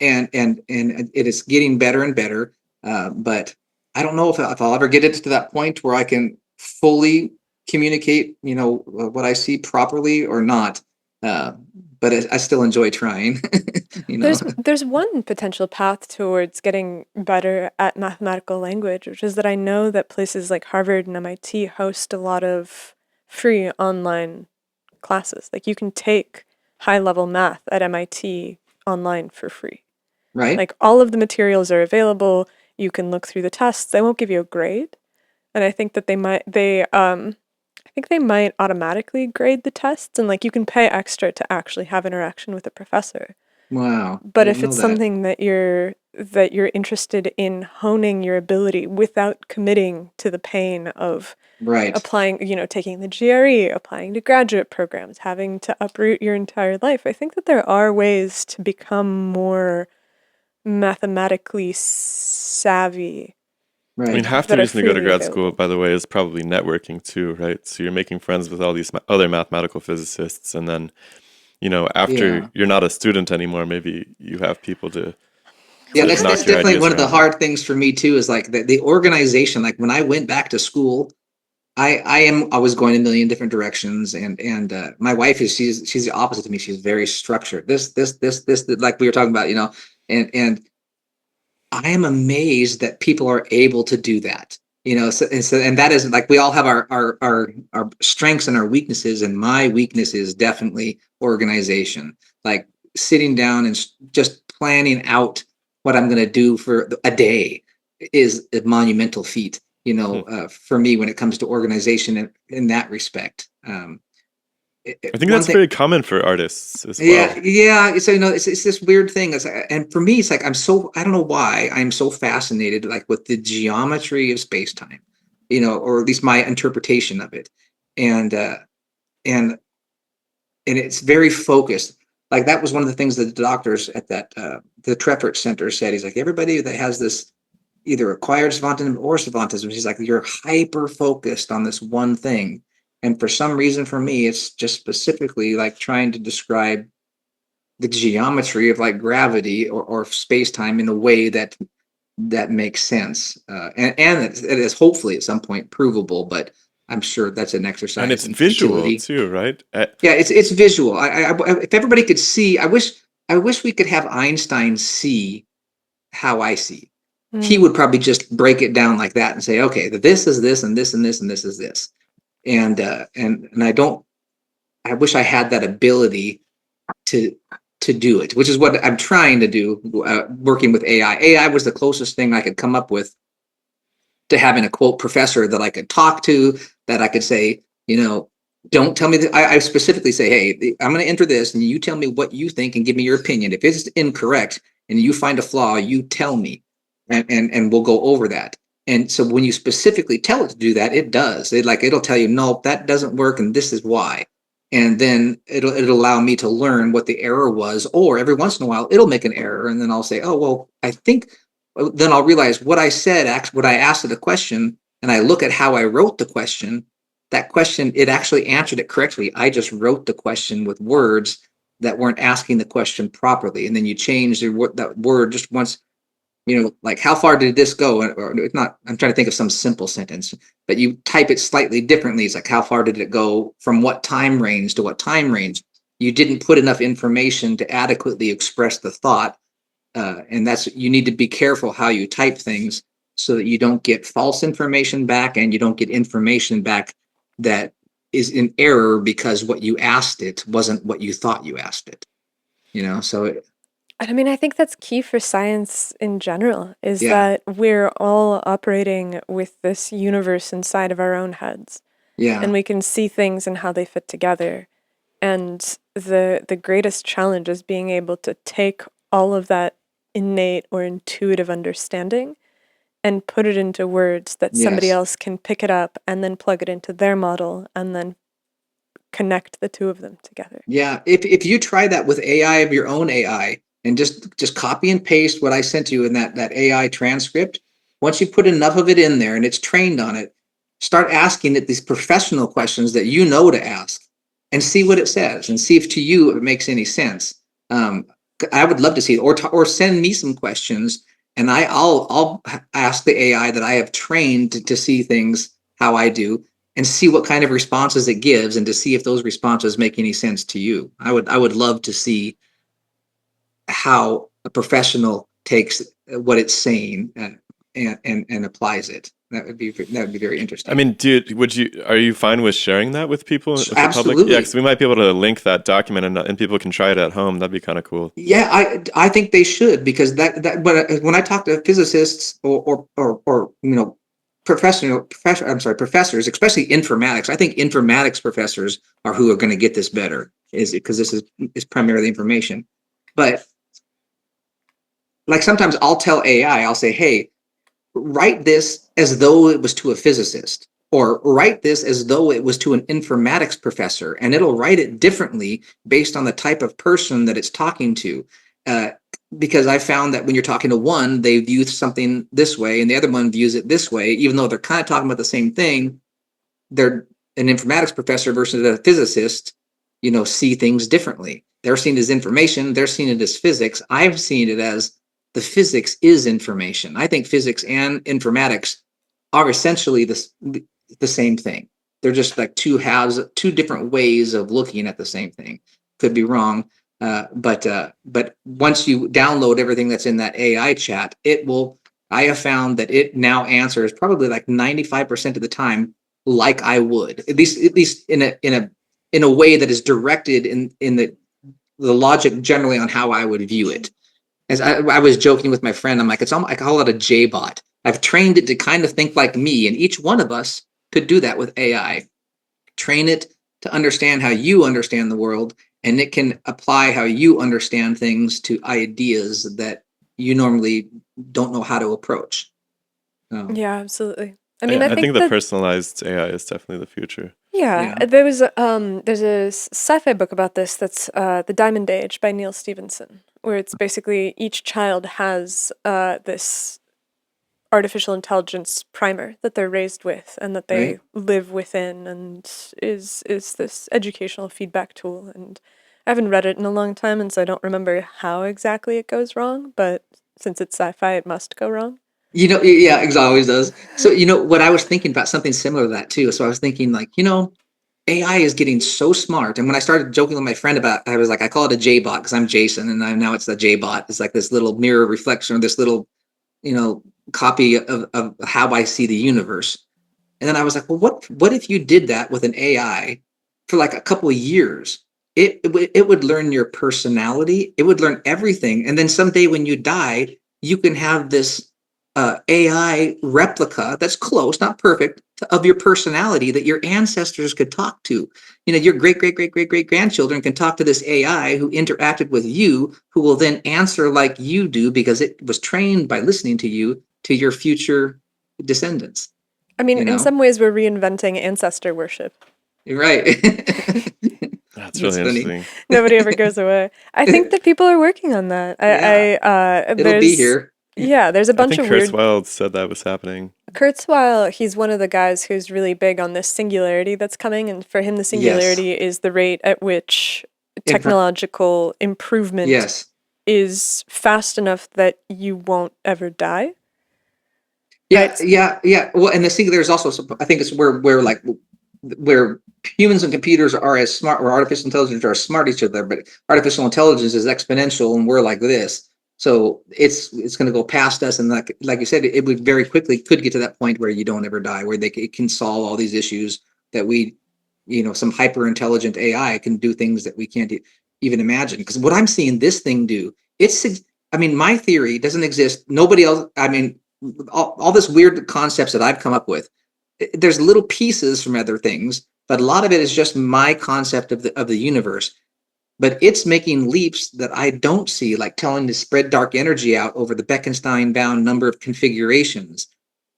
it is getting better and better. But I don't know if I'll ever get it to that point where I can fully communicate, what I see properly or not. Uh, but I still enjoy trying. you know. There's one potential path towards getting better at mathematical language, which is that I know that places like Harvard and MIT host a lot of free online classes. Like you can take high-level math at MIT online for free. Right. Like all of the materials are available. You can look through the tests. They won't give you a grade. And I think that I think they might automatically grade the tests, and like you can pay extra to actually have interaction with the professor. Wow. I But didn't if know it's that. something that you're interested in honing your ability without committing to the pain of Right. applying, taking the GRE, applying to graduate programs, having to uproot your entire life, I think that there are ways to become more mathematically savvy I mean, Right. half the that are reason to go to freely grad school, available. by the way, is probably networking too, right? So you're making friends with all these other mathematical physicists, and then, after Yeah. you're not a student anymore, maybe you have people to Yeah, to that's knock your definitely ideas one of the around with. hard things for me too, is like the organization. Like when I went back to school, I was going a million different directions, and my wife is she's the opposite to me. She's very structured. This, like we were talking about, and I am amazed that people are able to do that. And that is like we all have our strengths and our weaknesses, and my weakness is definitely organization. Like sitting down and just planning out what I'm going to do for a day is a monumental feat. Hmm. For me when it comes to organization in that respect. I think One that's thing, very common for artists as yeah, well. yeah. So it's this weird thing. And for me, it's like I don't know why I'm so fascinated like with the geometry of space time, or at least my interpretation of it, and and and it's very focused. Like that was one of the things that the doctors at that the Treffert Center said. He's like everybody that has this either acquired savantism or savantism. He's like you're hyper focused on this one thing, and for some reason, for me, it's just specifically like trying to describe the geometry of like gravity or space time in a way that makes sense, and it is hopefully at some point provable. But I'm sure that's an And exercise it's in visual futility. too, right? Yeah, it's visual. If everybody could see, I wish we could have Einstein see how I see. He Mm. would probably just break it down like that and say, okay, this is this and this and this and this is this, and I don't. I wish I had that ability to to do it, which is what I'm trying to do, working with AI. AI was the closest thing I could come up with to having a quote professor that I could talk to, that I could say, don't tell me that. I specifically say, hey, I'm going to enter this, and you tell me what you think and give me your opinion. If it's incorrect and you find a flaw, you tell me, and we'll go over that. And so when you specifically tell it to do that, it does. It'll tell you, no, that doesn't work, and this is why. And then it'll allow me to learn what the error was, or every once in a while it'll make an error, and then I'll say, oh well, I think then I'll realize what I said, what I asked of the question, and I look at how I wrote the question. That question, it actually answered it correctly. I just wrote the question with words that weren't asking the question properly. And then you change that word just once, like how far did this go? Or it's not, I'm trying to think of some simple sentence, but you type it slightly differently. It's like, how far did it go from what time range to what time range? You didn't put enough information to adequately express the thought, and that's you need to be careful how you type things so that you don't get false information back and you don't get information back that is in error because what you asked it wasn't what you thought you asked it. So And I mean, I think that's key for science in general, is yeah, that we're all operating with this universe inside of our own heads, and yeah, we can see things and how they fit together. And the greatest challenge is being able to take all of that innate or intuitive understanding and put it into words that somebody yes, else can pick it up and then plug it into their model and then connect the two of them together. yeah. If you try that with AI of your own AI and just copy and paste what I sent you in that AI transcript, once you put enough of it in there and it's trained on it, start asking it these professional questions that you know to ask, and see what it says, and see if to you it makes any sense. Um, I would love to see it, or send me some questions, and I'll ask the AI that I have trained to see things how I do, and see what kind of responses it gives, and to see if those responses make any sense to you. I would love to see how a professional takes what it's saying, and applies it. That would be very interesting. I mean, are you fine with sharing that with people, with the public? Yeah, Absolutely. because we might be able to link that document and people can try it at home. That'd be kind of cool. Yeah, I think they should, because but when I talk to physicists or professors, especially informatics, I think informatics professors are who are going to get this better, is because this is primarily information. But like sometimes I'll tell AI, I'll say, hey, write this as though it was to a physicist, or write this as though it was to an informatics professor, and it'll write it differently based on the type of person that it's talking to. Uh, because I found that when you're talking to one, they view something this way, and the other one views it this way, even though they're kind of talking about the same thing. They're an informatics professor versus a physicist, see things differently. They're seeing it as information, they're seeing it as physics. I've seen it as the physics is information. I think physics and informatics are essentially the same thing. They're just like two different ways of looking at the same thing. Could be wrong, but once you download everything that's in that AI chat, it will. I have found that it now answers probably like 95% of the time like I would, at least in a way that is directed in the logic generally on how I would view it. As I was joking with my friend, I'm like, I call it a J-bot. I've trained it to kind of think like me, and each one of us could do that with AI. Train it to understand how you understand the world, and it can apply how you understand things to ideas that you normally don't know how to approach. Yeah, absolutely. I mean, Yeah, I I think think the that personalized AI is definitely the future. yeah, Yeah. there's a sci-fi book about this that's The Diamond Age by Neil Stephenson, where it's basically each child has this artificial intelligence primer that they're raised with and that they Right. live within, and is this educational feedback tool. And I haven't read it in a long time, and so I don't remember how exactly it goes wrong, but since it's sci-fi, it must go wrong. Yeah, it always does. So, what I was thinking about something similar to that too. So I was thinking like, AI is getting so smart. And when I started joking with my friend about, I was like, I call it a J bot because I'm Jason, and now it's the J bot. It's like this little mirror reflection, or this little, you know, copy of how I see the universe. And then I was like, well, what if you did that with an AI for like a couple of years? It would learn your personality. It would learn everything. And then someday when you die, you can have this AI replica that's close, not perfect, of your personality that your ancestors could talk to. Your great, great, great, great, great grandchildren can talk to this AI who interacted with you, who will then answer like you do because it was trained by listening to you to your future descendants. I mean, You in know, some ways, we're reinventing ancestor worship. you're right. That's That's really funny. interesting. Nobody ever goes away. I think that people are working on that. Yeah, it'll be There's, here. yeah, there's a I bunch think of weird. Kurzweil said that was happening. Kurzweil, he's one of the guys who's really big on this singularity that's coming, and for him, the Yes. singularity is the rate at which Infor- technological improvement yes. is fast enough that you won't ever die. Yeah, Right? yeah, yeah. Well, and the singular is also, I think it's where humans and computers are as smart, or artificial intelligence are as smart each other, but artificial intelligence is exponential, and we're like this. So it's going to go past us, and like you said, it would very quickly could get to that point where you don't ever die, where it can solve all these issues that some hyper intelligent AI can do things that we can't even imagine. Because what I'm seeing this thing do, I mean, my theory doesn't exist. Nobody else. I mean, all this weird concepts that I've come up with, there's little pieces from other things, but a lot of it is just my concept of the universe. But it's making leaps that I don't see, like telling to spread dark energy out over the Bekenstein bound number of configurations.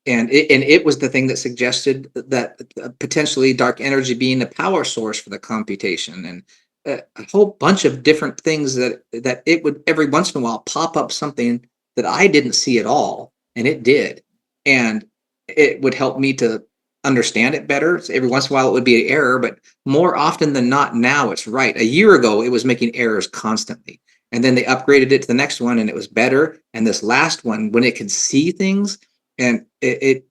And it was the thing that suggested that potentially dark energy being a power source for the computation, and a whole bunch of different things that it would every once in a while pop up something that I didn't see at all, and it did, and it would help me to understand it better. So every once in a while it would be an error, but more often than not now it's right. A year ago it was making errors constantly, and then they upgraded it to the next one and it was better. And this last one, when it can see things, and it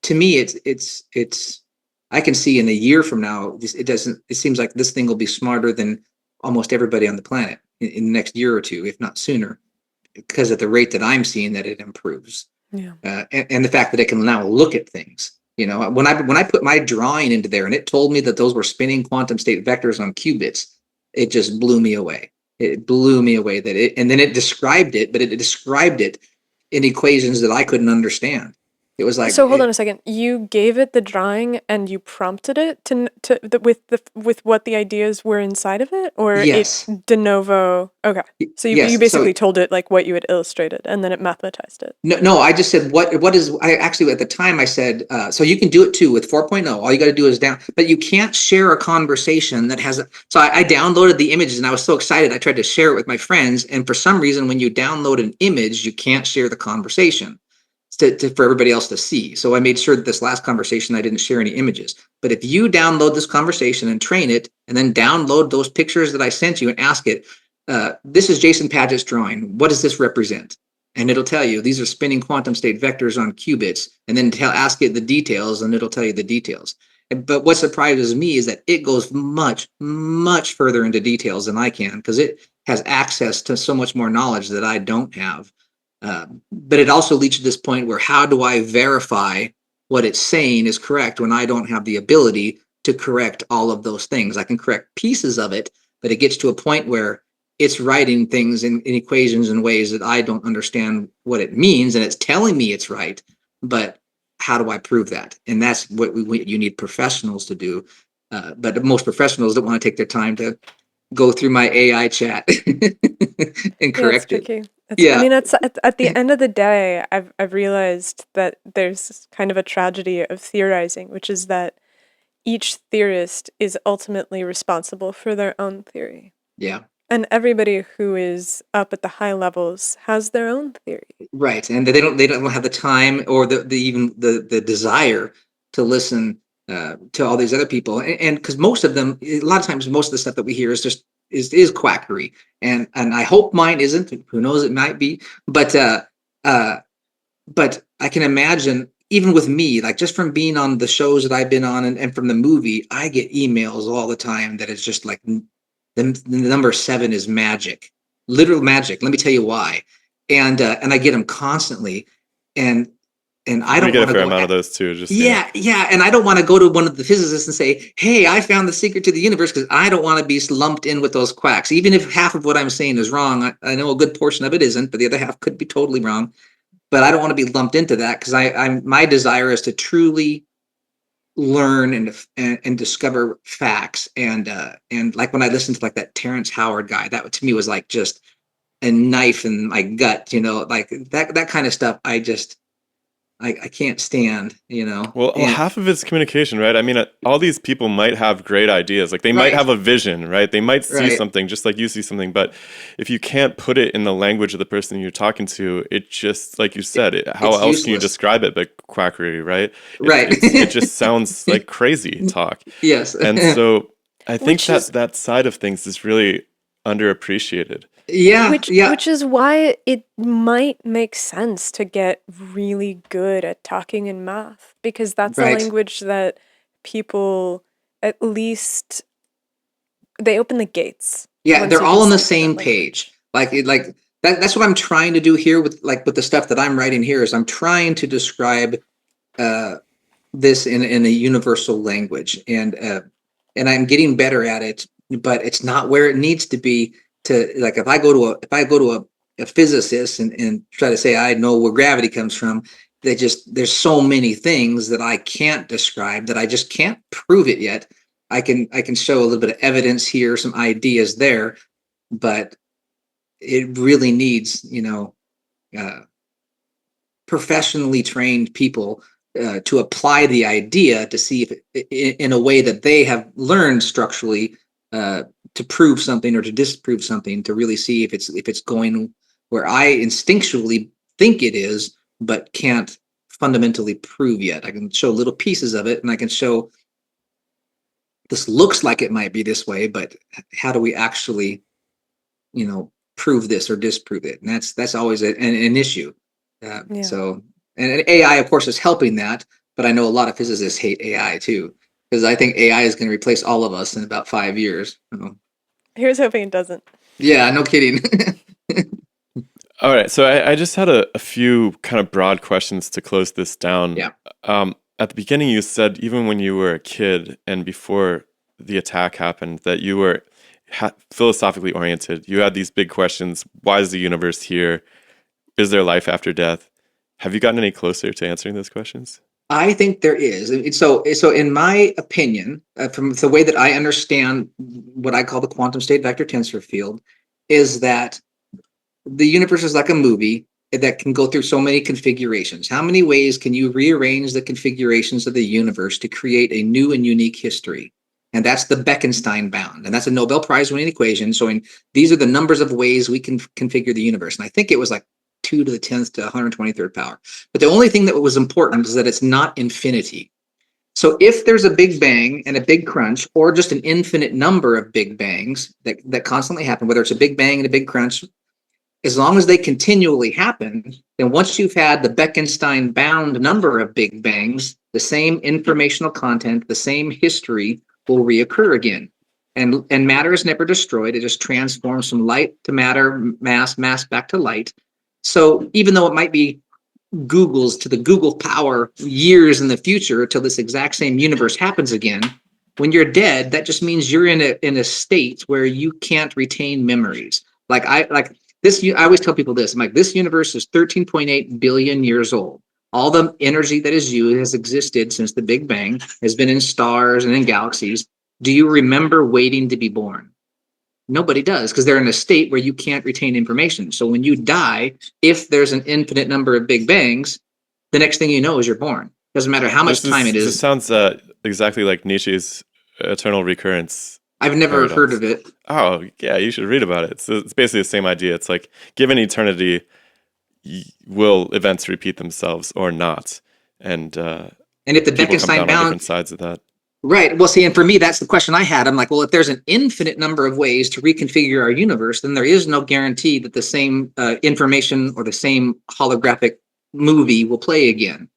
to me it's I can see in a year from now, it seems like this thing will be smarter than almost everybody on the planet in the next year or two, if not sooner, because at the rate that I'm seeing that it improves. Yeah. And the fact that it can now look at things. When I put my drawing into there and it told me that those were spinning quantum state vectors on qubits, it just blew me away. It blew me away and then it described it, but it described it in equations that I couldn't understand. It was like, So hold on a second. You gave it the drawing and you prompted it with what the ideas were inside of it, or it yes, de novo. Okay. So you yes. So basically told it like what you had illustrated, and then it mathematized it. no, I just said what is I actually at the time I said so you can do it too with 4.0. All you got to do is down, but you can't share a conversation that has. So I downloaded the images and I was so excited. I tried to share it with my friends, and for some reason, when you download an image, you can't share the conversation for everybody else to see. So I made sure that this last conversation I didn't share any images. But if you download this conversation and train it, and then download those pictures that I sent you and ask it, this is Jason Padgett's drawing. What does this represent? And it'll tell you these are spinning quantum state vectors on qubits, and then ask it the details, and it'll tell you the details. But what surprises me is that it goes much, much further into details than I can, because it has access to so much more knowledge that I don't have. But it also leads to this point where how do I verify what it's saying is correct when I don't have the ability to correct all of those things? I can correct pieces of it, but it gets to a point where it's writing things in equations in ways that I don't understand what it means, and it's telling me it's right, but how do I prove that? And that's what you need professionals to do. But most professionals don't want to take their time to go through my AI chat and Yeah, it's correct it. tricky. I Yeah, mean, at the end of the day, I've realized that there's kind of a tragedy of theorizing, which is that each theorist is ultimately responsible for their own theory. yeah. And everybody who is up at the high levels has their own theory. Right, and they don't have the time or the desire to listen to all these other people, and because most of them, a lot of times, most of the stuff that we hear is just is quackery, and I hope mine isn't. Who knows? It might be, but uh, but I can imagine even with me, like just from being on the shows that I've been on and from the movie, I get emails all the time that it's just like the number 7 is magic, literal magic. Let me tell you why. And I get them constantly, and I We don't get a want to fair go. amount of those too, just so you know. Yeah, and I don't want to go to one of the physicists and say, "Hey, I found the secret to the universe," because I don't want to be lumped in with those quacks. Even if half of what I'm saying is wrong, I know a good portion of it isn't, but the other half could be totally wrong. But I don't want to be lumped into that because I'm my desire is to truly learn and discover facts and like when I listened to like that Terrence Howard guy, that to me was like just a knife in my gut, like that kind of stuff. I can't stand, Well, and half of it's communication, right? I mean, all these people might have great ideas. Like they might right, have a vision, right? They might see right, something just like you see something, but if you can't put it in the language of the person you're talking to, it just, like you said, how it's else can you useless, describe it but quackery, right? right. It just sounds like crazy talk. Yes. And so I think Which is that side of things is really underappreciated. Yeah, yeah, which is why it might make sense to get really good at talking in math, because that's a right. language that people, at least, they open the gates Yeah, once they're you can all on the speak that same language. page. Like that's what I'm trying to do here with the stuff that I'm writing here is I'm trying to describe uh this in a universal language, and I'm getting better at it, but it's not where it needs to be. To like if I go to a physicist and try to say I know where gravity comes from, there's so many things that I can't describe that I just can't prove it yet. I can show a little bit of evidence here, some ideas there, but it really needs uh, professionally trained people to apply the idea to see if in a way that they have learned structurally uh, to prove something or to disprove something, to really see if it's going where I instinctually think it is but can't fundamentally prove yet. I can show little pieces of it, and I can show this looks like it might be this way, but how do we actually prove this or disprove it? And that's always an issue. Yeah. And AI, of course, is helping that, but I know a lot of physicists hate AI too, because I think AI is going to replace all of us in about 5 years. Here's hoping it doesn't. Yeah, no kidding. All right, so I just had a few kind of broad questions to close this down. Yeah. At the beginning, you said even when you were a kid and before the attack happened, that you were philosophically oriented. You had these big questions. Why is the universe here? Is there life after death? Have you gotten any closer to answering those questions? I think there is. So in my opinion, from the way that I understand what I call the quantum state vector tensor field, is that the universe is like a movie that can go through so many configurations. How many ways can you rearrange the configurations of the universe to create a new and unique history? And that's the Bekenstein bound. And that's a Nobel Prize winning equation. So these are the numbers of ways we can configure the universe. And I think it was like 2 to the 10th to 123rd power. But the only thing that was important is that it's not infinity. So if there's a big bang and a big crunch, or just an infinite number of big bangs that constantly happen, whether it's a big bang and a big crunch, as long as they continually happen, then once you've had the Bekenstein bound number of big bangs, the same informational content, the same history will reoccur again. And matter is never destroyed. It just transforms from light to matter, mass back to light. So even though it might be Google's to the Google power years in the future till this exact same universe happens again, when you're dead, that just means you're in a state where you can't retain memories. Like this, I always tell people this. I'm like, this universe is 13.8 billion years old. All the energy that is you has existed since the Big Bang, has been in stars and in galaxies. Do you remember waiting to be born? Nobody does, because they're in a state where you can't retain information. So when you die, if there's an infinite number of Big Bangs, the next thing you know is you're born. Doesn't matter how much time it This is. sounds exactly like Nietzsche's eternal recurrence I've never paradox. heard of it. Oh, yeah, you should read about it. It's basically the same idea. It's like, given eternity, will events repeat themselves or not? And And if the people come Bekenstein down on bound, different sides of that. right. Well, see, and for me, that's the question I had. I'm like, well, if there's an infinite number of ways to reconfigure our universe, then there is no guarantee that the same information or the same holographic movie will play again.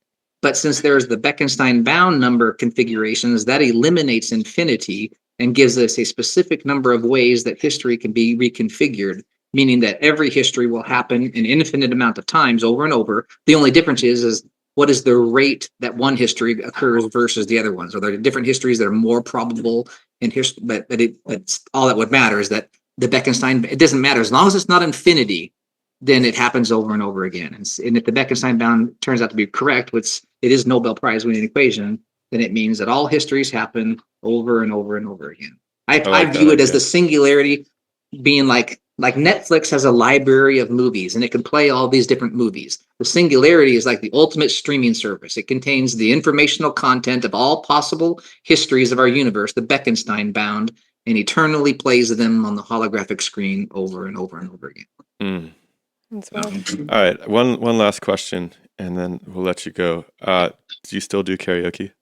But since there's the Bekenstein bound number of configurations, that eliminates infinity and gives us a specific number of ways that history can be reconfigured, meaning that every history will happen an infinite amount of times over and over. The only difference is what is the rate that one history occurs versus the other ones? Are there different histories that are more probable in history? But it's all that would matter is that the Bekenstein, it doesn't matter. As long as it's not infinity, then it happens over and over again. And if the Bekenstein bound turns out to be correct, which it is Nobel Prize winning equation, then it means that all histories happen over and over and over again. I view it as the singularity being like Netflix has a library of movies and it can play all these different movies. The singularity is like the ultimate streaming service. It contains the informational content of all possible histories of our universe, the Bekenstein bound, and eternally plays them on the holographic screen over and over and over again. Mm. That's wild. All right, one last question, and then we'll let you go. Do you still do karaoke?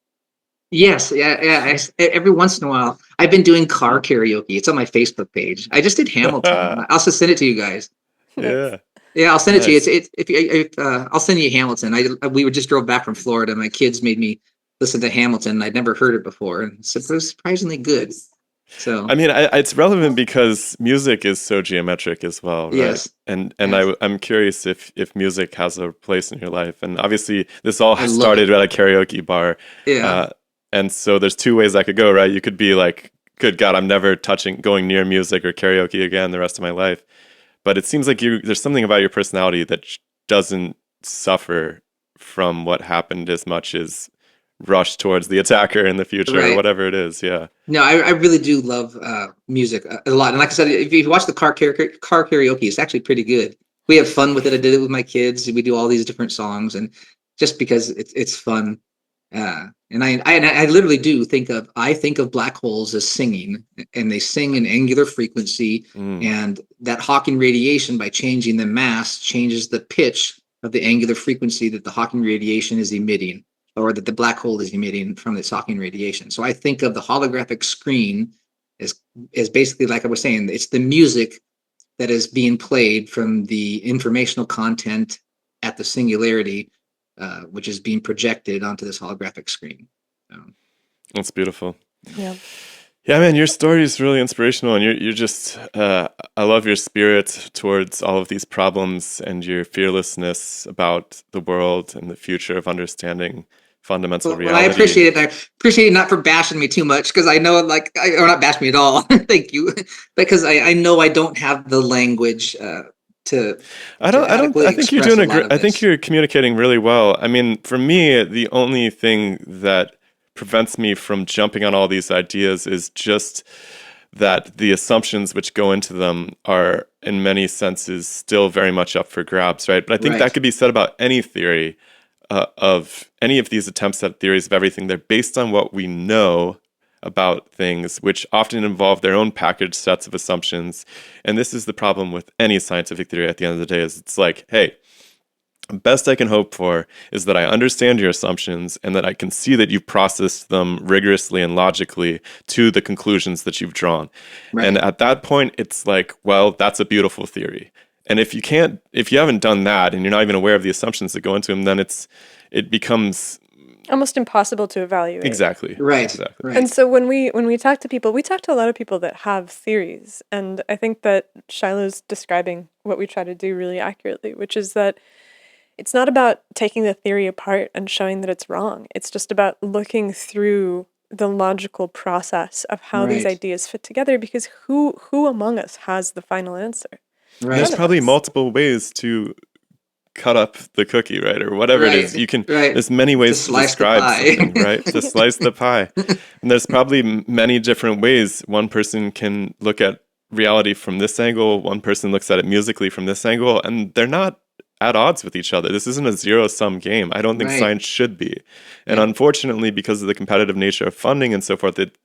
Yes, yeah. Every once in a while, I've been doing car karaoke. It's on my Facebook page. I just did Hamilton. I'll also send it to you guys. Yeah. Yeah, I'll send it to you. Nice. I'll send you Hamilton. We just drove back from Florida. My kids made me listen to Hamilton. I'd never heard it before, and it was surprisingly good. So I mean, it's relevant because music is so geometric as well, right? yes, And yes. I'm curious if music has a place in your life. And obviously, this all I love started it. at a karaoke bar. Yeah, And so there's two ways that could go, right? You could be like, good God, I'm never going near music or karaoke again the rest of my life. But it seems like there's something about your personality that doesn't suffer from what happened as much as rush towards the attacker in the future or right. whatever it is. Yeah. No, I really do love music a lot. And like I said, if you watch the car karaoke, it's actually pretty good. We have fun with it. I did it with my kids. We do all these different songs, and just because it's fun. And I literally do think of black holes as singing, and they sing in angular frequency, Mm. and that Hawking radiation, by changing the mass, changes the pitch of the angular frequency that the Hawking radiation is emitting, or that the black hole is emitting from its Hawking radiation. So I think of the holographic screen as basically, like I was saying, it's the music that is being played from the informational content at the singularity, which is being projected onto this holographic screen. That's beautiful. Yeah. Yeah, man, your story is really inspirational, and you're just I love your spirit towards all of these problems and your fearlessness about the world and the future of understanding fundamental Well, I reality. appreciate it. I appreciate it not for bashing me too much because I know, or not bash me at all. Thank you, because I know I don't have the language to I adequately think you're express doing a a lot great, of I think this. you're communicating really well. I mean, for me, the only thing that prevents me from jumping on all these ideas is just that the assumptions which go into them are in many senses still very much up for grabs, right? But I think that Right. could be said about any theory of any of these attempts at theories of everything. They're based on what we know about things, which often involve their own packaged sets of assumptions. And this is the problem with any scientific theory at the end of the day is it's like, hey, best I can hope for is that I understand your assumptions and that I can see that you've processed them rigorously and logically to the conclusions that you've drawn. And Right. at that point, it's like, well, that's a beautiful theory. And if you haven't done that and you're not even aware of the assumptions that go into them, then it becomes Almost impossible to evaluate. Right. exactly. And Right. so when we talk to people, we talk to a lot of people that have theories, and I think that Shiloh's describing what we try to do really accurately, which is that it's not about taking the theory apart and showing that it's wrong. It's just about looking through the logical process of how these Right. ideas fit together, because who among us has the final answer? And there's None Right. of probably us. multiple ways to cut up the cookie, right? Or whatever it is. Right. You can, Right. there's many To ways to slice the describe pie. something, right? To slice the pie. And there's probably many different ways. One person can look at reality from this angle, one person looks at it musically from this angle, and they're not at odds with each other. This isn't a zero-sum game. I don't think Right. science should be. And Yep. unfortunately, because of the competitive nature of funding and so forth, it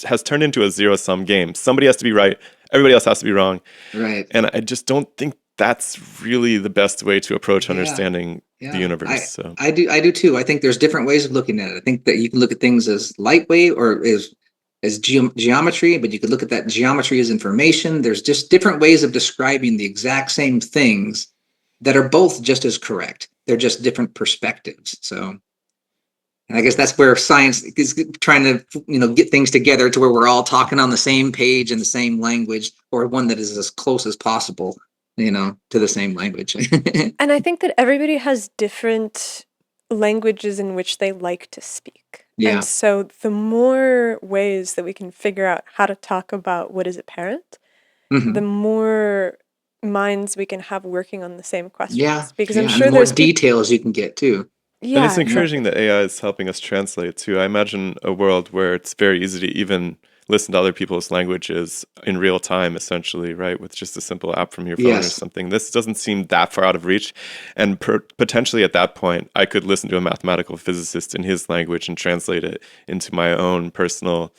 has turned into a zero-sum game. Somebody has to be right, everybody else has to be wrong. Right. And I just don't think that's really the best way to approach Yeah. understanding the Yeah. universe. So I do too. I think there's different ways of looking at it. I think that you can look at things as lightweight or as geometry, but you could look at that geometry as information. There's just different ways of describing the exact same things that are both just as correct. They're just different perspectives. So, and I guess that's where science is trying to, get things together to where we're all talking on the same page and the same language, or one that is as close as possible, to the same language. And I think that everybody has different languages in which they like to speak. Yeah. And so the more ways that we can figure out how to talk about what is apparent, Mhm. the more minds we can have working on the same questions. Yeah. Because Yeah. I'm And sure the more there's people. details you can get too. and Yeah, it's encouraging exactly. that AI is helping us translate too. I imagine a world where it's very easy to even listen to other people's languages in real time, essentially, right? With just a simple app from your phone or Yes. something. This doesn't seem that far out of reach. And potentially at that point, I could listen to a mathematical physicist in his language and translate it into my own personal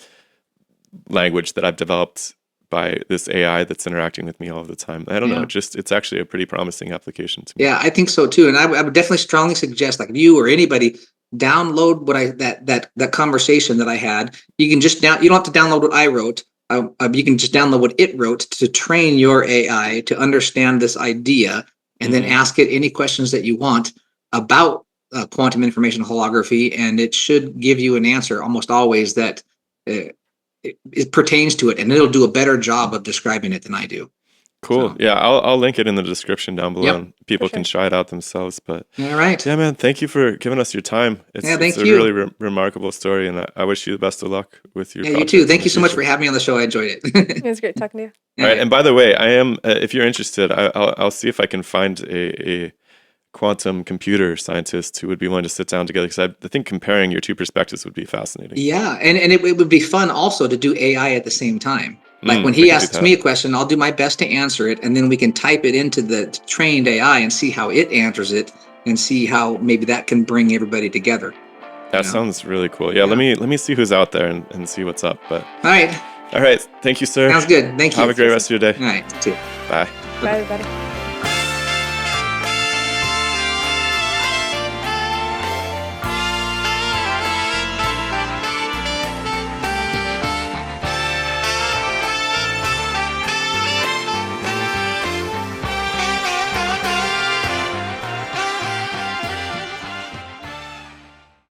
language that I've developed by this AI that's interacting with me all the time. I don't know, Yeah. it's actually a pretty promising application to me. Yeah, I think so too. And I would definitely strongly suggest, like, if you or anybody download that conversation that I had. You can just you don't have to download what I wrote. You can just download what it wrote to train your AI to understand this idea, and then Mhm. ask it any questions that you want about quantum information holography, and it should give you an answer almost always that it pertains to it, and it'll do a better job of describing it than I do. Cool. So, Yeah, I'll link it in the description down below, yep. and people For can sure. try it out themselves. But All right. yeah, man, thank you for giving us your time. Yeah, It's thank a you. really remarkable story, and I wish you the best of luck with your Yeah, you too. projects in Thank the you so much for future. having me on the show. I enjoyed It it. was great talking to you. All right, and by the way, I am if you're interested, I'll see if I can find a quantum computer scientist who would be willing to sit down together, because I think comparing your two perspectives would be fascinating. Yeah, and it would be fun also to do AI at the same time. Like when I he could do asks that. me a question, I'll do my best to answer it, and then we can type it into the trained AI and see how it answers it, and see how maybe that can bring everybody together. That know? sounds really cool. Yeah, Yeah. let me see who's out there and see what's up. But All right, all right, thank you, sir. sounds good. Thank you. Have a great rest of your day. All right, too. Bye. Bye, everybody.